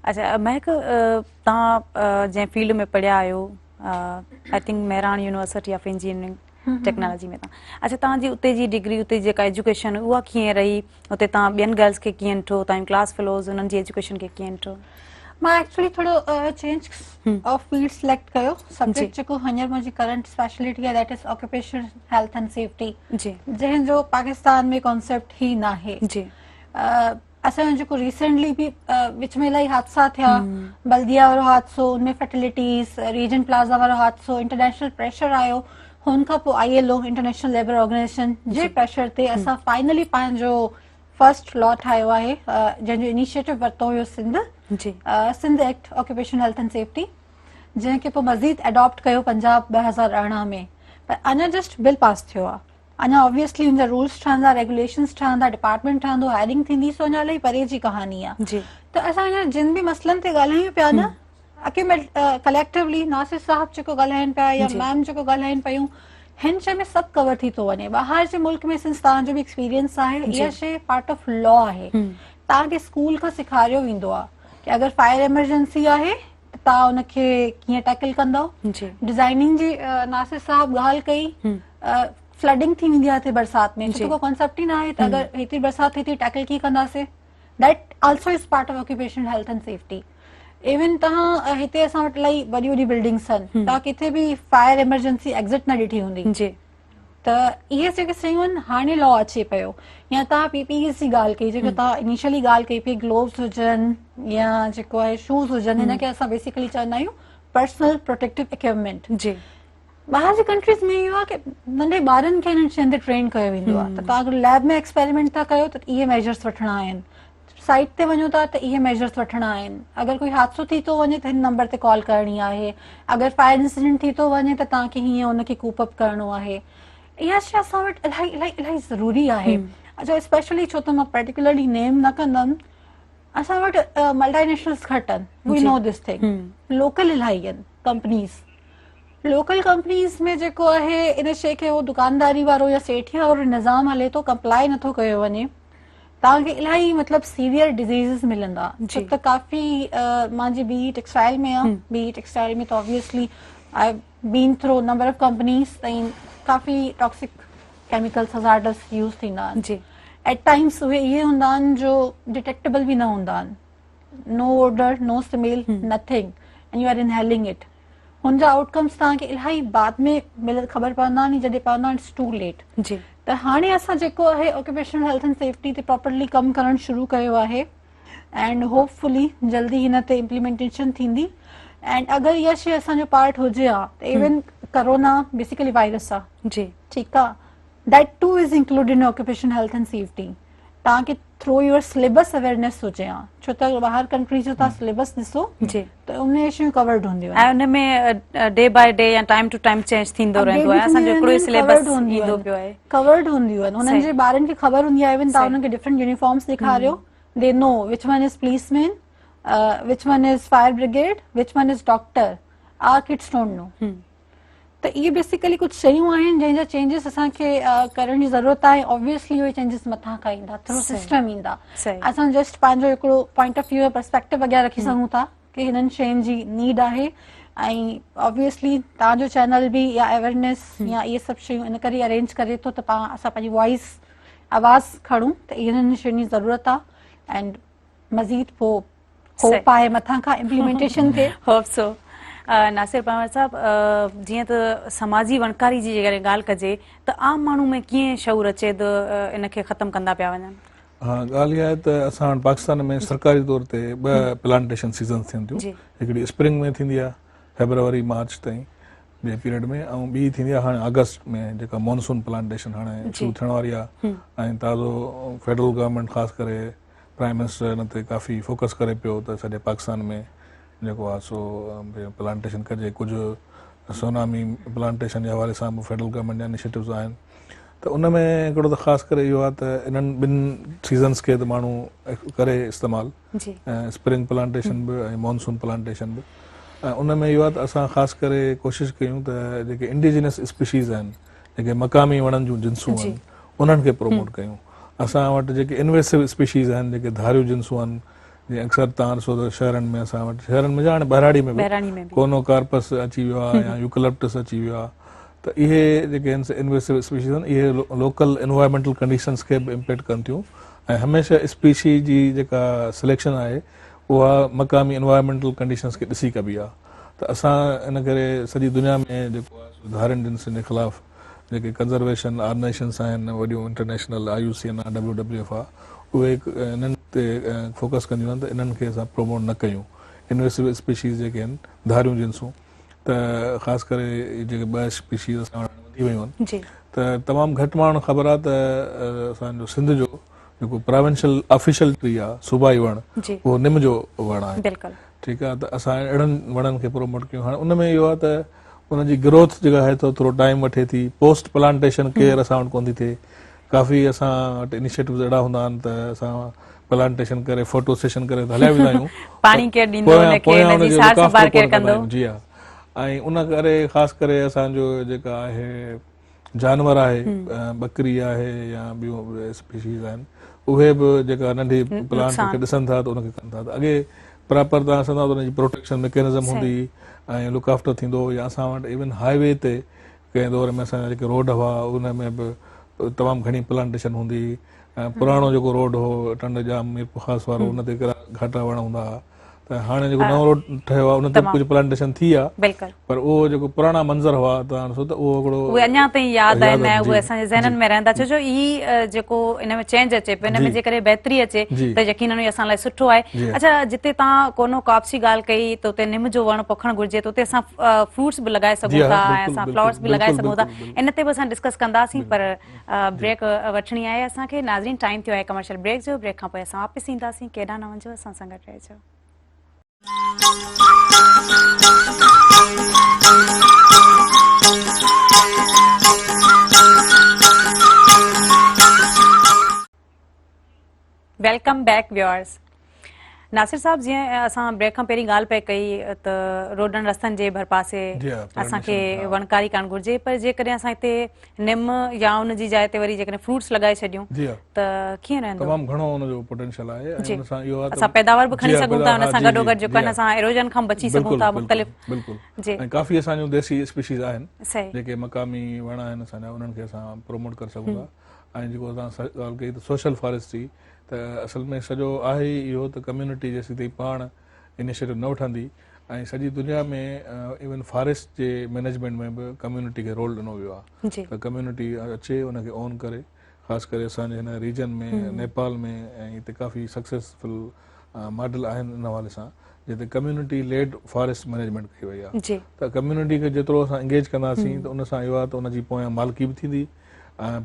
अच्छा महक, तव्हां जंहिं फील्ड में पढ़िया आहियो, I think Mehran university of engineering technology में अच्छा तव्हांजी उते जी डिग्री, उते जेका एजुकेशन उहा कीअं रही? उते तव्हां ॿियनि गर्ल्स खे कीअं ॾिठो, तव्हां क्लास फेलोज़ उन्हनि जी एजुकेशन खे कीअं ॾिठो? मां एक्चुअली थोरो चेंज ऑफ फील्ड सिलेक्ट कयो। सब्जेक्ट जेको हींअर मुंहिंजी करंट स्पेशलिटी आहे that is occupational health and safety, जंहिंजो पाकिस्तान में कॉन्सेप्ट ई न आहे। असांजो जेको रिसेंटली बि विच में इलाही हादसा थिया, बल्दिया वारो हादसो, उनमें फर्टिलिटीज़, रीजन प्लाज़ा वारो हादसो, इंटरनेशनल प्रेशर आयो, हुन खां पोइ ILO इंटरनेशनल लेबर ऑर्गेनाइजेशन जे प्रेशर ते असां फाइनली पंहिंजो फर्स्ट लॉ ठाहियो आहे, जंहिंजो इनिशिएटिव वरितो हुयो Sindh act occupational health and safety, जंहिंखे पोइ मज़ीद एडॉप्ट कयो पंजाब 2018 में। पर अञा जस्ट बिल पास थियो आहे, अञा ऑब्वियसली हुनजा रूल्स ठहंदा, रेगुलेशन्स ठहंदा, डिपार्टमेंट ठहंदो, हायरिंग थींदी, सो अञा इलाही परे जी कहानी आहे। त असां अञा जिन बि मसइलनि ते ॻाल्हायूं पिया न, कलेक्टिवली नासिर साहब जेको ॻाल्हाइनि पिया या मैम जेको ॻाल्हाइनि पियूं, हिन शइ में सभु कवर थी थो वञे। ॿाहिरि जे मुल्क में सिंस तव्हांजो बि एक्सपीरियंस आहे, इहा शइ पार्ट ऑफ लॉ आहे। तव्हांखे स्कूल खां सेखारियो वेंदो आहे कि अगरि फायर एमरजेंसी आहे त तव्हां उनखे कीअं टैकल कंदव। डिज़ाइनिंग जी नासिर साहब ॻाल्हि कई, फ्लडिंग थी वेंदी आहे हिते बरसाति में, छो को कॉन्सेप्ट ई न आहे त अगरि हेतिरी बरसाति थिए थी टैकल कीअं कंदासीं। That also is part of occupational health and safety. Even तव्हां हिते असां वटि इलाही वॾी वॾी बिल्डिंग्स आहिनि, तव्हां किथे बि फायर एमरजेंसी एग्ज़िट न ॾिठी हूंदी। त इहे जेके शयूं आहिनि हाणे लॉ अचे पियो। या तव्हां PPEs जी ॻाल्हि कई, जेको तव्हां इनिशियली ॻाल्हि कई पई, ग्लोव्स हुजनि या जेको आहे शूज़ हुजनि, हिनखे असां बेसिकली चवंदा आहियूं पर्सनल प्रोटेक्टिव इक्विपमेंट। ॿाहिरि जी कंट्रीज़ में इहो आहे कि नंढे ॿारनि खे हिननि शयुनि ते ट्रेन कयो वेंदो आहे। त तव्हां अगरि लैब में एक्सपेरिमेंट था कयो त इहे मेजर्स वठिणा आहिनि, साइट ते वञो था त इहे मेजर्स वठिणा आहिनि, अगरि कोई हादसो थी थो वञे त हिन नंबर ते कॉल करणी आहे, अगरि फायर इंसिडेंट थी थो वञे त तव्हांखे हीअं हुनखे कूप अप करणो आहे। इहा शइ असां वटि इलाही इलाही इलाही ज़रूरी आहे। अच्छा स्पेशली छो त मां पर्टिकुलरली नेम न कंदमि, असां वटि मल्टीनेशनल्स घटि आहिनि, we know this thing, local इलाही आहिनि कंपनीज़। लोकल कंपनीज़ में जेको आहे इन शइ खे उहो दुकानदारी वारो या सेठिया वारो निज़ाम हले थो, कंप्लाई नथो कयो वञे, तव्हांखे इलाही मतिलबु सीवियर डिज़ीज़िस मिलंदा। छो त काफ़ी मुंहिंजी बी टेक्सटाइल में आहे, बी टेक्सटाइल में त obviously I been through number of companies ताईं काफ़ी टॉक्सिक केमिकल्स हज़ार्डस यूज़ थींदा आहिनि। एट टाइम्स उहे इहे हूंदा आहिनि जो डिटेक्टेबल बि न हूंदा आहिनि, no odour, no smell, nothing, and you are inhaling it. हुनजा आउटकम्स तव्हांखे इलाही बाद में ख़बर पवंदा आहिनि, जॾहिं पवंदा आहिनि इट्स टू लेट। त हाणे असां जेको आहे ऑक्यूपेशनल हेल्थ एंड सेफ्टी ते प्रॉपरली कमु करणु शुरू कयो आहे, एंड होपफुली जल्दी हिन ते इम्प्लीमेंटेशन थींदी। एंड अगरि इहा शइ असांजो पार्ट हुजे हा त इवन कोरोना बेसिकली वायरस आहे, ठीकु आहे, that too is included in occupational health and safety. तव्हांखे थ्रू योर सिलेबस अवेयरनेस हुजे हा, छो त ॿाहिरि कंट्रीज जो तव्हां सिलेबस ॾिसो त उन शयूं कवर्ड हूंदियूं ऐं उन में डे बाय डे या टाइम टू टाइम चेंज थींदो रहंदो आहे, असांजो हिकिड़ो सिलेबस ईंदो पियो आहे, कवर्ड हूंदियूं आहिनि। हुननि जे ॿारनि खे ख़बर हूंदी आहे, इवन तव्हां हुननि खे डिफरेंट यूनिफॉर्म्स ॾेखारियो, they know which one is policeman, which one is fire brigade, which one is doctor, our kids don't know. त इहे बेसिकली कुझु शयूं आहिनि जंहिंजा चेंजिस असांखे करण जी ज़रूरत आहे। ऑब्वियसली उहे चेंजिस मथां खां ईंदा, थ्रू सिस्टम ईंदा। असां जस्ट पंहिंजो हिकिड़ो पॉइंट ऑफ व्यू पर्सपेक्टिव अॻियां रखी सघूं था कि हिननि शयुनि जी नीड आहे, ऐं ऑब्वियसली तव्हांजो चैनल बि या अवेयरनेस या इहे सभु शयूं इन करे अरेंज करे थो त असां पंहिंजी वॉइस आवाज़ खणूं त इन्हनि शयुनि जी ज़रूरत आहे। एंड मज़ीद पोइ होप आहे मथां खां इम्प्लीमेंटेशन थिए। Hope so. नासिर पंवर साहब, जीअं त समाजी वणकारी जी जेकॾहिं ॻाल्हि कजे त आम माण्हू में कीअं शऊर अचे त इनखे ख़तमु कंदा पिया वञनि? हा, ॻाल्हि इहा आहे त असां वटि पाकिस्तान में सरकारी तौर ते 2 प्लांटेशन सीज़न्स थियनि थियूं। हिकिड़ी स्प्रिंग में थींदी आहे फेबरवरी मार्च ताईं जे पीरियड में, ऐं ॿी थींदी आहे हाणे अगस्त में जेका मॉनसून प्लांटेशन हाणे शुरू थियण वारी आहे। ऐं ताज़ो फेडरल गवर्नमेंट ख़ासि करे प्राइम मिनिस्टर हिन ते काफ़ी फोकस करे पियो त सॼे पाकिस्तान में जेको आहे सो प्लांटेशन कजे। कुझु सोनामी प्लांटेशन जे हवाले सां बि फेडरल गवर्नमेंट जा इनिशिएटिव्स आहिनि। त उन में हिकिड़ो त ख़ासि करे इहो आहे त इन्हनि 2 सीज़न्स खे त माण्हू करे इस्तेमालु, स्प्रिंग प्लांटेशन बि ऐं मॉनसून प्लांटेशन बि। ऐं उन में इहो आहे त असां ख़ासि करे कोशिशि कयूं त जेके इंडिजिनस स्पीशीज़ आहिनि, जेके मक़ामी वणनि जूं जिन्सूं आहिनि, उन्हनि खे प्रोमोट कयूं। असां वटि जेके इन्वेसिव स्पीशीज़ आहिनि, जेके धारियूं जिन्सूं आहिनि, जीअं अक्सर तव्हां ॾिसो त शहरनि में असां वटि, शहरनि में हाणे बहिराड़ी में बि कोनोकार्पस अची वियो आहे या यूकलिप्टस अची वियो आहे। त इहे जेके आहिनि इन्वेसिव स्पीशीज़ आहिनि, इहे लोकल एनवायरमेंटल कंडीशन्स खे बि इम्पैक्ट कनि थियूं। ऐं हमेशह स्पीशी जी जेका सिलेक्शन आहे उहा मक़ामी एनवायरमेंटल कंडीशन्स खे ॾिसी कबी आहे। त असां इन करे सॼी दुनिया में जेको आहे धारियुनि जिन्सुनि जे ख़िलाफ़ जेके कंज़र्वेशन ऑर्गनाइजेशन्स आहिनि, वॾियूं इंटरनेशनल IUCN आहे, WWF आहे, उहे इन्हनि ते फोकस कंदियूं आहिनि त इन्हनि खे असां प्रोमोट न कयूं। इन्वेसिव स्पीशीज़ जेके आहिनि धारियूं जिन्सूं, त ख़ासि करे जेके 2 स्पीशीज़ असां वटि वधी वियूं आहिनि, त तमामु घटि माण्हुनि खे ख़बर आहे त असांजो सिंध जो जेको प्रोविंशियल ऑफिशियल ट्री आहे, सूबाई वण, उहो निम जो वण आहे। ठीकु आहे, त असां अहिड़नि वणनि खे प्रोमोट कयूं। हाणे उन में इहो आहे त उनजी ग्रोथ जेका आहे त थोरो टाइम वठे थी। पोस्ट प्लांटेशन केयर असां वटि कोन थी थिए। काफ़ी असां वटि इनिशिएटिव्स अहिड़ा हूंदा आहिनि त असां प्लांटेशन करे फोटो सेशन करे हलिया वेंदा आहियूं। पाणी केरु ॾींदो, हुनजी सार संभाल केरु कंदो? जी हा। ऐं उन करे ख़ासि करे असांजो जेका आहे जानवर आहे, बकरी आहे या ॿियूं स्पीशीज़ आहिनि, उहे बि जेका नंढी प्लांट खे ॾिसनि था त उनखे कनि था। त अॻे प्रॉपर तव्हां ॾिसंदा त उनजी प्रोटेक्शन मैकेनिज़म हूंदी ऐं लुक आफ्टर थींदो। या असां वटि इवन हाईवे ते कंहिं दौर में असांजा जेके रोड हुआ उन में बि तमामु घणी प्लांटेशन हूंदी। ऐं पुराणो जेको रोड हो टंडजाम मीरपुर ख़ासि वारो, उन ते घाटा वण हूंदा हुआ। त हाणे जेको नओं रोड ठहियो आहे उन ते कुझु प्लांटेशन थी आहे, पर उहो जेको पुराणा मंज़र हुआ तव्हां ॾिसो त उहो हिकिड़ो उहे अञा ताईं यादि आहिनि ऐं उहे असांजे ज़हननि में रहंदा। छो जो ई जेको इन में चेंज अचे पियो, इन में जेकॾहिं बहितरी अचे त यकीनन ई असां लाइ सुठो आहे। अच्छा, जिते तव्हां कोनो काप्स जी ॻाल्हि कई त उते निम जो वण पोखणु घुरिजे, त उते असां फ्रूट्स बि लॻाए सघूं था ऐं असां फ्लावर्स बि लॻाए सघूं था। इन ते बि असां डिस्कस कंदासीं, पर ब्रेक वठणी आहे असांखे। नाज़रीन, टाइम थियो आहे कमर्शियल ब्रेक जो। ब्रेक खां पोइ असां वापसि ईंदासीं। केॾांहुं न वञो, असां सां गॾु रहिजो। Welcome back viewers. Nasir sahab, जीअं असां ब्रेक खां पहिरीं ॻाल्हि पे कई त रोडनि रस्तनि जे भरपासे असांखे वणकारी कान घुरिजे, पर जेकॾहिं असां हिते निम या उन जी जाइ ते वरी जेकॾहिं फ्रूट्स लॻाए छॾियूं त कीअं रहंदो? तमामु घणो हुनजो पोटेंशियल आहे ऐं उन सां इहो आहे असां पैदावार बि खणी सघूं था, उन सां गॾोगॾु जेको आहे असां एरोजन खां बची सघूं था मुख़्तलिफ़। बिल्कुलु, ऐं काफ़ी असांजूं देसी स्पीशीज़ आहिनि जेके मक़ामी वण आहिनि असांजा, उन्हनि खे असां प्रोमोट करे सघूं था। ऐं जेको असां ॻाल्हि कई त सोशल फॉरेस्ट्री, त असल में सॼो आहे इहो त कम्यूनिटी जेसीं ताईं पाण इनिशिएटिव न वठंदी, ऐं सॼी दुनिया में इवन फॉरेस्ट जे मैनेजमेंट में बि कम्यूनिटी खे रोल ॾिनो वियो आहे त कम्यूनिटी अचे उनखे ओन करे। ख़ासि करे असांजे हिन रीजन में नेपाल में ऐं हिते काफ़ी सक्सेसफुल मॉडल आहिनि इन हवाले सां जिते कम्यूनिटी लेड फॉरेस्ट मैनेजमेंट कई वई आहे। त कम्यूनिटी खे जेतिरो असां इंगेज कंदासीं त उन सां इहो आहे त उनजी पोयां मालिकी बि थींदी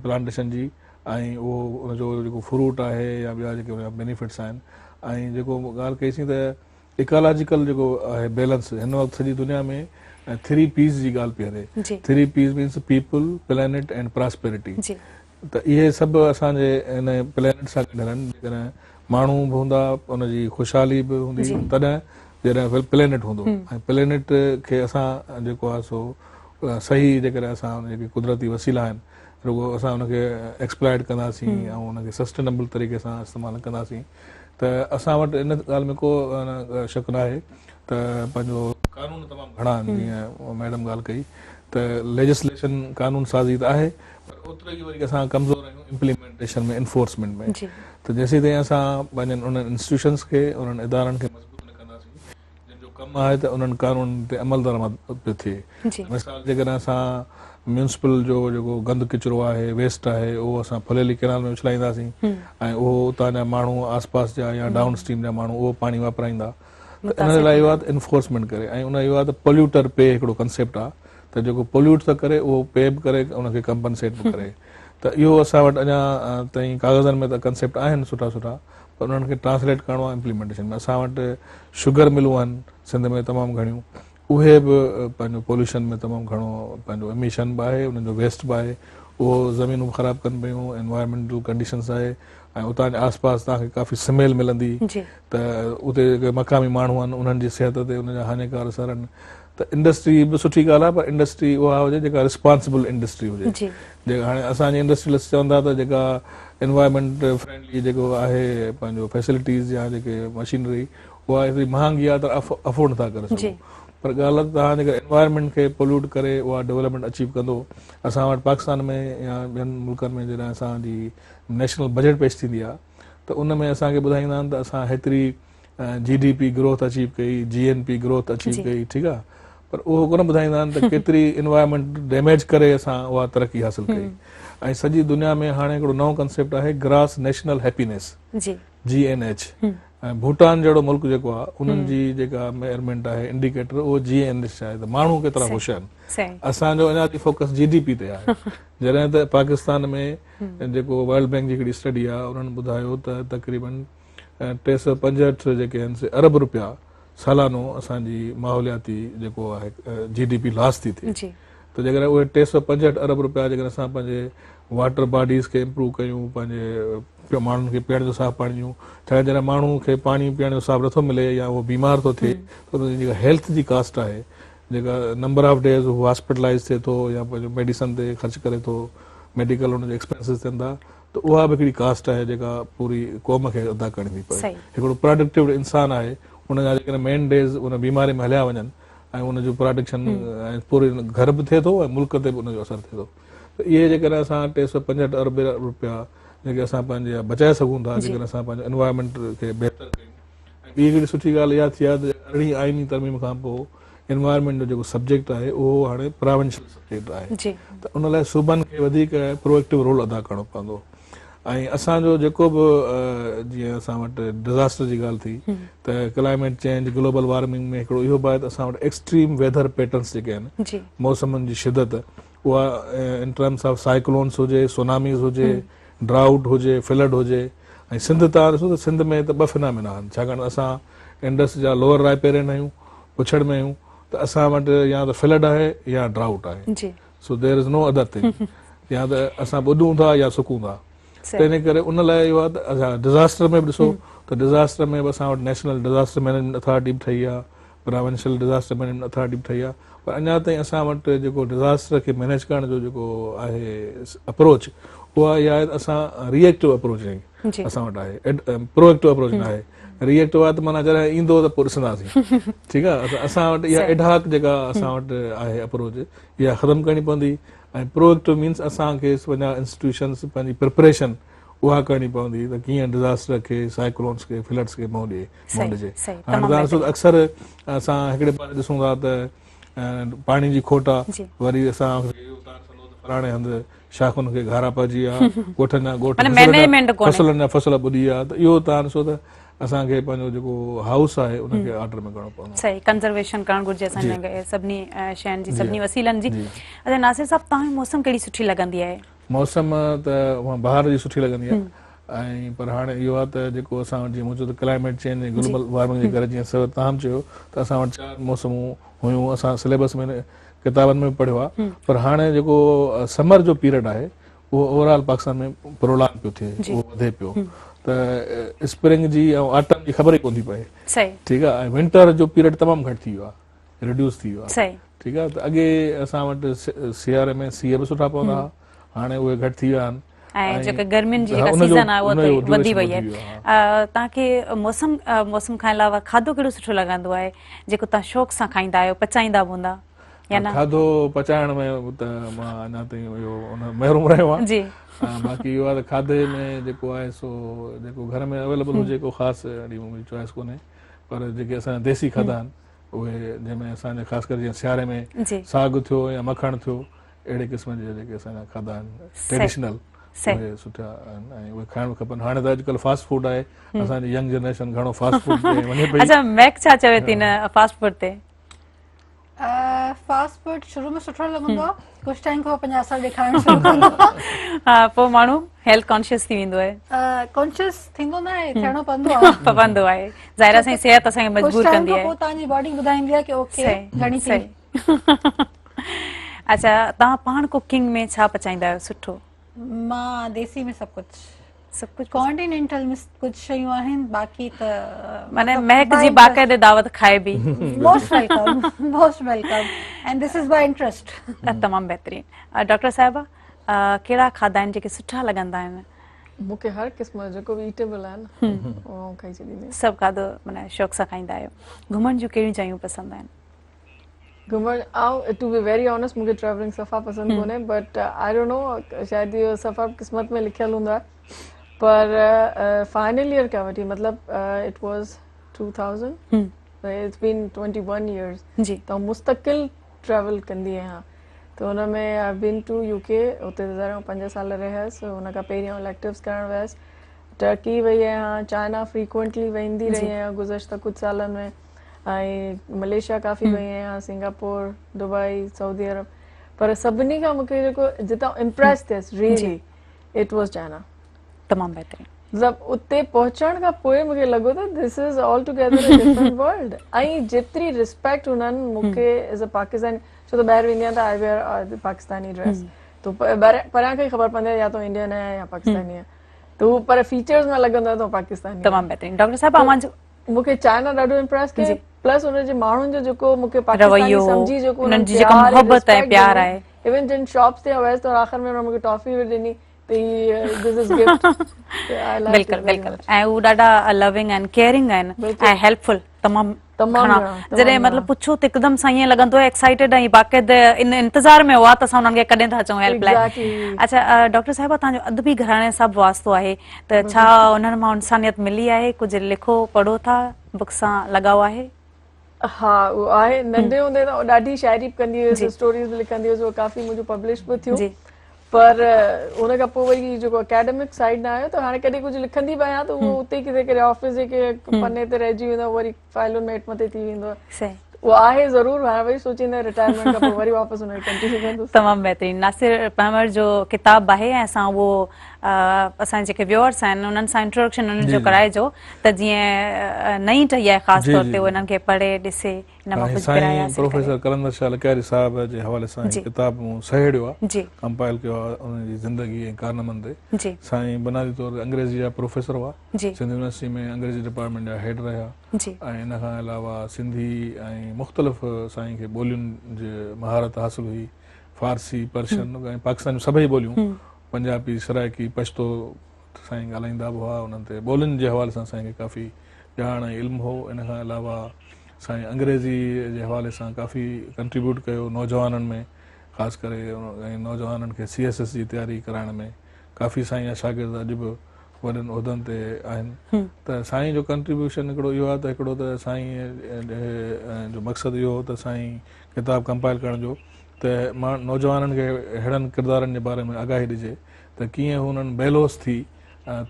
प्लांटेशन जी, ऐं उहो उनजो जेको फ्रूट आहे या ॿिया जेके उनजा बेनिफिट्स आहिनि। ऐं जेको ॻाल्हि कईसीं त इकोलॉजिकल जेको आहे बैलेंस, हिन वक़्तु सॼी दुनिया में 3 P's जी ॻाल्हि पई हले। 3 P's means people, planet and prosperity. त इहे सभु असांजे हिन प्लैनेट सां गॾु हलनि। जेकॾहिं माण्हू बि हूंदा उनजी ख़ुशहाली बि हूंदी तॾहिं जॾहिं प्लैनेट हूंदो, ऐं प्लैनेट खे असां जेको आहे सो सही जेकॾहिं असां जेके कुदरती वसीला आहिनि रुगो असां उनखे एक्सप्लॉइट कंदासीं ऐं उनखे सस्टेनेबल तरीक़े सां इस्तेमालु कंदासीं त असां वटि इन ॻाल्हि में को शक न आहे त पंहिंजो कानून तमामु घणा आहिनि। जीअं मैडम ॻाल्हि कई त लेजिस्लेशन कानून साज़ी त आहे, पर ओतिरो ई वरी असां कमज़ोर आहियूं इम्प्लीमेंटेशन में, इन्फोर्समेंट में। त जेसीं ताईं असां पंहिंजनि उन्हनि इंस्टीट्यूशन्स खे, उन्हनि इदारनि खे मज़बूत न कंदासीं जंहिंजो कमु आहे त उन्हनि कानून ते अमल दरामद पियो थिए। मिसाल जेकॾहिं असां म्यूनिसिपल जो जेको गंद किचिरो आहे, वेस्ट आहे, उहो असां फुलेली कैनाल में उछलाईंदासीं ऐं उहो उतां जा माण्हू आसपास जा या डाउन स्ट्रीम जा माण्हू उहो पाणी वापराईंदा, त इन लाइ इहो आहे त इन्फोर्समेंट करे। ऐं उन इहो आहे त पोल्यूटर पे हिकिड़ो कंसेप्ट आहे त जेको पोल्यूट थो करे उहो पे बि करे, उनखे कंपनसेट बि करे। त इहो असां वटि अञा ताईं कागज़नि में त कंसेप्ट आहिनि सुठा सुठा, पर उन्हनि खे ट्रांसलेट करिणो आहे इम्प्लीमेंटेशन में। असां वटि शुगर मिलूं आहिनि सिंध में तमामु घणियूं, उहे बि पंहिंजो पोल्यूशन में तमामु घणो पंहिंजो एमिशन बि आहे, उन्हनि जो वेस्ट बि आहे, उहो ज़मीनूं ख़राबु कनि पियूं, एनवायरमेंटल कंडीशन्स आहे। ऐं उतां जे आसपास तव्हांखे काफ़ी स्मेल मिलंदी, त उते जेके मक़ामी माण्हू आहिनि उन्हनि जी सिहत ते उनजा हानिकार असर आहिनि। त इंडस्ट्री बि सुठी ॻाल्हि आहे, पर इंडस्ट्री उहा हुजे जेका रिस्पॉन्सिबल इंडस्ट्री हुजे। जेका हाणे असांजी इंडस्ट्रियलिस्ट चवंदा त जेका एनवायरमेंट फ्रेंडली जेको आहे पंहिंजो फैसिलिटीज़ या जेके मशीनरी उहा एतिरी महांगी आहे त अफोर्ड नथा करे सघूं। पर ॻाल्हि आहे तव्हां जेका एनवायरमेंट खे पोल्यूट करे उहा डेवलपमेंट अचीव कंदो। असां वटि पाकिस्तान में या ॿियनि मुल्कनि में जॾहिं असांजी नेशनल बजट पेश थींदी आहे त उन में असांखे ॿुधाईंदा आहिनि त असां हेतिरी GDP ग्रोथ अचीव कई, GNP ग्रोथ अचीव कई, ठीकु आहे, पर उहो कोन ॿुधाईंदा आहिनि त केतिरी एनवायरमेंट डैमेज करे असां उहा तरक़ी हासिल कई। ऐं सॼी दुनिया में हाणे हिकिड़ो नओं कंसेप्ट आहे ग्रास नेशनल हैप्पीनेस, GNH। ऐं भूटान जहिड़ो मुल्क जेको आहे उन्हनि जी जेका मेजरमेंट आहे इंडिकेटर उहो GNH आहे, त माण्हू केतिरा ख़ुशि आहिनि। असांजो अञा ताईं फोकस GDP ते आहे, जॾहिं त पाकिस्तान में जेको वर्ल्ड बैंक जी हिकिड़ी स्टडी आहे उन्हनि ॿुधायो त तक़रीबन 365 जेके आहिनि से अरब रुपया सालानो असांजी माहौलियाती जेको आहे GDP लॉस थी थिए। त जेकॾहिं उहे 365 अरब रुपया जेकॾहिं असां पंहिंजे वाटर बॉडीज़ खे इम्प्रूव कयूं, पंहिंजे माण्हुनि खे पीअण जो साफ़ु पाणी ॾियूं, छाकाणि जॾहिं माण्हू खे पाणी पीअण जो साफ़ु नथो मिले या उहो बीमार थो थिए त उनजी जेका हेल्थ जी कास्ट आहे, जेका नंबर ऑफ डेज़ हू हॉस्पिटलाइज़ थिए थो या पंहिंजो मेडिसन ते ख़र्च करे थो, मेडिकल हुनजा एक्सपेंसिस थियनि था, त उहा बि हिकिड़ी कास्ट आहे जेका पूरी क़ौम खे अदा करणी थी पए। हिकिड़ो प्रोडक्टिव इंसानु आहे, उनजा जेकॾहिं मेन डेज़ उन बीमारी में हलिया वञनि ऐं उनजो प्रोडक्शन ऐं पूरे घर बि थिए थो ऐं मुल्क ते बि उनजो असरु थिए थो। त इहे जेकॾहिं असां 365 अरब रुपया जेके असां पंहिंजे बचाए सघूं था, जेकॾहिं असां पंहिंजे एनवायरमेंट खे बहितर कयूं। ऐं ॿी हिकिड़ी सुठी ॻाल्हि इहा थी आहे त 18वीं आईनी तरमीम खां पोइ एनवायरमेंट जो जेको सब्जेक्ट आहे उहो हाणे प्रिवेंशन सब्जेक्ट आहे, त उन लाइ सूबनि खे वधीक प्रोएक्टिव रोल अदा करणो पवंदो। ऐं असांजो जेको बि जीअं असां वटि डिज़ास्टर जी ॻाल्हि थी त क्लाइमेट चेंज, ग्लोबल वार्मिंग में हिकिड़ो इहो बि आहे त असां वटि एक्सट्रीम वेदर पैटर्न्स जेके आहिनि, मौसमनि जी शिदत, उहा इन टर्म्स ऑफ साइक्लोन्स हुजे, सुनामीज़ हुजे, ड्राउट हुजे, फ्लड हुजे। ऐं सिंध तव्हां ॾिसो त सिंध में त 2 फिनामिना आहिनि, छाकाणि असां इंडस जा लोअर रायपेरिन आहियूं, पुछड़ में आहियूं, त असां वटि या त फ्लड आहे या ड्राउट आहे। So there is no other thing, या त असां ॿुॾूं था या सुकूं था। त इन करे उन लाइ इहो आहे त असां डिज़ास्टर में बि ॾिसो त डिज़ास्टर में बि असां वटि नेशनल डिज़ास्टर मैनेजमेंट अथॉरिटी बि ठही आहे, प्रोविंशियल डिज़ास्टर मैनेजमेंट अथॉरिटी बि ठही आहे, पर अञा ताईं असां वटि जेको डिज़ास्टर खे मैनेज करण जो जेको आहे अप्रोच, उहा इहा आहे त असां रिएक्टिव अप्रोच आहियूं, असां वटि आहे, प्रोएक्टिव अप्रोच न आहे। रिएक्टिव आहे त माना जॾहिं ईंदो त पोइ ॾिसंदासीं, ठीकु आहे। असां वटि इहा एडहॉक जेका असां वटि आहे अप्रोच, इहा ख़तमु करणी पवंदी। ऐं प्रोएक्टिव मीन्स असांखे पंहिंजा इंस्टीट्यूशन्स पंहिंजी प्रिपरेशन उहा करणी पवंदी त कीअं डिज़ास्टर खे, साइक्लोन्स खे, फ्लड्स खे मुंहुं ॾिजे। हाणे तव्हां अक्सर असां हिकिड़े पासे ॾिसूं था त पाणी जी खोट आहे, वरी असां फलाणे हंधि शाखुनि खे घारा पइजी विया, ॻोठनि जा ॻोठ, फसलनि जा फसल ॿुॾी विया, त इहो तव्हां ॾिसो त असांखे पंहिंजो जेको हाउस आहे उनखे ऑर्डर में करणो पवंदो। सही, कंजर्वेशन करणु घुरिजे असांजे सभिनी शयुनि जी, सभिनी वसीलनि जी। अच्छा नासिर साहब, तव्हांखे मौसम कहिड़ी सुठी लॻंदी आहे? मौसम त बहार जी सुठी लॻंदी आहे, ऐं पर हाणे इहो आहे त जेको असां वटि जीअं मुंहिंजो त क्लाइमेट चेंज ऐं ग्लोबल वार्मिंग जे करे जीअं तव्हां चयो त असां वटि 4 मौसमूं हुयूं, असां सिलेबस में किताबनि में बि पढ़ियो आहे, पर हाणे जेको समर जो पीरियड आहे उहो ओवरऑल पाकिस्तान में प्रोलॉन्ग पियो थिए, उहो वधे पियो, त स्प्रिंग जी ऐं ऑटम जी ख़बर ई कोन थी पए, ठीकु आहे। ऐं विंटर जो पीरियड तमामु घटि थी वियो आहे, रिड्यूस थी वियो आहे, ठीकु आहे। त अॻे असां वटि सियारे में सीउ बि सुठा पवंदा हुआ, हाणे उहे घटि थी विया आहिनि, ऐं जेके गर्मियुनि जी जेका सीज़न आहे उहा वधी वई आहे। तव्हांखे मौसम खां अलावा खाधो कहिड़ो सुठो लॻंदो आहे जेको तव्हां शौक़ सां खाईंदा आहियो, पचाईंदा बि हूंदा? खाधो पचाइण में त मां अञा ताईं इहो महिरूम रहियो आहे, बाक़ी इहो आहे त खाधे में जेको आहे सो जेको घर में अवेलेबल हुजे को ख़ासि अहिड़ी मुंहिंजी चॉइस कोन्हे, पर जेके असांजा देसी खाधा आहिनि उहे, जंहिंमें असांजा ख़ासि करे जीअं सियारे में साग थियो या मखण थियो, अहिड़े क़िस्म जा जेके असांजा खाधा आहिनि ट्रेडिशनल, उहे सुठा आहिनि ऐं उहे खाइण खपनि। हाणे त अॼुकल्ह फास्ट फूड आहे, असांजी यंग जनरेशन घणो फास्ट फूड ते वञे पई। अच्छा, मैक छा चवे थी न फास्ट फूड ते? फास्ट फूड शुरू में सुठो लॻंदो आहे, कुझु टाइम खां पंहिंजा असर ॾेखारणु शुरू कंदो आहे, हा, पोइ माण्हू हेल्थ कॉन्शियस थी वेंदो आहे। कॉन्शियस थींदो न आहे, थियणो पवंदो आहे, ज़ाहिर आहे सिहत असांखे मजबूर कंदी आहे, पोइ तव्हांजी बॉडी ॿुधाईंदी आहे कि ओके घणी थी। अच्छा, तव्हां पाण कुकिंग में छा पचाईंदा आहियो सुठो? मां देसी में सभु कुझु, कॉन्टिनेंटल में कुछ शयूं आहिनि, बाक़ी त माने महक जी बाक़ायदे दावत खाए भी। Most welcome and this is my interest. तमाम बेहतरीन। डॉक्टर साहिबा, केड़ा खाधा आहिनि जेके सुठा लॻंदा आहिनि? मूंखे हर क़िस्म जो जेको ईटेबल आहे न उहो खाई छॾींदी। सभु खाधो माने शौक़ सां खाईंदा आहियो। घुमण जूं कहिड़ियूं जॻहियूं पसंदि आहिनि? घुमण, टू बी वेरी ऑनेस्ट, मूंखे ट्रैवलिंग सफ़ा पसंदि कोन्हे, बट आई डोंट नो, शायदि इहो सफ़ा क़िस्मत में लिखियलु हूंदो आहे, पर फाइनल ईयर खां वठी मतिलबु इट वाज़ 2000, इट्स बीन 21 years त मुस्तक़िल ट्रैवल कंदी आहियां। त हुन में आई बीन टू यूके, हुते 5 साल रहियसि, हुन खां पहिरियों इलेक्टिव्स करणु वियसि, टर्की वई आहियां, चाइना फ्रीक्वेंटली वेंदी रही आहियां गुज़श्ता कुझु सालनि में, ऐं मलेशिया काफ़ी वई आहियां, सिंगापुर, दुबई, सऊदी अरब, पर सभिनी खां मूंखे जेको जितां इम्प्रेस थियसि रियली इट वाज़ चाइना। तमामु बहितरीन। मतलब उते पहुचण खां पोइ मूंखे लॻो त this is all together a different world, ऐं जेतिरी रिस्पेक्ट हुननि मूंखे एज़ अ पाकिस्तानी, छो त ॿाहिरि वेंदी आहियां त आई वेयर पाकिस्तानी ड्रेस, तो परियां खां ई ख़बर पवंदी आहे या तो इंडियन आहे या पाकिस्तानी आहे, त उहो पर फीचर्स में लॻंदो आहे त पाकिस्तानी। तमामु बहितरीन। डॉक्टर साहिबा, मूंखे चाइना ॾाढो इम्प्रेस कयो, प्लस हुनजे माण्हुनि जो जेको मूंखे पाकिस्तानी सम्झी जेको उन्हनि जी जेका मोहबत ऐं प्यार आहे, इवन जिन शॉप्स ते वियसि त आख़िर में मूंखे टॉफी बि ॾिनी त दिस इज गिफ्ट। बिल्कुलु बिल्कुलु, ऐं उहे ॾाढा लविंग आहिनि, केयरिंग आहिनि ऐं हेल्पफुल तमामु जॾहिं मतिलबु पुछो त हिकदमि सां ईअं लॻंदो आहे एक्साइटेड ऐं बाक़ाइदे इन इंतज़ार में हुआ त असां उन्हनि खे कॾहिं था अचूं हेल्प लाइ। अच्छा डॉक्टर साहिबा, तव्हांजो अदबी घराणे सां बि वास्तो आहे, त छा उन्हनि मां इंसानियत मिली आहे? कुझु लिखो पढ़ो था, बुक सां लॻाओ आहे? हा, उहो आहे। नंढे हूंदे त ॾाढी शाइरी कंदी हुयसि, स्टोरीज़ लिखंदी हुयसि, उहो काफ़ी मुंहिंजो पब्लिश बि थियो, पर उन खां पोइ वरी जेको एकेडमिक साइड न आयो, त हाणे कॾहिं कुझु लिखंदी बि आहियां त उहो उते किथे किथे ऑफिस जे पने ते रहिजी वेंदो, वरी फाइलुनि में हेठि मथे थी वेंदो आहे। उहो आहे ज़रूरु, हाणे वरी सोचींदा रिटायरमेंट खां पोइ वरी वापसि हुन खे कंटिन्यू कंदुसि। तमामु बहितरीन। नासिर अहमद जो किताबु आहे ऐं असां उहो असांजे जेके व्यूअर्स आहिनि उन्हनि सां इंट्रोडक्शन उन्हनि जो कराइजो त जीअं नई टही आहे ख़ासि तौर ते उन्हनि खे पढ़े ॾिसे इन मां कुझु गिराए हासिल करे। प्रोफेसर कलंदर शाह लखियारी साहब जे हवाले सां किताब मूं सहेड़ियो आहे, जी कंपाइल कयो आहे उन्हनि जी ज़िंदगी ऐं कारनामनि ते। जी साईं बुनियादी तौर ते अंग्रेज़ी जा प्रोफेसर हुआ, जी सिंध यूनिवर्सिटी में अंग्रेज़ी डिपार्टमेंट जा हेड रहिया जी ऐं इन खां अलावा सिंधी ऐं मुख़्तलिफ़ साईं खे ॿोलियुनि जे महारत हासिल हुई, फारसी पर्शियन ऐं पाकिस्तान जूं सभई ॿोलियूं, पंजाबी सराइकी पछतो साईं ॻाल्हाईंदा बि हुआ। उन्हनि ते ॿोलियुनि जे हवाले सां साईं खे काफ़ी ॼाण ऐं इल्मु हो। इन खां अलावा साईं अंग्रेज़ी जे हवाले सां काफ़ी कंट्रीब्यूट कयो नौजवाननि में, ख़ासि करे ऐं नौजवाननि खे CSS जी तयारी कराइण में काफ़ी साईं जा शागिर्द अॼु बि वॾनि उहिदनि ते आहिनि। त साईं जो कंट्रीब्यूशन हिकिड़ो इहो आहे त हिकिड़ो त साईं जो मक़सदु इहो हो त साईं किताब कंपाइल करण जो त मां नौजवाननि खे अहिड़नि किरदारनि जे बारे में आगाही ॾिजे त कीअं हुननि बेलोस थी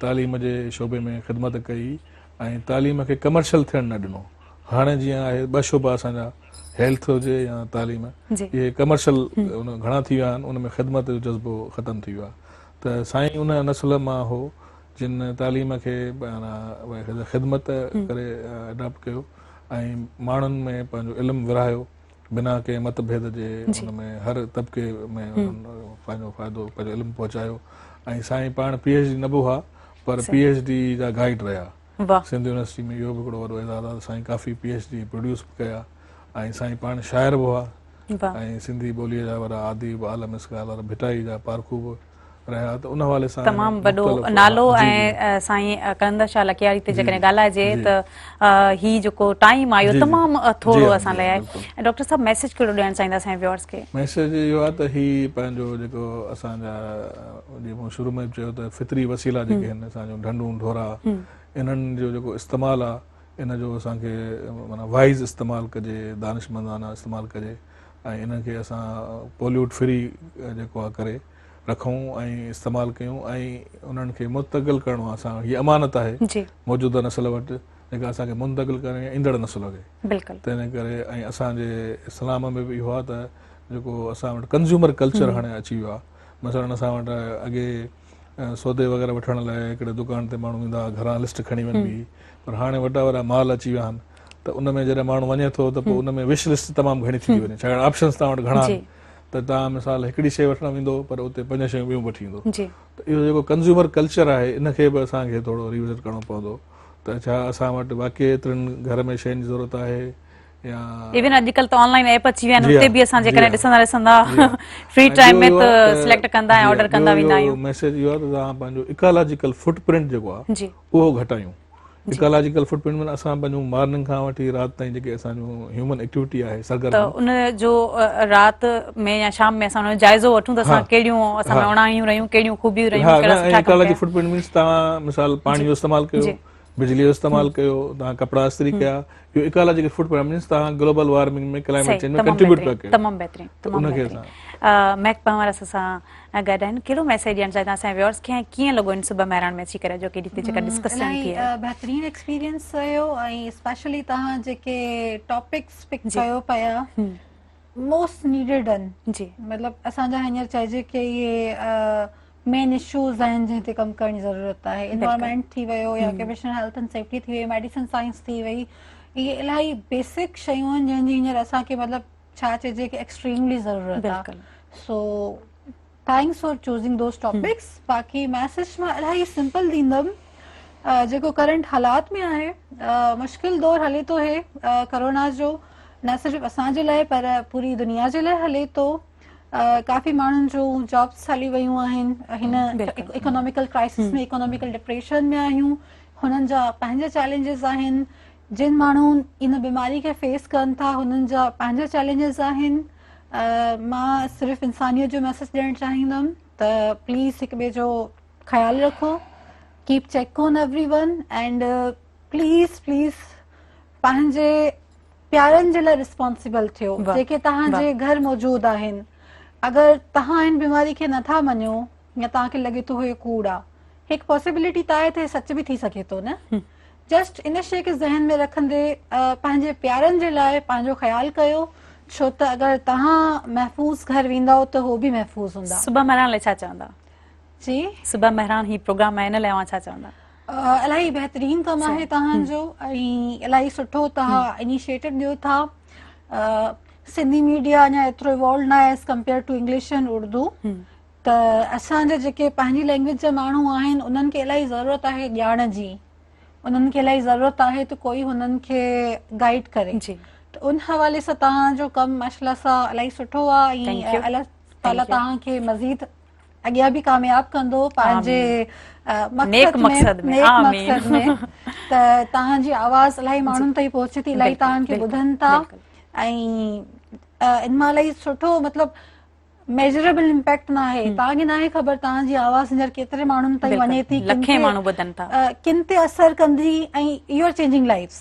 तालीम जे शोबे में ख़िदमत कई ऐं तालीम खे कमर्शियल थियणु न ॾिनो। हाणे जीअं आहे ॿ शोबा असांजा, हेल्थ हुजे या तालीम, इहे कमर्शियल घणा थी विया आहिनि, उन में ख़िदमत जो जज़्बो ख़तमु थी वियो आहे। त साईं उन नस्ल मां हो जिन तालीम खे ख़िदमत करे अडॉप्ट कयो ऐं माण्हुनि में पंहिंजो इल्मु विरहायो बिना कंहिं मतभेद जे। उन में हर तबिके में पंहिंजो फ़ाइदो पंहिंजो इल्मु पहुचायो ऐं साईं पाण PhD न बि हुआ पर PhD जा गाइड रहिया सिंध यूनिवर्सिटी में। इहो बि हिकिड़ो वॾो एज़ाज़ आहे। साईं काफ़ी PhD प्रोड्यूस कया ऐं साईं पाण शाइर बि हुआ ऐं सिंधी ॿोलीअ जा वॾा आदिब आलम इस्काल वारा भिटाई जा पारखू बि रहिया। त उन हवाले सां तमामु वॾो नालो ऐं साईं कलंदर शाह लखियारी ते जेकॾहिं ॻाल्हाइजे त ही जेको टाइम आयो तमामु थोरो असां लाइ आहे। ऐं डॉक्टर साहब मैसेज कहिड़ो ॾियणु चाहींदा असांजे व्यूअर्स खे? मैसेज इहो आहे त ही पंहिंजो जेको असांजा जीअं मूं शुरू में चयो त फितरी वसीला जेके आहिनि असांजो ढंढूं ढोरा, इन्हनि जो जेको इस्तेमालु आहे इन जो असांखे माना वाइज़ इस्तेमालु कजे, दानिशमंदाना इस्तेमालु कजे ऐं इन्हनि खे असां पॉल्यूट फ्री जेको आहे करे रखूं ऐं इस्तेमालु कयूं ऐं उन्हनि खे मुंतक़िल करिणो आहे। असां हीअ अमानत आहे मौजूदा नस्ल वटि जेका असांखे मुंतक़िल करे ईंदड़ नस्ल खे। बिल्कुलु तंहिं करे ऐं असांजे इस्लाम में बि इहो आहे त जेको असां वटि कंज़्यूमर कल्चर हाणे अची वियो आहे। मसइलन असां वटि अॻे सौदे वग़ैरह वठण लाइ हिकिड़े दुकान ते माण्हू ईंदा हुआ, घरां लिस्ट खणी वञबी, पर हाणे वॾा वॾा माल अची विया आहिनि त उन में जॾहिं माण्हू वञे थो त पोइ उन में विश लिस्ट तमामु घणी थी वञे, छाकाणि ऑप्शन्स तव्हां वटि घणा आहिनि। त तव्हां मिसाल हिकिड़ी शइ वठणु वेंदो पर उते 5 शयूं ॿियूं वठी ईंदो। त इहो जेको कंज़्यूमर कल्चर आहे इनखे बि असांखे थोरो रिविज़िट करिणो पवंदो त छा असां वटि वाक़ई एतिरनि घर में शयुनि जी ज़रूरत आहे या इवन अॼुकल्ह त ऑनलाइन ऐप अची विया आहिनि, उते बि असां जेकॾहिं ॾिसंदा फ्री टाइम में त सिलेक्ट कंदा ऐं ऑर्डर कंदा वेंदा आहियूं। मैसेज इहो आहे त तव्हां पंहिंजो इकोलॉजिकल फुटप्रिंट जेको आहे उहो घटायूं। इकोलॉजिकल फुटप्रिंट में असां पंहिंजो मॉर्निंग खां वठी राति ताईं जेके असांजो ह्यूमन एक्टिविटी आहे सरगर्मी, त उन जो राति में या शाम में असां उन जो जाइज़ो वठूं त असां कहिड़ियूं असां में उणायूं रहियूं, कहिड़ियूं खूबियूं रहियूं, कहिड़ा सुठा कम कया। इकोलॉजी फुटप्रिंट मीन्स तव्हां मिसाल पाणी जो इस्तेमालु कयो, बिजली जो इस्तेमालु कयो, तव्हां कपिड़ा इस्त्री कया, इहो इकोलॉजिकल फुटप्रिंट मीन्स तव्हां ग्लोबल वार्मिंग में क्लाइमेट चेंज में कंट्रीब्यूट पिया कयो। तमामु बहितरीन, तमामु बहितरीन। महक पंवर असां गॾु आहिनि, कहिड़ो मैसेज ॾियणु चाहींदा असांजे व्यूअर्स खे ऐं कीअं लॻो इन सुबह महिराण में अची करे जेके हिते जेका डिस्कशन थी आहे? बहितरीन एक्सपीरियंस रहियो ऐं स्पेशली तव्हां जेके टॉपिक्स पिक कयो पिया मोस्ट नीडेड आहिनि। जी मतिलबु असांजा हींअर चइजे की इहे मेन इशूज़ आहिनि जंहिं ते कमु करण जी ज़रूरत आहे। इन्वायरमेंट थी वियो या ऑक्यूपेशनल हेल्थ एंड सेफ्टी थी वई, मेडिसिन साइंस थी वई, इहे इलाही बेसिक शयूं आहिनि जंहिंजी हींअर असांखे मतिलबु छा चइजे की एक्सट्रीमली ज़रूरत आहे। So thanks for choosing those topics. बाक़ी मैसेज मां इलाही सिंपल ॾींदमि, जेको करंट हालात में आहे, मुश्किल दौर हले थो हे कोरोना जो, न सिर्फ़ु असांजे लाइ पर पूरी दुनिया जे लाइ हले थो। काफ़ी माण्हुनि जूं जॉब्स हली वियूं आहिनि हिन इकोनॉमिकल क्राइसिस में, इकोनॉमिकल डिप्रेशन में आहियूं, हुननि जा पंहिंजा चैलेंजिस आहिनि। जिन माण्हुनि इन बीमारी खे फेस कनि था हुननि जा पंहिंजा चैलेंजिस आहिनि। मां सिर्फ़ु इंसानियत जो मैसेज ॾियणु चाहींदमि त प्लीज़ हिक ॿिए जो ख़्यालु रखो, keep check on everyone and please please पंहिंजे प्यारनि जे लाइ रिस्पॉन्सिबल थियो जेके तव्हांजे घर मौजूदु आहिनि। अगरि तव्हां हिन बीमारी खे नथा मञो या तव्हांखे लॻे थो हे कूड़ आहे, हिकु पॉसिबिलिटी त आहे त सच बि थी सघे थो न। जस्ट इन शइ खे ज़हन में रखंदे पंहिंजे प्यारनि जे लाइ पंहिंजो ख़्यालु कयो, छो त अगरि तव्हां महफ़ूज़ घर वेंदव त हो बि महफ़ूज़ हूंदा। सुबह महिराण लाइ छा चवंदा? जी सुबह मेहरान ही प्रोग्राम में इन लाइ छा चवंदा? इलाही बहितरीन कमु आहे तव्हांजो ऐं इलाही सुठो तव्हां इनिशिएटिव ॾियो था। सिंधी मीडिया अञा एतिरो इवॉल्व न आहे as compare to English and Urdu, त असांजे जेके पंहिंजी लैंग्वेज जा माण्हू आहिनि उन्हनि खे इलाही ज़रूरत आहे ॼाण जी, उन्हनि खे इलाही ज़रूरत आहे त कोई हुननि खे गाइड करे। त उन हवाले सां तव्हांजो कमु माशाल्लाह सां इलाही सुठो आहे ऐं अलाह ताला तव्हांखे मज़ीद अॻियां बि कामयाब कंदो पंहिंजे मक़सद में। त तव्हांजी आवाज़ इलाही माण्हुनि ताईं पहुचे थी, इलाही तव्हांखे ॿुधनि था ऐं इन मां इलाही सुठो मतिलबु मेजरेबल इम्पैक्ट न आहे। तव्हांखे न आहे ख़बर तव्हांजी आवाज़ हींअर केतिरे माण्हुनि ताईं वञे थी, किन ते असर कंदी ऐं you are changing lives.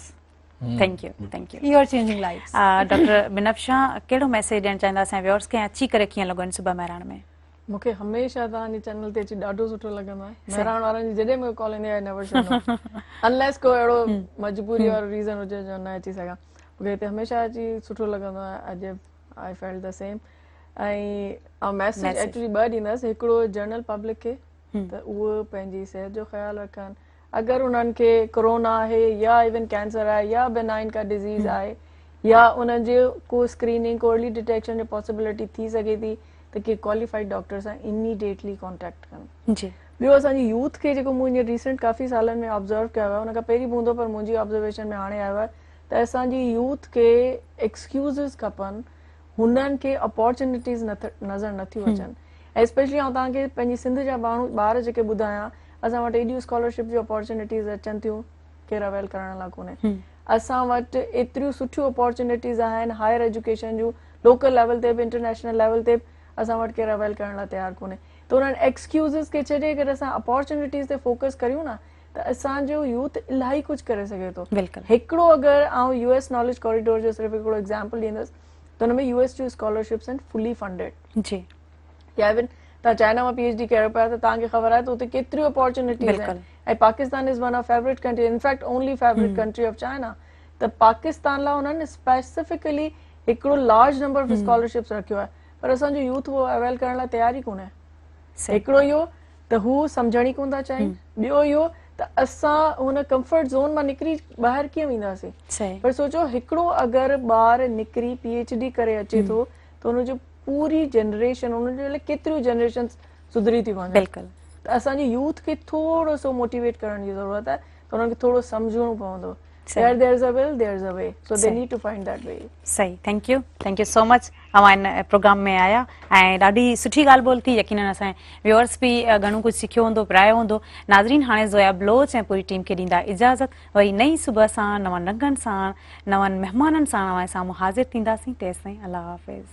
Thank you, thank you. You are changing lives. Doctor Binafsha, कहिड़ो मैसेज ॾियणु चाहींदा असांजे व्यूअर्स खे, अची करे कीअं लॻो सुबह मेहरान में? मूंखे हमेशह तव्हांजे चैनल ते अची ॾाढो सुठो लॻंदो आहे। मेहरान वारनि जी जॾहिं मूंखे कॉल ईंदी आहे नेवर शो नो, अनलेस को अहिड़ो मजबूरी वारो रीज़न हुजे जो न अची सघां। मूंखे हिते हमेशह अची सुठो लॻंदो आहे। अॼु आई फेल्ट द सेम। ऐं मैसेज एक्चुअली ॿ ॾींदसि। हिकिड़ो जनरल पब्लिक खे त उहो पंहिंजी सिहत जो ख़्यालु रखनि। अगरि उन्हनि खे कोरोना आहे या इवन कैंसर आहे या बेनाइन का डिज़ीज़ आहे या उन्हनि जो को स्क्रीनिंग को अर्ली डिटेक्शन जो पॉसिबिलिटी थी सघे थी त के क्वालिफाइड डॉक्टर सां इमीडिएटली कॉन्टेक्ट कनि। ॿियो असांजी यूथ खे जेको मूं हींअर रिसेंट काफ़ी सालनि में ऑब्ज़र्व कयो आहे, उन खां पहिरीं बि हूंदो पर मुंहिंजी ऑब्ज़र्वेशन में हाणे आयो आहे त असांजी यूथ खे एक्सक्यूज़िस खपनि, हुननि खे अपॉर्चुनिटीज़ नज़र नथियूं अचनि। ऐं स्पेशली आउं तव्हांखे पंहिंजी सिंध जा माण्हू ॿार जेके ॿुधायां, असां वटि एॾियूं स्कॉलरशिप जी अपॉर्चुनिटीज़ अचनि थियूं केरु अवेल करण लाइ कोन्हे। असां वटि एतिरियूं सुठियूं अपॉर्चुनिटीज़ आहिनि हायर एजुकेशन जूं, लोकल लेवल ते बि इंटरनेशनल लेवल ते बि असां वटि केरु अवेल करण लाइ तयारु कोन्हे। त उन्हनि एक्सक्यूज़िस खे छॾे करे असां अपॉर्चुनिटीज़ ते फोकस करियूं न त असांजो यूथ इलाही कुझु करे सघे थो। हिकिड़ो अगरि आउं यूएस नॉलेज कॉरिडोर जो सिर्फ़ु हिकिड़ो एग्ज़ाम्पल ॾींदसि त हुन में यूएस जूं स्कॉलरशिप्स आहिनि फुली फंडेड। जी, या इवन तव्हां चाइना मां PhD कयो पिया त तव्हांखे ख़बर आहे त उते केतिरियूं अपॉर्चुनिटीज़ आहिनि। ऐं Pakistan is one of favourite country, in fact only favourite country of China. त पाकिस्तान लाइ हुननि स्पेसिफिकली हिकिड़ो लार्ज नंबर ऑफ स्कॉलरशिप्स रखियो आहे, पर असांजो यूथ उहो अवेल करण लाइ तयार ई कोन्हे। हिकिड़ो इहो त हू सम्झण ई कोन था चाहिनि, ॿियो इहो त असां हुन कंफर्ट ज़ोन मां निकिरी ॿाहिरि कीअं वेंदासीं। पर सोचो हिकिड़ो अगरि ॿार निकिरी PhD करे अचे थो त हुनजो पूरी जनरेशन, हुनजे लाइ केतिरियूं जनरेशन सुधरी थी वञे। त असांजी यूथ खे थोरो सो मोटिवेट करण जी ज़रूरत आहे, त हुननि खे थोरो सम्झणो पवंदो। There is a will, there is a way. So they need to find that way. सही, थैंक यू सो मच। अवां इन प्रोग्राम में आया ऐं ॾाढी सुठी ॻाल्हि ॿोल थी। यकीनन असांजे व्यूअर्स बि घणो कुझु सिखियो हूंदो, पढ़ायो हूंदो। नाज़रीन, हाणे ज़ोया बलोच ऐं पूरी टीम खे ॾींदा इजाज़त। वरी नई सुबुह सां नवनि रंगनि सां, नवनि महिमाननि सां अवां साम्हूं हाज़िर थींदासीं। तेसिताईं अल्लाह हाफ़िज़।